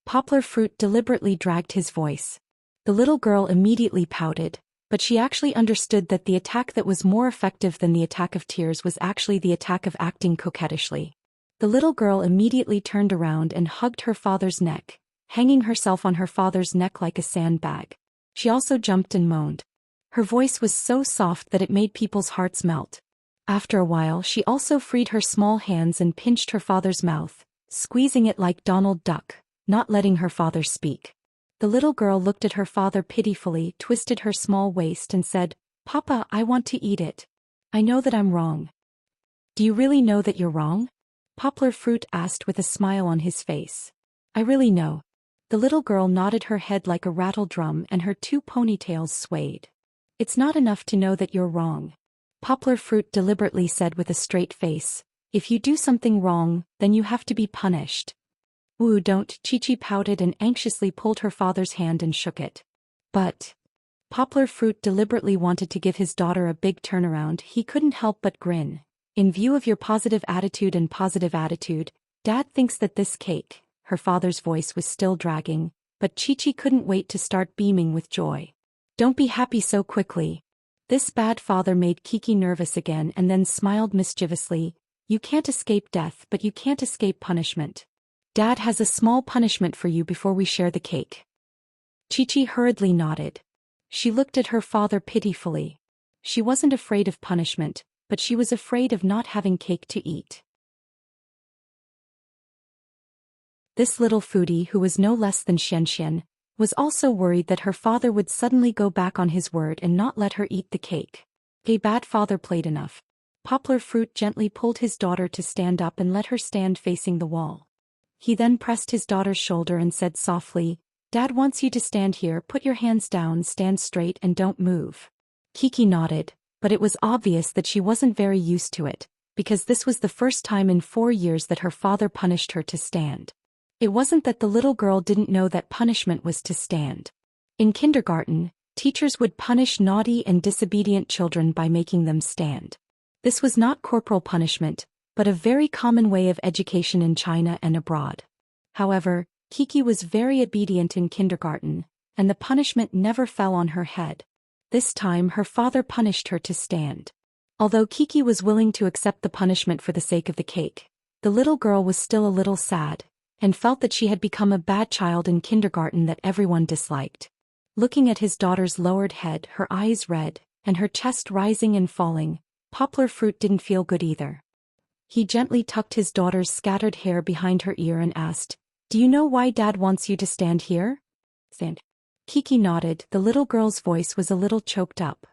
Poplar Fruit deliberately dragged his voice. The little girl immediately pouted, but she actually understood that the attack that was more effective than the attack of tears was actually the attack of acting coquettishly. The little girl immediately turned around and hugged her father's neck, hanging herself on her father's neck like a sandbag. She also jumped and moaned. Her voice was so soft that it made people's hearts melt. After a while, she also freed her small hands and pinched her father's mouth, squeezing it like Donald Duck, not letting her father speak. The little girl looked at her father pitifully, twisted her small waist and said, Papa, I want to eat it. I know that I'm wrong. Do you really know that you're wrong? Poplar Fruit asked with a smile on his face. I really know. The little girl nodded her head like a rattle drum and her two ponytails swayed. It's not enough to know that you're wrong. Poplar Fruit deliberately said with a straight face, if you do something wrong, then you have to be punished. Ooh, don't, Chi-Chi pouted and anxiously pulled her father's hand and shook it. But Poplar Fruit deliberately wanted to give his daughter a big turnaround. He couldn't help but grin. In view of your positive attitude and positive attitude, Dad thinks that this cake, her father's voice was still dragging, but Chi-Chi couldn't wait to start beaming with joy. Don't be happy so quickly. This bad father made Kiki nervous again and then smiled mischievously. You can't escape death, but you can't escape punishment. Dad has a small punishment for you before we share the cake. Chi-Chi hurriedly nodded. She looked at her father pitifully. She wasn't afraid of punishment, but she was afraid of not having cake to eat. This little foodie, who was no less than Xian, was also worried that her father would suddenly go back on his word and not let her eat the cake. A bad father played enough. Poplar Fruit gently pulled his daughter to stand up and let her stand facing the wall. He then pressed his daughter's shoulder and said softly, Dad wants you to stand here, put your hands down, stand straight and don't move. Kiki nodded, but it was obvious that she wasn't very used to it, because this was the first time in 4 years that her father punished her to stand. It wasn't that the little girl didn't know that punishment was to stand. In kindergarten, teachers would punish naughty and disobedient children by making them stand. This was not corporal punishment, but a very common way of education in China and abroad. However, Kiki was very obedient in kindergarten, and the punishment never fell on her head. This time her father punished her to stand. Although Kiki was willing to accept the punishment for the sake of the cake, the little girl was still a little sad, and felt that she had become a bad child in kindergarten that everyone disliked. Looking at his daughter's lowered head, her eyes red, and her chest rising and falling, Poplar Fruit didn't feel good either. He gently tucked his daughter's scattered hair behind her ear and asked, "Do you know why Dad wants you to stand here?" Stand. Kiki nodded. The little girl's voice was a little choked up.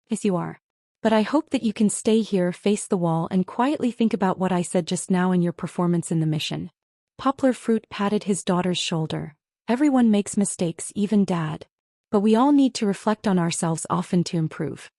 "Yes, you are. But I hope that you can stay here, face the wall, and quietly think about what I said just now in your performance in the mission." Poplar Fruit patted his daughter's shoulder. "Everyone makes mistakes, even Dad. But we all need to reflect on ourselves often to improve.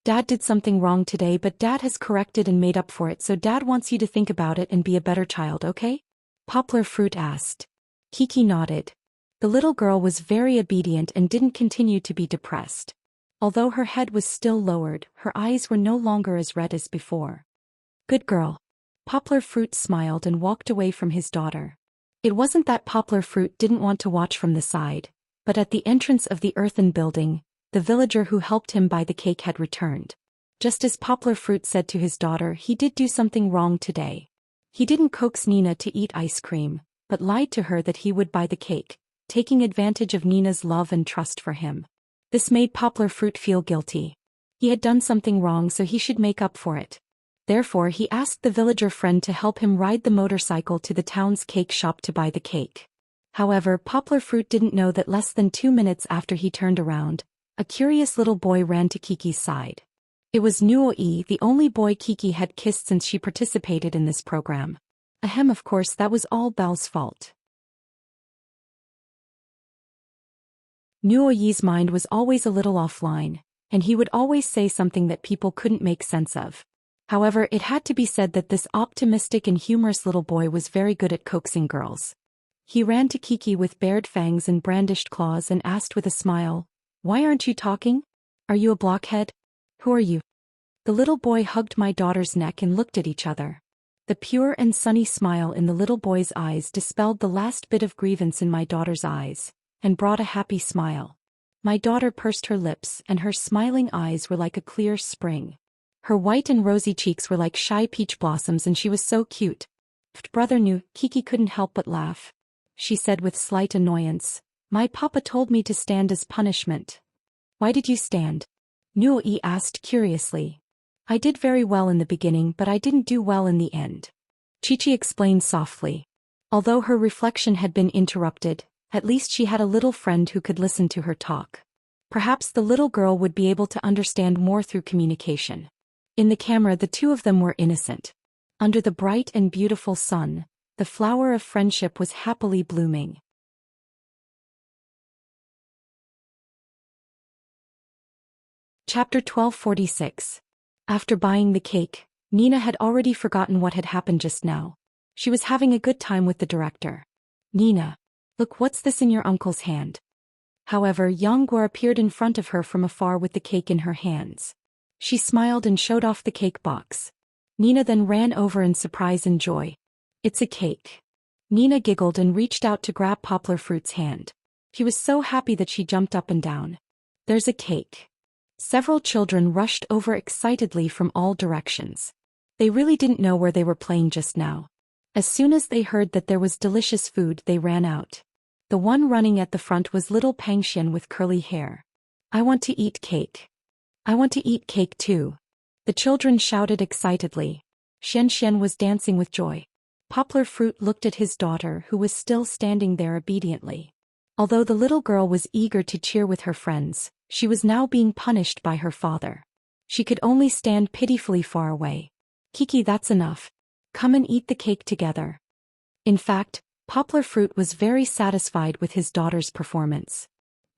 Dad did something wrong today, but Dad has corrected and made up for it, so Dad wants you to think about it and be a better child, okay?" Poplar Fruit asked. Kiki nodded. The little girl was very obedient and didn't continue to be depressed. Although her head was still lowered, her eyes were no longer as red as before. "Good girl." Poplar Fruit smiled and walked away from his daughter. It wasn't that Poplar Fruit didn't want to watch from the side, but at the entrance of the earthen building, the villager who helped him buy the cake had returned. Just as Poplar Fruit said to his daughter, he did do something wrong today. He didn't coax Nina to eat ice cream, but lied to her that he would buy the cake, taking advantage of Nina's love and trust for him. This made Poplar Fruit feel guilty. He had done something wrong, so he should make up for it. Therefore, he asked the villager friend to help him ride the motorcycle to the town's cake shop to buy the cake. However, Poplar Fruit didn't know that less than 2 minutes after he turned around, a curious little boy ran to Kiki's side. It was Nuoi, the only boy Kiki had kissed since she participated in this program. Ahem, of course that was all Belle's fault. Nuoyi's mind was always a little offline, and he would always say something that people couldn't make sense of. However, it had to be said that this optimistic and humorous little boy was very good at coaxing girls. He ran to Kiki with bared fangs and brandished claws and asked with a smile, "Why aren't you talking? Are you a blockhead? Who are you?" The little boy hugged my daughter's neck and looked at each other. The pure and sunny smile in the little boy's eyes dispelled the last bit of grievance in my daughter's eyes, and brought a happy smile. My daughter pursed her lips, and her smiling eyes were like a clear spring. Her white and rosy cheeks were like shy peach blossoms, and she was so cute. Brother knew, Kiki couldn't help but laugh. She said with slight annoyance, "My papa told me to stand as punishment." "Why did you stand?" Nuoi asked curiously. "I did very well in the beginning, but I didn't do well in the end," Chichi explained softly. Although her reflection had been interrupted, at least she had a little friend who could listen to her talk. Perhaps the little girl would be able to understand more through communication. In the camera, the two of them were innocent. Under the bright and beautiful sun, the flower of friendship was happily blooming. Chapter 1246. After buying the cake, Nina had already forgotten what had happened just now. She was having a good time with the director. "Nina, look, what's this in your uncle's hand?" However, Yonggwa appeared in front of her from afar with the cake in her hands. She smiled and showed off the cake box. Nina then ran over in surprise and joy. "It's a cake." Nina giggled and reached out to grab Poplar Fruit's hand. She was so happy that she jumped up and down. "There's a cake." Several children rushed over excitedly from all directions. They really didn't know where they were playing just now. As soon as they heard that there was delicious food, they ran out. The one running at the front was little Pangxian with curly hair. "I want to eat cake." "I want to eat cake too." The children shouted excitedly. Xian was dancing with joy. Poplar Fruit looked at his daughter, who was still standing there obediently. Although the little girl was eager to cheer with her friends, she was now being punished by her father. She could only stand pitifully far away. "Kiki, that's enough. Come and eat the cake together." In fact, Poplar Fruit was very satisfied with his daughter's performance.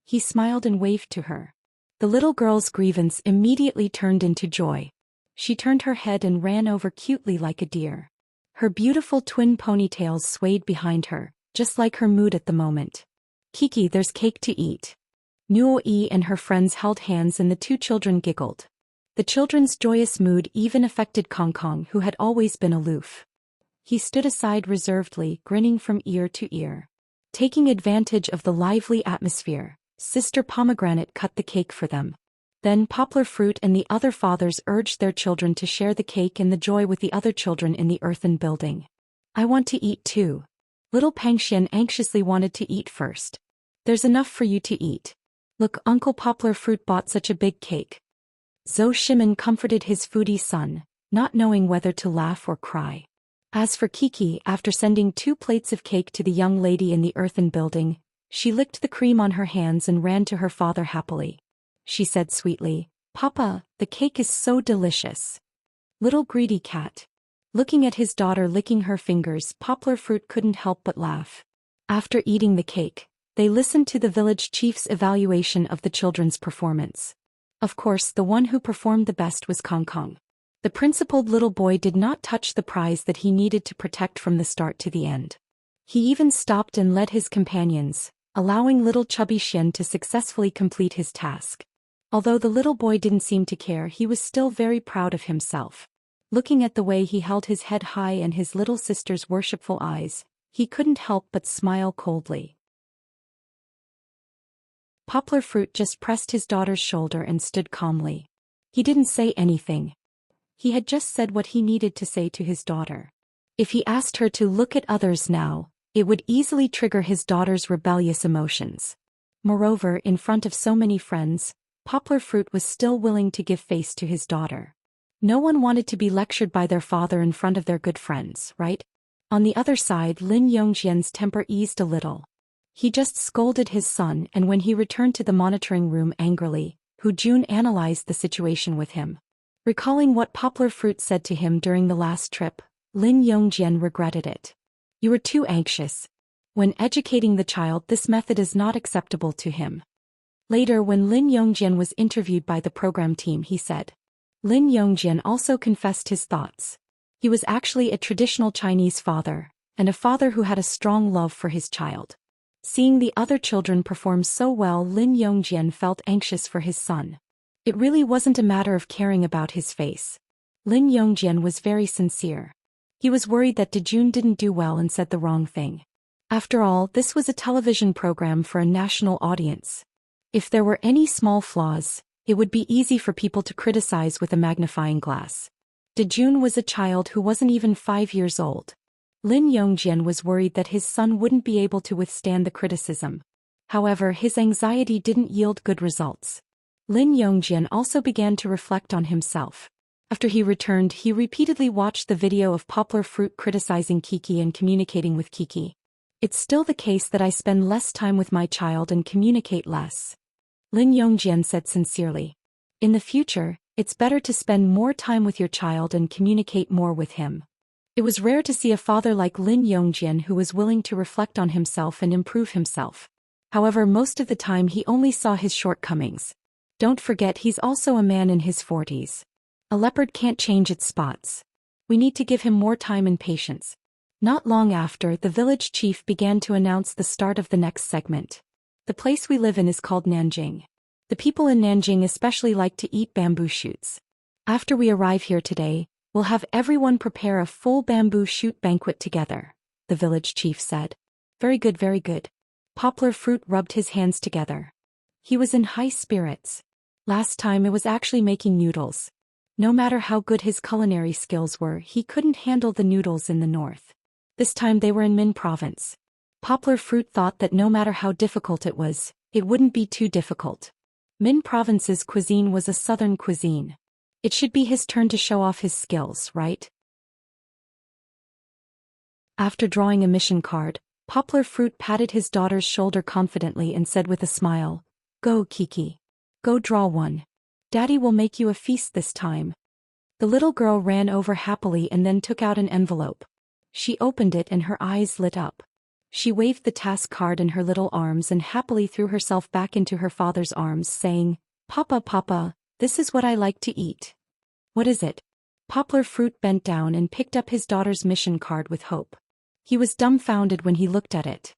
He smiled and waved to her. The little girl's grievance immediately turned into joy. She turned her head and ran over cutely like a deer. Her beautiful twin ponytails swayed behind her, just like her mood at the moment. "Kiki, there's cake to eat." Nuoi and her friends held hands and the two children giggled. The children's joyous mood even affected Kong Kong, who had always been aloof. He stood aside reservedly, grinning from ear to ear. Taking advantage of the lively atmosphere, Sister Pomegranate cut the cake for them. Then Poplar Fruit and the other fathers urged their children to share the cake and the joy with the other children in the earthen building. "I want to eat too." Little Pangxian anxiously wanted to eat first. "There's enough for you to eat. Look, Uncle Poplar Fruit bought such a big cake." Zhou Shimin comforted his foodie son, not knowing whether to laugh or cry. As for Kiki, after sending 2 plates of cake to the young lady in the earthen building, she licked the cream on her hands and ran to her father happily. She said sweetly, "Papa, the cake is so delicious." Little greedy cat. Looking at his daughter licking her fingers, Poplar Fruit couldn't help but laugh. After eating the cake, they listened to the village chief's evaluation of the children's performance. Of course, the one who performed the best was Kong Kong. The principled little boy did not touch the prize that he needed to protect from the start to the end. He even stopped and led his companions, allowing little chubby Xian to successfully complete his task. Although the little boy didn't seem to care, he was still very proud of himself. Looking at the way he held his head high and his little sister's worshipful eyes, he couldn't help but smile coldly. Poplar Fruit just pressed his daughter's shoulder and stood calmly. He didn't say anything. He had just said what he needed to say to his daughter. If he asked her to look at others now, it would easily trigger his daughter's rebellious emotions. Moreover, in front of so many friends, Poplar Fruit was still willing to give face to his daughter. No one wanted to be lectured by their father in front of their good friends, right? On the other side, Lin Yongjian's temper eased a little. He just scolded his son, and when he returned to the monitoring room angrily, Hu Jun analyzed the situation with him. Recalling what Poplar Fruit said to him during the last trip, Lin Yongjian regretted it. "You were too anxious. When educating the child, this method is not acceptable to him." Later, when Lin Yongjian was interviewed by the program team, he said. Lin Yongjian also confessed his thoughts. He was actually a traditional Chinese father, and a father who had a strong love for his child. Seeing the other children perform so well, Lin Yongjian felt anxious for his son. It really wasn't a matter of caring about his face. Lin Yongjian was very sincere. He was worried that Dejun didn't do well and said the wrong thing. After all, this was a television program for a national audience. If there were any small flaws, it would be easy for people to criticize with a magnifying glass. Dejun was a child who wasn't even 5 years old. Lin Yongjian was worried that his son wouldn't be able to withstand the criticism. However, his anxiety didn't yield good results. Lin Yongjian also began to reflect on himself. After he returned, he repeatedly watched the video of Poplar Fruit criticizing Kiki and communicating with Kiki. "It's still the case that I spend less time with my child and communicate less," Lin Yongjian said sincerely. "In the future, it's better to spend more time with your child and communicate more with him." It was rare to see a father like Lin Yongjian who was willing to reflect on himself and improve himself. However, most of the time he only saw his shortcomings. Don't forget, he's also a man in his 40s. A leopard can't change its spots. We need to give him more time and patience. Not long after, the village chief began to announce the start of the next segment. The place we live in is called Nanjing. The people in Nanjing especially like to eat bamboo shoots. After we arrive here today, we'll have everyone prepare a full bamboo shoot banquet together, the village chief said. Very good, very good. Poplar Fruit rubbed his hands together. He was in high spirits. Last time it was actually making noodles. No matter how good his culinary skills were, he couldn't handle the noodles in the north. This time they were in Min province. Poplar Fruit thought that no matter how difficult it was, it wouldn't be too difficult. Min province's cuisine was a southern cuisine. It should be his turn to show off his skills, right? After drawing a mission card, Poplar Fruit patted his daughter's shoulder confidently and said with a smile, "Go, Kiki. Go draw one. Daddy will make you a feast this time." The little girl ran over happily and then took out an envelope. She opened it and her eyes lit up. She waved the task card in her little arms and happily threw herself back into her father's arms, saying, "Papa, Papa, this is what I like to eat." "What is it?" Poplar Fruit bent down and picked up his daughter's mission card with hope. He was dumbfounded when he looked at it.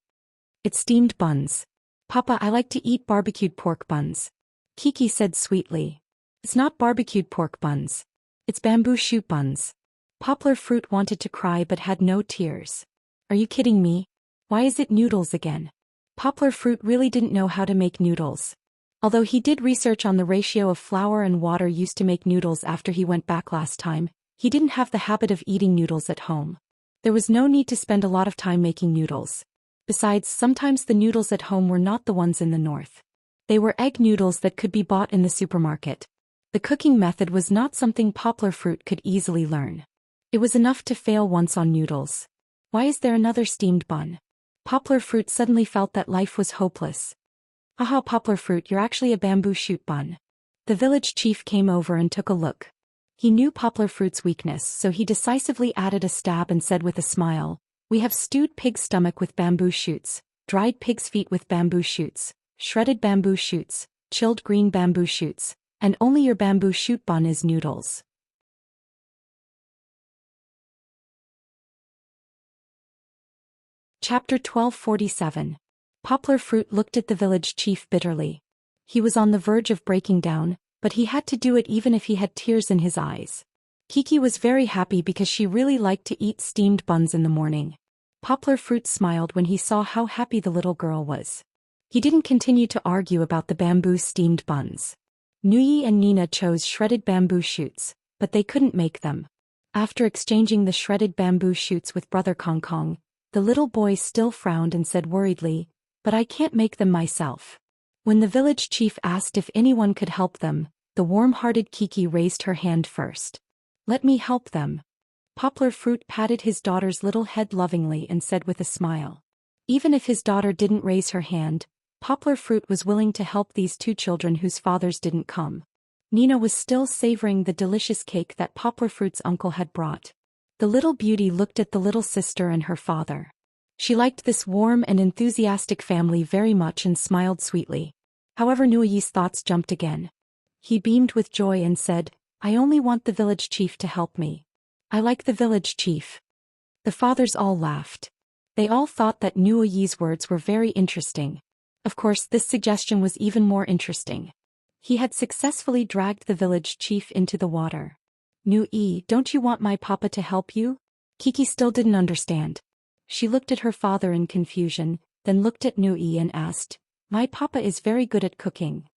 "It's steamed buns. Papa, I like to eat barbecued pork buns," Kiki said sweetly. "It's not barbecued pork buns. It's bamboo shoot buns." Poplar Fruit wanted to cry but had no tears. "Are you kidding me? Why is it noodles again?" Poplar Fruit really didn't know how to make noodles. Although he did research on the ratio of flour and water used to make noodles after he went back last time, he didn't have the habit of eating noodles at home. There was no need to spend a lot of time making noodles. Besides, sometimes the noodles at home were not the ones in the north. They were egg noodles that could be bought in the supermarket. The cooking method was not something Poplar Fruit could easily learn. It was enough to fail once on noodles. Why is there another steamed bun? Poplar Fruit suddenly felt that life was hopeless. Aha, Poplar Fruit, you're actually a bamboo shoot bun. The village chief came over and took a look. He knew Poplar Fruit's weakness, so he decisively added a stab and said with a smile, "We have stewed pig's stomach with bamboo shoots, dried pig's feet with bamboo shoots, shredded bamboo shoots, chilled green bamboo shoots, and only your bamboo shoot bun is noodles." Chapter 1247. Poplar Fruit looked at the village chief bitterly. He was on the verge of breaking down, but he had to do it even if he had tears in his eyes. Kiki was very happy because she really liked to eat steamed buns in the morning. Poplar Fruit smiled when he saw how happy the little girl was. He didn't continue to argue about the bamboo steamed buns. Nuyi and Nina chose shredded bamboo shoots, but they couldn't make them. After exchanging the shredded bamboo shoots with Brother Kong Kong, the little boy still frowned and said worriedly, "But I can't make them myself." When the village chief asked if anyone could help them, the warm-hearted Kiki raised her hand first. "Let me help them." Poplar Fruit patted his daughter's little head lovingly and said with a smile. Even if his daughter didn't raise her hand, Poplar Fruit was willing to help these two children whose fathers didn't come. Nina was still savoring the delicious cake that Poplar Fruit's uncle had brought. The little beauty looked at the little sister and her father. She liked this warm and enthusiastic family very much and smiled sweetly. However, Nui's thoughts jumped again. He beamed with joy and said, "I only want the village chief to help me. I like the village chief." The fathers all laughed. They all thought that Nui's words were very interesting. Of course, this suggestion was even more interesting. He had successfully dragged the village chief into the water. "Nui, don't you want my papa to help you?" Kiki still didn't understand. She looked at her father in confusion, then looked at Nui and asked, "My papa is very good at cooking."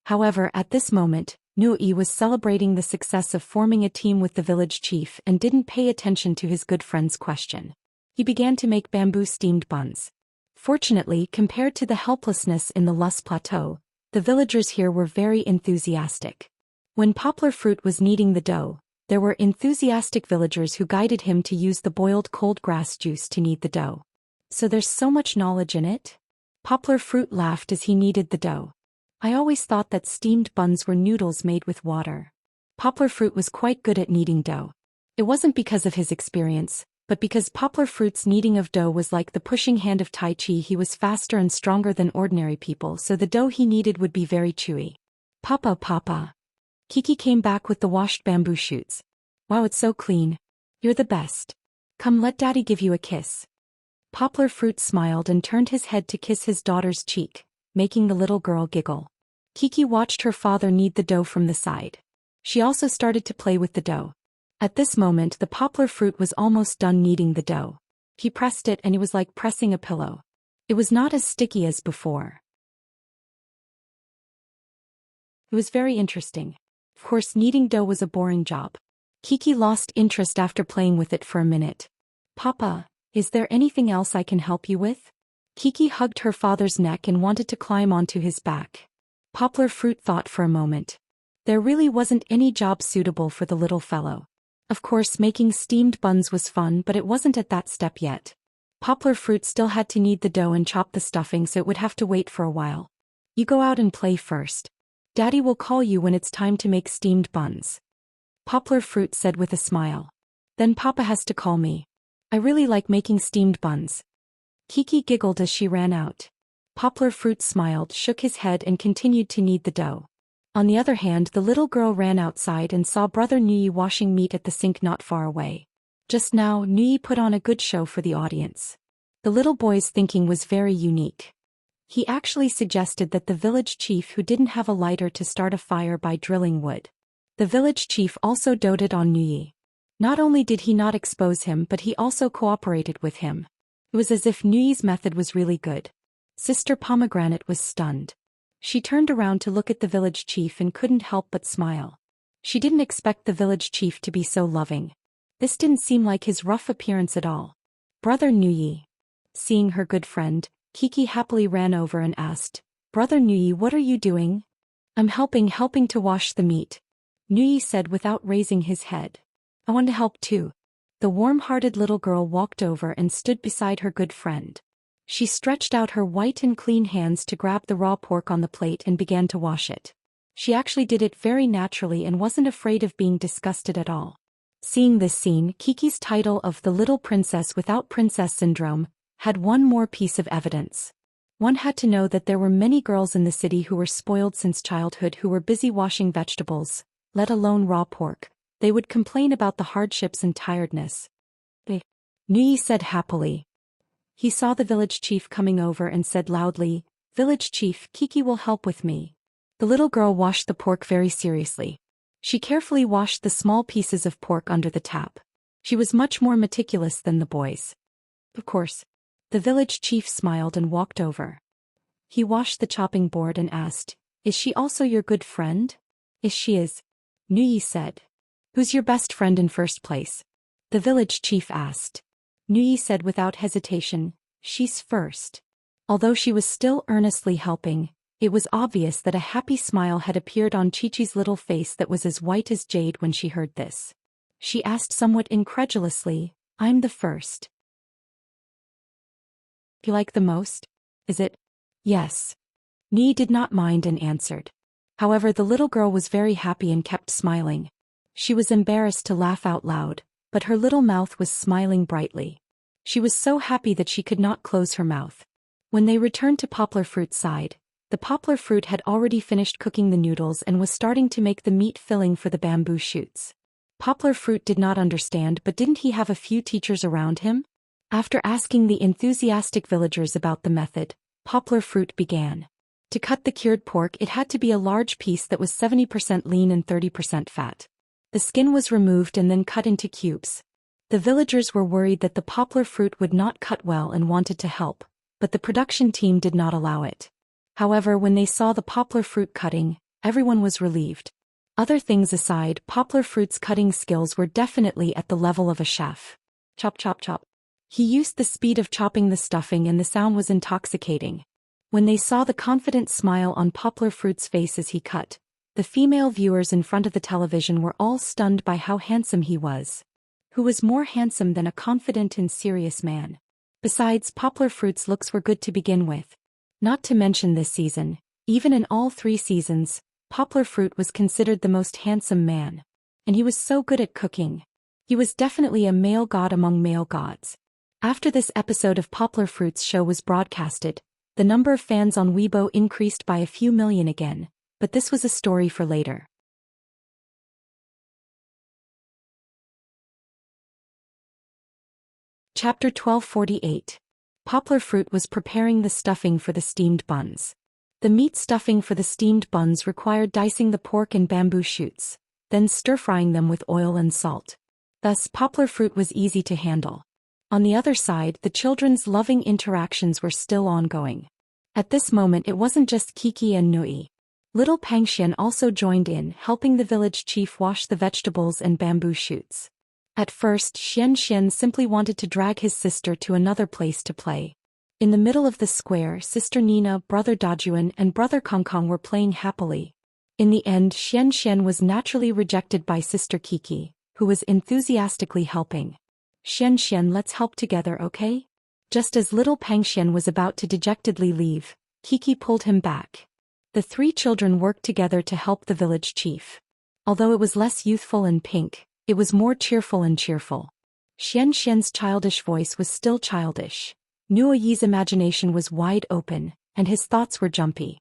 However, at this moment, Nui was celebrating the success of forming a team with the village chief and didn't pay attention to his good friend's question. He began to make bamboo steamed buns. Fortunately, compared to the helplessness in the Lus Plateau, the villagers here were very enthusiastic. When Poplar Fruit was kneading the dough, there were enthusiastic villagers who guided him to use the boiled cold grass juice to knead the dough. "So there's so much knowledge in it?" Poplar Fruit laughed as he kneaded the dough. "I always thought that steamed buns were noodles made with water." Poplar Fruit was quite good at kneading dough. It wasn't because of his experience, but because Poplar Fruit's kneading of dough was like the pushing hand of Tai Chi. He was faster and stronger than ordinary people, so the dough he kneaded would be very chewy. Papa. Kiki came back with the washed bamboo shoots. "Wow, it's so clean. You're the best. Come, let Daddy give you a kiss." Poplar Fruit smiled and turned his head to kiss his daughter's cheek, making the little girl giggle. Kiki watched her father knead the dough from the side. She also started to play with the dough. At this moment, the Poplar Fruit was almost done kneading the dough. He pressed it and it was like pressing a pillow. It was not as sticky as before. It was very interesting. Of course, kneading dough was a boring job. Kiki lost interest after playing with it for a minute. "Papa, is there anything else I can help you with?" Kiki hugged her father's neck and wanted to climb onto his back. Poplar Fruit thought for a moment. There really wasn't any job suitable for the little fellow. Of course, making steamed buns was fun, but it wasn't at that step yet. Poplar Fruit still had to knead the dough and chop the stuffing, so it would have to wait for a while. "You go out and play first. Daddy will call you when it's time to make steamed buns." Poplar Fruit said with a smile. "Then Papa has to call me. I really like making steamed buns." Kiki giggled as she ran out. Poplar Fruit smiled, shook his head and continued to knead the dough. On the other hand, the little girl ran outside and saw Brother Nui washing meat at the sink not far away. Just now, Nui put on a good show for the audience. The little boy's thinking was very unique. He actually suggested that the village chief who didn't have a lighter to start a fire by drilling wood. The village chief also doted on Nui. Not only did he not expose him, but he also cooperated with him. It was as if Nui's method was really good. Sister Pomegranate was stunned. She turned around to look at the village chief and couldn't help but smile. She didn't expect the village chief to be so loving. This didn't seem like his rough appearance at all. "Brother Nui." Seeing her good friend, Kiki happily ran over and asked, "Brother Nui, what are you doing?" "I'm helping to wash the meat." Nui said without raising his head. I want to help too. The warm-hearted little girl walked over and stood beside her good friend. She stretched out her white and clean hands to grab the raw pork on the plate and began to wash it. She actually did it very naturally and wasn't afraid of being disgusted at all. Seeing this scene, Kiki's title of the Little Princess Without Princess Syndrome had one more piece of evidence. One had to know that there were many girls in the city who were spoiled since childhood who were busy washing vegetables, let alone raw pork. They would complain about the hardships and tiredness. Nui said happily. He saw the village chief coming over and said loudly, "Village chief, Kiki will help with me." The little girl washed the pork very seriously. She carefully washed the small pieces of pork under the tap. She was much more meticulous than the boys. Of course. The village chief smiled and walked over. He washed the chopping board and asked, "Is she also your good friend?" "Is she is," Nui said. "Who's your best friend in first place?" The village chief asked. Nui said without hesitation, "She's first." Although she was still earnestly helping, it was obvious that a happy smile had appeared on Chi-Chi's little face that was as white as jade when she heard this. She asked somewhat incredulously, "I'm the first. You like the most? Is it?" "Yes." Nui did not mind and answered. However, the little girl was very happy and kept smiling. She was embarrassed to laugh out loud, but her little mouth was smiling brightly. She was so happy that she could not close her mouth. When they returned to Poplar Fruit's side, the poplar fruit had already finished cooking the noodles and was starting to make the meat filling for the bamboo shoots. Poplar Fruit did not understand, but didn't he have a few teachers around him? After asking the enthusiastic villagers about the method, Poplar Fruit began. To cut the cured pork, it had to be a large piece that was 70% lean and 30% fat. The skin was removed and then cut into cubes. The villagers were worried that the poplar fruit would not cut well and wanted to help, but the production team did not allow it. However, when they saw the poplar fruit cutting, everyone was relieved. Other things aside, Poplar Fruit's cutting skills were definitely at the level of a chef. Chop chop chop. He used the speed of chopping the stuffing and the sound was intoxicating. When they saw the confident smile on Poplar Fruit's face as he cut, the female viewers in front of the television were all stunned by how handsome he was. Who was more handsome than a confident and serious man? Besides, Poplar Fruit's looks were good to begin with. Not to mention this season, even in all 3 seasons, Poplar Fruit was considered the most handsome man. And he was so good at cooking. He was definitely a male god among male gods. After this episode of Poplar Fruit's show was broadcasted, the number of fans on Weibo increased by a few million again, but this was a story for later. Chapter 1248. Poplar Fruit was preparing the stuffing for the steamed buns. The meat stuffing for the steamed buns required dicing the pork and bamboo shoots, then stir-frying them with oil and salt. Thus, Poplar Fruit was easy to handle. On the other side, the children's loving interactions were still ongoing. At this moment it wasn't just Kiki and Nui. Little Pangxian also joined in, helping the village chief wash the vegetables and bamboo shoots. At first, Xian simply wanted to drag his sister to another place to play. In the middle of the square, Sister Nina, Brother Dajuan, and Brother Kongkong were playing happily. In the end, Xian was naturally rejected by Sister Kiki, who was enthusiastically helping. Xian, let's help together, okay? Just as little Pangxian was about to dejectedly leave, Kiki pulled him back. The 3 children worked together to help the village chief. Although it was less youthful and pink, it was more cheerful and cheerful. Xian's childish voice was still childish. Nuoyi's imagination was wide open, and his thoughts were jumpy.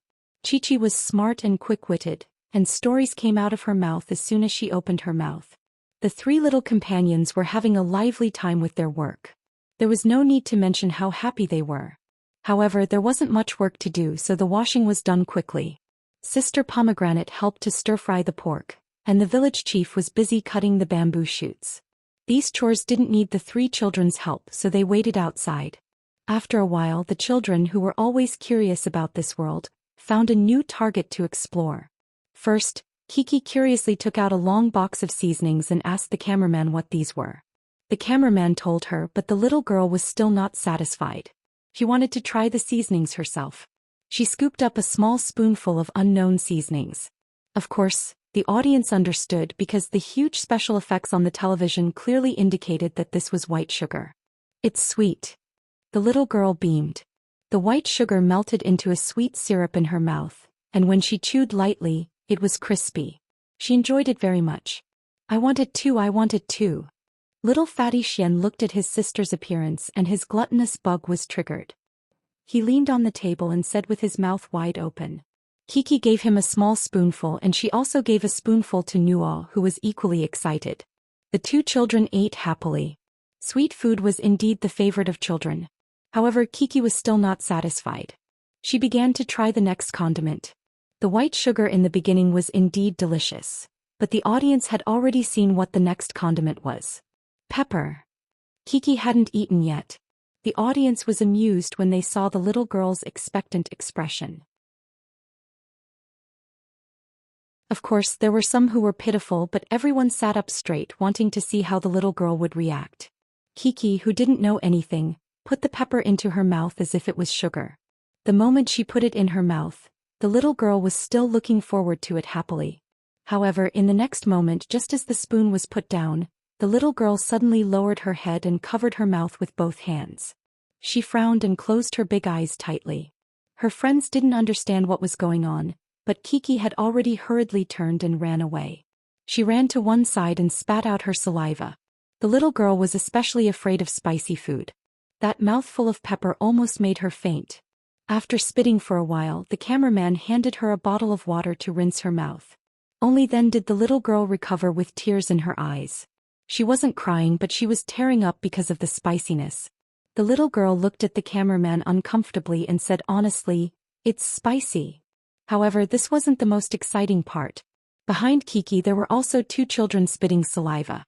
Chi-Chi was smart and quick-witted, and stories came out of her mouth as soon as she opened her mouth. The 3 little companions were having a lively time with their work. There was no need to mention how happy they were. However, there wasn't much work to do, so the washing was done quickly. Sister Pomegranate helped to stir-fry the pork, and the village chief was busy cutting the bamboo shoots. These chores didn't need the 3 children's help, so they waited outside. After a while, the children, who were always curious about this world, found a new target to explore. First, Kiki curiously took out a long box of seasonings and asked the cameraman what these were. The cameraman told her, but the little girl was still not satisfied. She wanted to try the seasonings herself. She scooped up a small spoonful of unknown seasonings. Of course, The audience understood because the huge special effects on the television clearly indicated that this was white sugar. It's sweet. The little girl beamed. The white sugar melted into a sweet syrup in her mouth, and when she chewed lightly, it was crispy. She enjoyed it very much. I want it too, I want it too. Little fatty Xian looked at his sister's appearance and his gluttonous bug was triggered. He leaned on the table and said with his mouth wide open. Kiki gave him a small spoonful and she also gave a spoonful to Nuo, who was equally excited. The two children ate happily. Sweet food was indeed the favorite of children. However, Kiki was still not satisfied. She began to try the next condiment. The white sugar in the beginning was indeed delicious, but the audience had already seen what the next condiment was. Pepper. Kiki hadn't eaten yet. The audience was amused when they saw the little girl's expectant expression. Of course, there were some who were pitiful, but everyone sat up straight wanting to see how the little girl would react. Kiki, who didn't know anything, put the pepper into her mouth as if it was sugar. The moment she put it in her mouth, the little girl was still looking forward to it happily. However, in the next moment, just as the spoon was put down, the little girl suddenly lowered her head and covered her mouth with both hands. She frowned and closed her big eyes tightly. Her friends didn't understand what was going on, but Kiki had already hurriedly turned and ran away. She ran to one side and spat out her saliva. The little girl was especially afraid of spicy food. That mouthful of pepper almost made her faint. After spitting for a while, the cameraman handed her a bottle of water to rinse her mouth. Only then did the little girl recover with tears in her eyes. She wasn't crying, but she was tearing up because of the spiciness. The little girl looked at the cameraman uncomfortably and said honestly, "It's spicy." However, this wasn't the most exciting part. Behind Kiki there were also two children spitting saliva.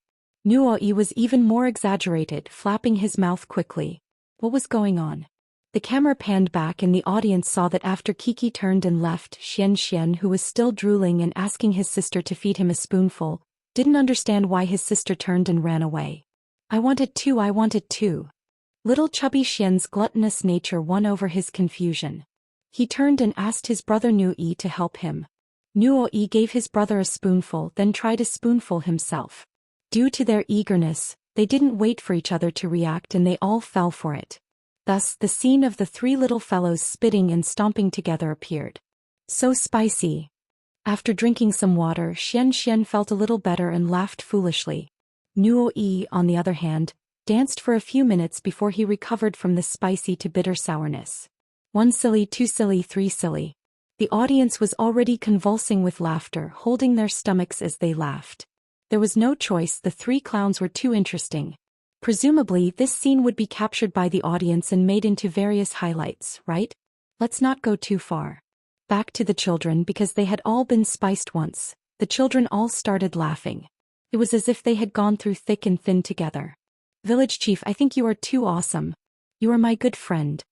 Nuoi was even more exaggerated, flapping his mouth quickly. What was going on? The camera panned back and the audience saw that after Kiki turned and left, Xian, who was still drooling and asking his sister to feed him a spoonful, didn't understand why his sister turned and ran away. I want it too, I want it too. Little chubby Xian's gluttonous nature won over his confusion. He turned and asked his brother Nuoi to help him. Nuoi gave his brother a spoonful, then tried a spoonful himself. Due to their eagerness, they didn't wait for each other to react and they all fell for it. Thus, the scene of the three little fellows spitting and stomping together appeared. So spicy. After drinking some water, Xian felt a little better and laughed foolishly. Nuoi, on the other hand, danced for a few minutes before he recovered from the spicy to bitter sourness. 1 silly, 2 silly, 3 silly. The audience was already convulsing with laughter, holding their stomachs as they laughed. There was no choice, the three clowns were too interesting. Presumably, this scene would be captured by the audience and made into various highlights, right? Let's not go too far. Back to the children, because they had all been spiced once. The children all started laughing. It was as if they had gone through thick and thin together. Village Chief, I think you are too awesome. You are my good friend.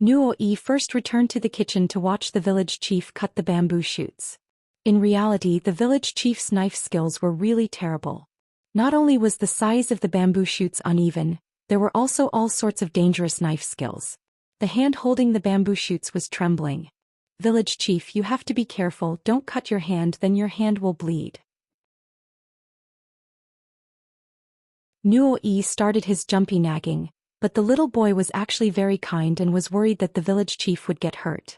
Nuoi first returned to the kitchen to watch the village chief cut the bamboo shoots. In reality, the village chief's knife skills were really terrible. Not only was the size of the bamboo shoots uneven, there were also all sorts of dangerous knife skills. The hand holding the bamboo shoots was trembling. Village chief, you have to be careful, don't cut your hand, then your hand will bleed. Nuoi started his jumpy nagging, but the little boy was actually very kind and was worried that the village chief would get hurt.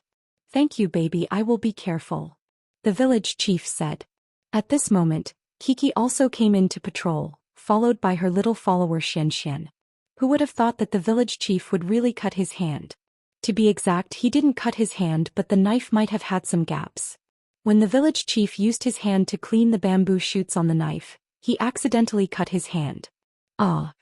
Thank you, baby, I will be careful. The village chief said. At this moment, Kiki also came in to patrol, followed by her little follower Xian. Who would have thought that the village chief would really cut his hand? To be exact, he didn't cut his hand, but the knife might have had some gaps. When the village chief used his hand to clean the bamboo shoots on the knife, he accidentally cut his hand. Ah!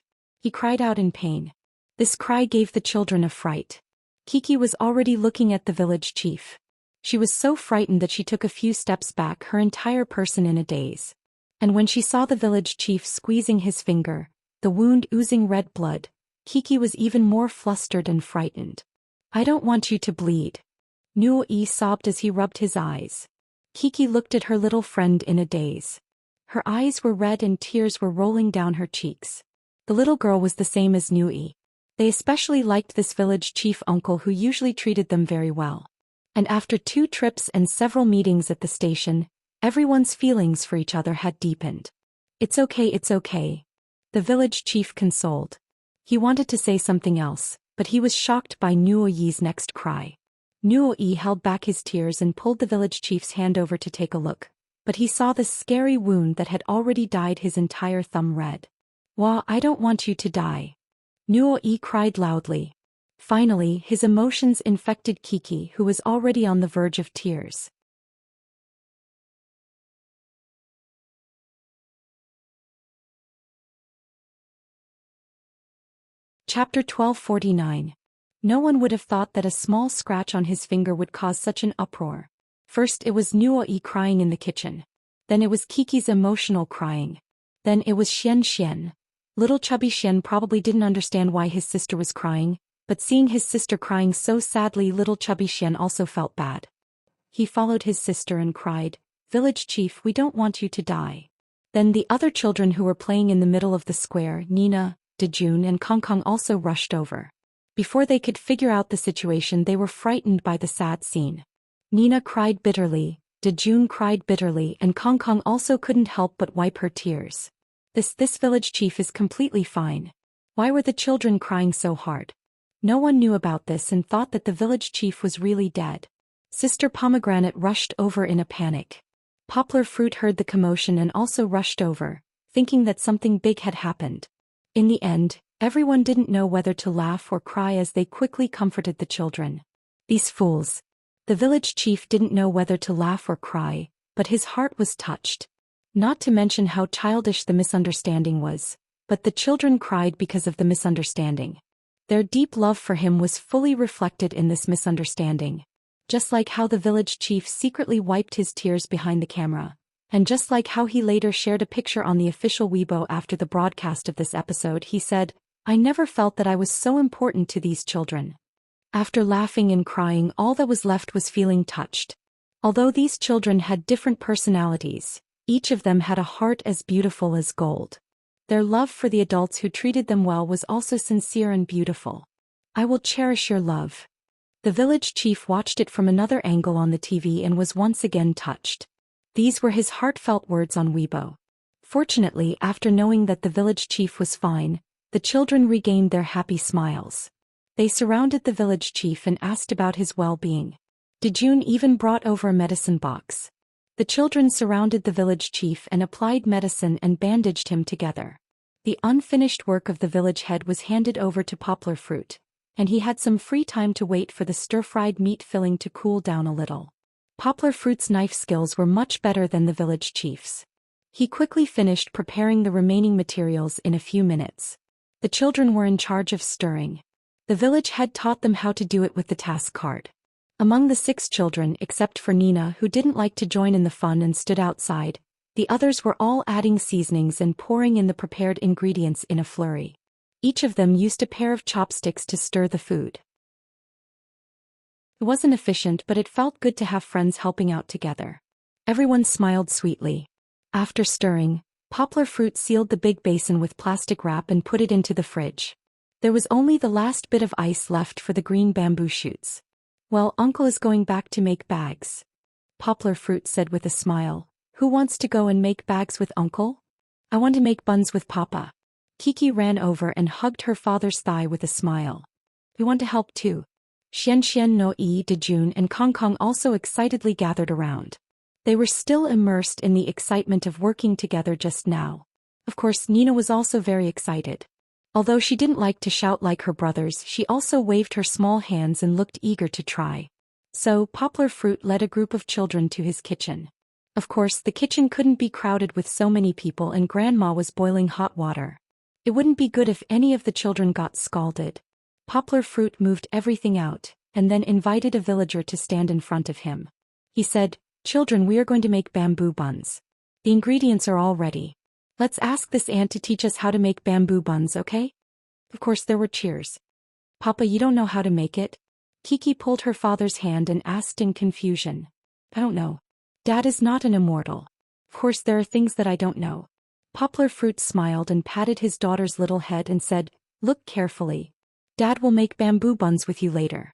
He cried out in pain. This cry gave the children a fright. Kiki was already looking at the village chief. She was so frightened that she took a few steps back, her entire person in a daze. And when she saw the village chief squeezing his finger, the wound oozing red blood, Kiki was even more flustered and frightened. I don't want you to bleed. Nuoi sobbed as he rubbed his eyes. Kiki looked at her little friend in a daze. Her eyes were red and tears were rolling down her cheeks. The little girl was the same as Nuoi. They especially liked this village chief uncle who usually treated them very well. And after 2 trips and several meetings at the station, Everyone's feelings for each other had deepened. It's okay, the village chief consoled. He wanted to say something else, but he was shocked by Nuoyi's next cry. Nuoyi held back his tears and pulled the village chief's hand over to take a look, but he saw the scary wound that had already dyed his entire thumb red. "Wah, I don't want you to die," Nuoyi cried loudly. Finally, his emotions infected Kiki, who was already on the verge of tears. Chapter 1249. No one would have thought that a small scratch on his finger would cause such an uproar. First it was Nuoi crying in the kitchen. Then it was Kiki's emotional crying. Then it was Xian. Little chubby Xian probably didn't understand why his sister was crying, but seeing his sister crying so sadly, little chubby Xian also felt bad. He followed his sister and cried, "Village chief, we don't want you to die." Then the other children who were playing in the middle of the square, Nina, Dejun and Kongkong, also rushed over. Before they could figure out the situation, they were frightened by the sad scene. Nina cried bitterly, Dejun cried bitterly, and Kongkong also couldn't help but wipe her tears. This village chief is completely fine. Why were the children crying so hard? No one knew about this and thought that the village chief was really dead. Sister Pomegranate rushed over in a panic. Poplar Fruit heard the commotion and also rushed over, thinking that something big had happened. In the end, everyone didn't know whether to laugh or cry as they quickly comforted the children. These fools. The village chief didn't know whether to laugh or cry, but his heart was touched. Not to mention how childish the misunderstanding was, but the children cried because of the misunderstanding. Their deep love for him was fully reflected in this misunderstanding. Just like how the village chief secretly wiped his tears behind the camera. And just like how he later shared a picture on the official Weibo after the broadcast of this episode, he said, "I never felt that I was so important to these children." After laughing and crying, all that was left was feeling touched. Although these children had different personalities, each of them had a heart as beautiful as gold. Their love for the adults who treated them well was also sincere and beautiful. "I will cherish your love." The village chief watched it from another angle on the TV and was once again touched. These were his heartfelt words on Weibo. Fortunately, after knowing that the village chief was fine, the children regained their happy smiles. They surrounded the village chief and asked about his well-being. Dejun even brought over a medicine box. The children surrounded the village chief and applied medicine and bandaged him together. The unfinished work of the village head was handed over to Poplar Fruit, and he had some free time to wait for the stir-fried meat filling to cool down a little. Poplar Fruit's knife skills were much better than the village chief's. He quickly finished preparing the remaining materials in a few minutes. The children were in charge of stirring. The village head taught them how to do it with the task card. Among the 6 children, except for Nina, who didn't like to join in the fun and stood outside, the others were all adding seasonings and pouring in the prepared ingredients in a flurry. Each of them used a pair of chopsticks to stir the food. It wasn't efficient, but it felt good to have friends helping out together. Everyone smiled sweetly. After stirring, Poplar Fruit sealed the big basin with plastic wrap and put it into the fridge. There was only the last bit of ice left for the green bamboo shoots. "Well, Uncle is going back to make bags," Poplar Fruit said with a smile. "Who wants to go and make bags with Uncle? I want to make buns with Papa." Kiki ran over and hugged her father's thigh with a smile. "We want to help too." Xian no Yi, Dejun and Kongkong also excitedly gathered around. They were still immersed in the excitement of working together just now. Of course, Nina was also very excited. Although she didn't like to shout like her brothers, she also waved her small hands and looked eager to try. So, Poplar Fruit led a group of children to his kitchen. Of course, the kitchen couldn't be crowded with so many people and Grandma was boiling hot water. It wouldn't be good if any of the children got scalded. Poplar Fruit moved everything out, and then invited a villager to stand in front of him. He said, "Children, we are going to make bamboo buns. The ingredients are all ready. Let's ask this aunt to teach us how to make bamboo buns, okay?" Of course there were cheers. "Papa, you don't know how to make it?" Kiki pulled her father's hand and asked in confusion. "I don't know. Dad is not an immortal. Of course there are things that I don't know." Poplar Fruit smiled and patted his daughter's little head and said, "Look carefully. Dad will make bamboo buns with you later."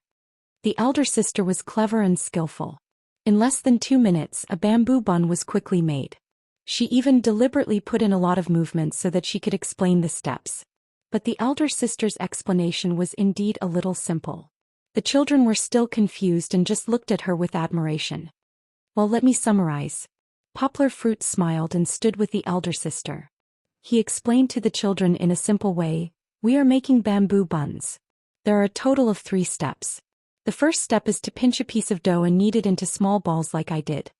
The elder sister was clever and skillful. In less than 2 minutes, a bamboo bun was quickly made. She even deliberately put in a lot of movements so that she could explain the steps. But the elder sister's explanation was indeed a little simple. The children were still confused and just looked at her with admiration. Well, let me summarize. Poplar Fruit smiled and stood with the elder sister. He explained to the children in a simple way, "We are making bamboo buns. There are a total of 3 steps. The first step is to pinch a piece of dough and knead it into small balls like I did."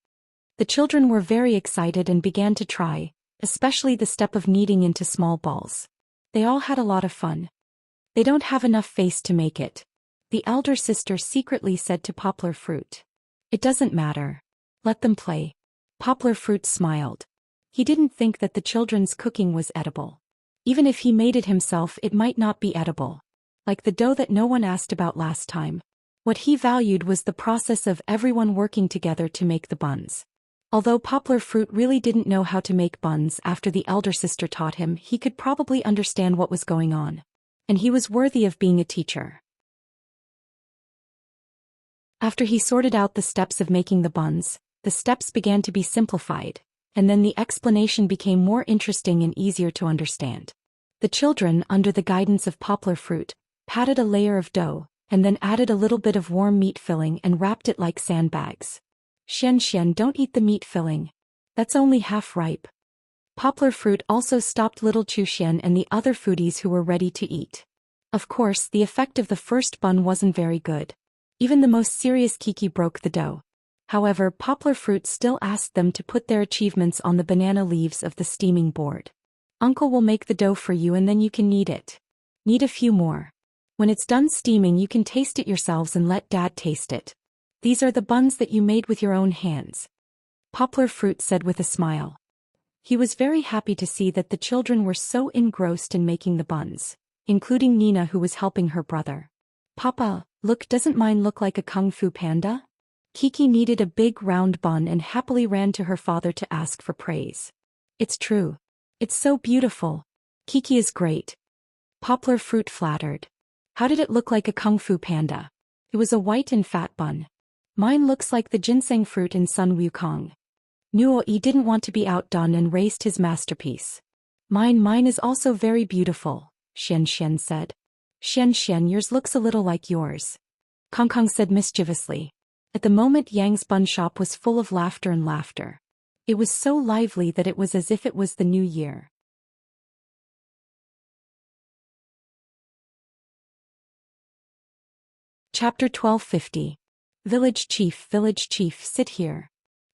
The children were very excited and began to try, especially the step of kneading into small balls. They all had a lot of fun. "They don't have enough face to make it," the elder sister secretly said to Poplar Fruit. "It doesn't matter. Let them play." Poplar Fruit smiled. He didn't think that the children's cooking was edible. Even if he made it himself, it might not be edible. Like the dough that no one asked about last time. What he valued was the process of everyone working together to make the buns. Although Poplar Fruit really didn't know how to make buns after the elder sister taught him, he could probably understand what was going on. And he was worthy of being a teacher. After he sorted out the steps of making the buns, the steps began to be simplified, and then the explanation became more interesting and easier to understand. The children, under the guidance of Poplar Fruit, patted a layer of dough, and then added a little bit of warm meat filling and wrapped it like sandbags. "Xian, don't eat the meat filling. That's only half ripe." Poplar Fruit also stopped little Chu Xian and the other foodies who were ready to eat. Of course, the effect of the first bun wasn't very good. Even the most serious Kiki broke the dough. However, Poplar Fruit still asked them to put their achievements on the banana leaves of the steaming board. "Uncle will make the dough for you and then you can knead it. Knead a few more. When it's done steaming, you can taste it yourselves and let Dad taste it. These are the buns that you made with your own hands," Poplar Fruit said with a smile. He was very happy to see that the children were so engrossed in making the buns, including Nina, who was helping her brother. "Papa, look, doesn't mine look like a kung fu panda?" Kiki kneaded a big round bun and happily ran to her father to ask for praise. "It's true. It's so beautiful. Kiki is great," Poplar Fruit flattered. "How did it look like a kung fu panda?" "It was a white and fat bun. Mine looks like the ginseng fruit in Sun Wukong." Nuo-yi didn't want to be outdone and raised his masterpiece. Mine is also very beautiful," Xian said. Xian, yours looks a little like yours," Kong said mischievously. At the moment, Yang's bun shop was full of laughter and laughter. It was so lively that it was as if it was the new year. Chapter 1250. Village Chief, sit here.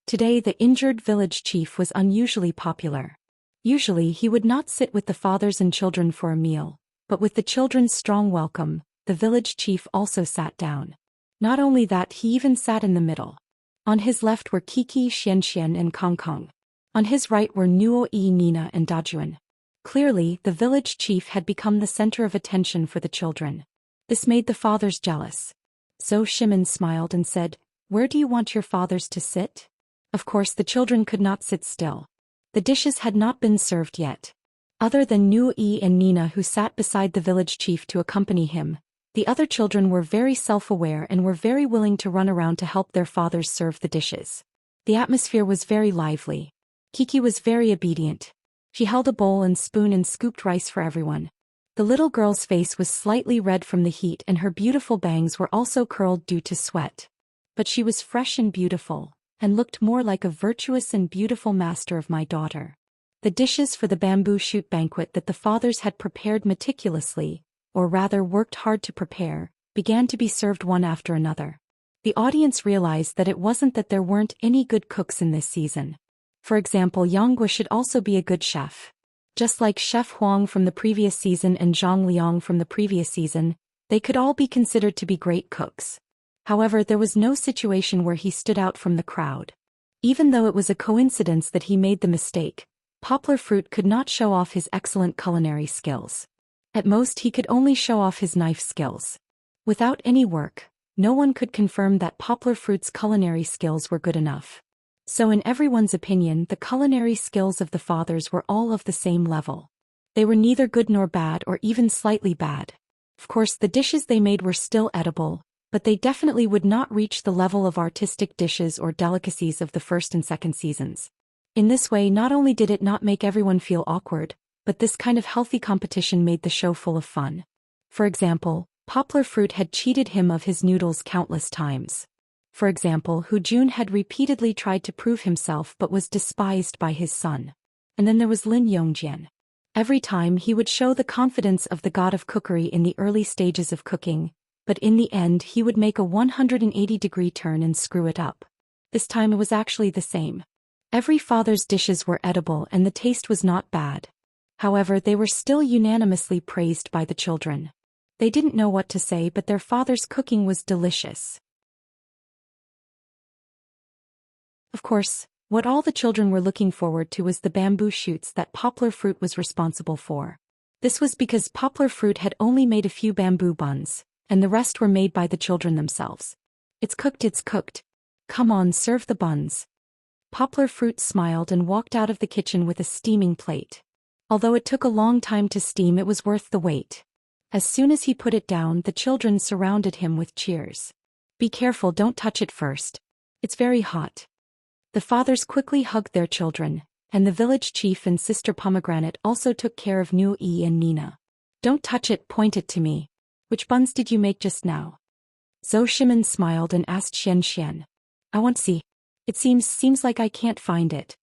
Today the injured village chief was unusually popular. Usually he would not sit with the fathers and children for a meal, but with the children's strong welcome, the village chief also sat down. Not only that, he even sat in the middle. On his left were Kiki, Xian, and Kong. On his right were Nuo-yi, Nina, and Dajuan. Clearly, the village chief had become the center of attention for the children. This made the fathers jealous. So Shimon smiled and said, "Where do you want your fathers to sit?" Of course, the children could not sit still. The dishes had not been served yet. Other than Nuo-yi and Nina, who sat beside the village chief to accompany him, the other children were very self-aware and were very willing to run around to help their fathers serve the dishes. The atmosphere was very lively. Kiki was very obedient. She held a bowl and spoon and scooped rice for everyone. The little girl's face was slightly red from the heat and her beautiful bangs were also curled due to sweat. But she was fresh and beautiful, and looked more like a virtuous and beautiful master of my daughter. The dishes for the bamboo shoot banquet that the fathers had prepared meticulously, or rather worked hard to prepare, began to be served one after another. The audience realized that it wasn't that there weren't any good cooks in this season. For example, Yang Gui should also be a good chef. Just like Chef Huang from the previous season and Zhang Liang from the previous season, they could all be considered to be great cooks. However, there was no situation where he stood out from the crowd. Even though it was a coincidence that he made the mistake, Poplar Fruit could not show off his excellent culinary skills. At most, he could only show off his knife skills. Without any work, no one could confirm that Poplar Fruit's culinary skills were good enough. So in everyone's opinion, the culinary skills of the fathers were all of the same level. They were neither good nor bad or even slightly bad. Of course, the dishes they made were still edible, but they definitely would not reach the level of artistic dishes or delicacies of the first and second seasons. In this way, not only did it not make everyone feel awkward, but this kind of healthy competition made the show full of fun. For example, Poplar Fruit had cheated him of his noodles countless times. For example, Jun had repeatedly tried to prove himself but was despised by his son. And then there was Lin Yongjian. Every time he would show the confidence of the god of cookery in the early stages of cooking, but in the end he would make a 180-degree turn and screw it up. This time it was actually the same. Every father's dishes were edible and the taste was not bad. However, they were still unanimously praised by the children. They didn't know what to say, but their father's cooking was delicious. Of course, what all the children were looking forward to was the bamboo shoots that Poplar Fruit was responsible for. This was because Poplar Fruit had only made a few bamboo buns, and the rest were made by the children themselves. It's cooked. Come on, serve the buns. Poplar Fruit smiled and walked out of the kitchen with a steaming plate. Although it took a long time to steam, it was worth the wait. As soon as he put it down, the children surrounded him with cheers. Be careful, don't touch it first. It's very hot. The fathers quickly hugged their children, and the village chief and Sister Pomegranate also took care of Nu Yi and Nina. Don't touch it, point it to me. Which buns did you make just now? Zhou Shimin smiled and asked Xian. I want to see. It seems like I can't find it.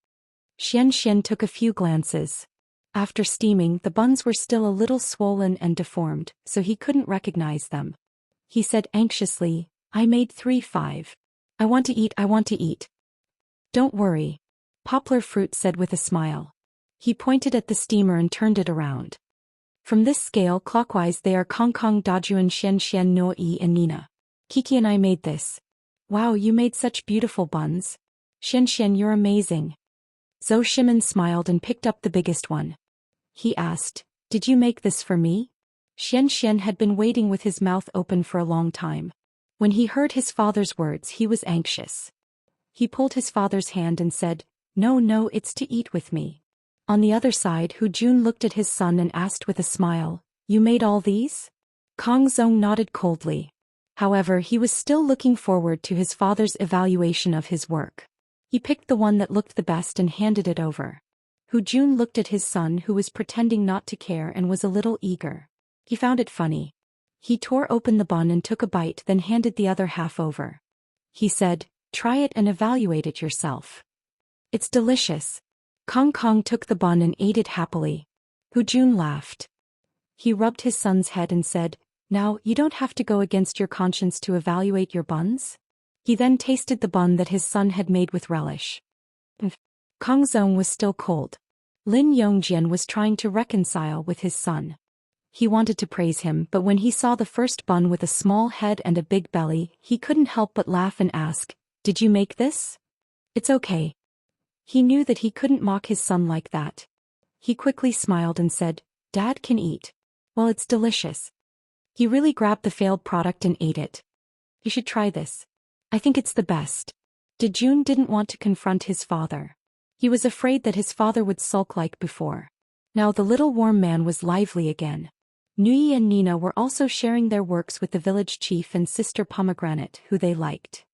Xian took a few glances. After steaming, the buns were still a little swollen and deformed, so he couldn't recognize them. He said anxiously, I made 3-5. I want to eat. Don't worry. Poplar Fruit said with a smile. He pointed at the steamer and turned it around. From this scale clockwise they are Kong Dajuan Xian No Yi and Nina. Kiki and I made this. Wow, you made such beautiful buns. Xian, you're amazing. Zhou Shimin smiled and picked up the biggest one. He asked, did you make this for me? Xian had been waiting with his mouth open for a long time. When he heard his father's words, he was anxious. He pulled his father's hand and said, No, it's to eat with me. On the other side, Jun looked at his son and asked with a smile, you made all these? Kong Zong nodded coldly. However, he was still looking forward to his father's evaluation of his work. He picked the one that looked the best and handed it over. Jun looked at his son, who was pretending not to care and was a little eager. He found it funny. He tore open the bun and took a bite, then handed the other half over. He said, try it and evaluate it yourself. It's delicious. Kong took the bun and ate it happily. Jun laughed. He rubbed his son's head and said, now, you don't have to go against your conscience to evaluate your buns. He then tasted the bun that his son had made with relish. Kong Zong was still cold. Lin Yongjian was trying to reconcile with his son. He wanted to praise him, but when he saw the first bun with a small head and a big belly, he couldn't help but laugh and ask, did you make this? It's okay. He knew that he couldn't mock his son like that. He quickly smiled and said, Dad can eat. Well, it's delicious. He really grabbed the failed product and ate it. You should try this. I think it's the best. Jun didn't want to confront his father. He was afraid that his father would sulk like before. Now the little warm man was lively again. Nui and Nina were also sharing their works with the village chief and Sister Pomegranate, who they liked.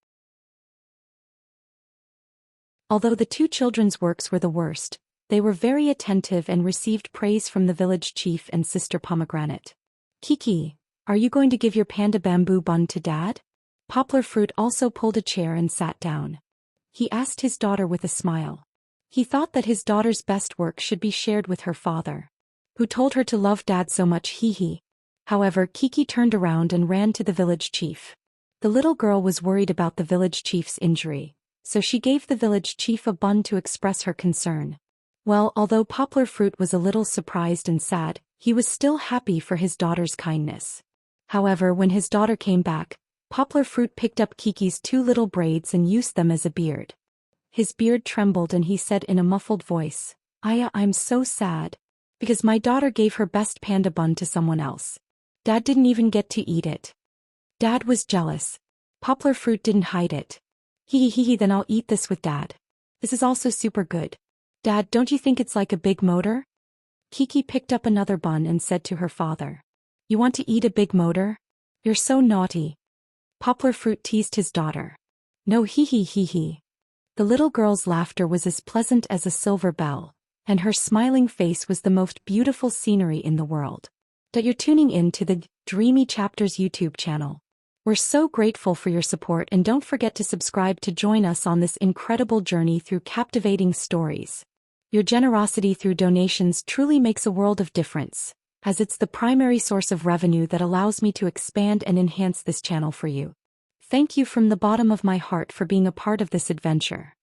Although the two children's works were the worst, they were very attentive and received praise from the village chief and Sister Pomegranate. Kiki, are you going to give your panda bamboo bun to Dad? Poplar Fruit also pulled a chair and sat down. He asked his daughter with a smile. He thought that his daughter's best work should be shared with her father, who told her to love Dad so much. Hee. However, Kiki turned around and ran to the village chief. The little girl was worried about the village chief's injury, so she gave the village chief a bun to express her concern. Well, although Poplar Fruit was a little surprised and sad, he was still happy for his daughter's kindness. However, when his daughter came back, Poplar Fruit picked up Kiki's 2 little braids and used them as a beard. His beard trembled and he said in a muffled voice, Aya, I'm so sad. Because my daughter gave her best panda bun to someone else. Dad didn't even get to eat it. Dad was jealous. Poplar Fruit didn't hide it. Hee, then I'll eat this with Dad. This is also super good. Dad, don't you think it's like a big motor? Kiki picked up another bun and said to her father, You want to eat a big motor? You're so naughty. Poplar Fruit teased his daughter. No, hee hee hee hee. The little girl's laughter was as pleasant as a silver bell, and her smiling face was the most beautiful scenery in the world. That you're tuning in to the Dreamy Chapters YouTube channel. We're so grateful for your support, and don't forget to subscribe to join us on this incredible journey through captivating stories. Your generosity through donations truly makes a world of difference, as it's the primary source of revenue that allows me to expand and enhance this channel for you. Thank you from the bottom of my heart for being a part of this adventure.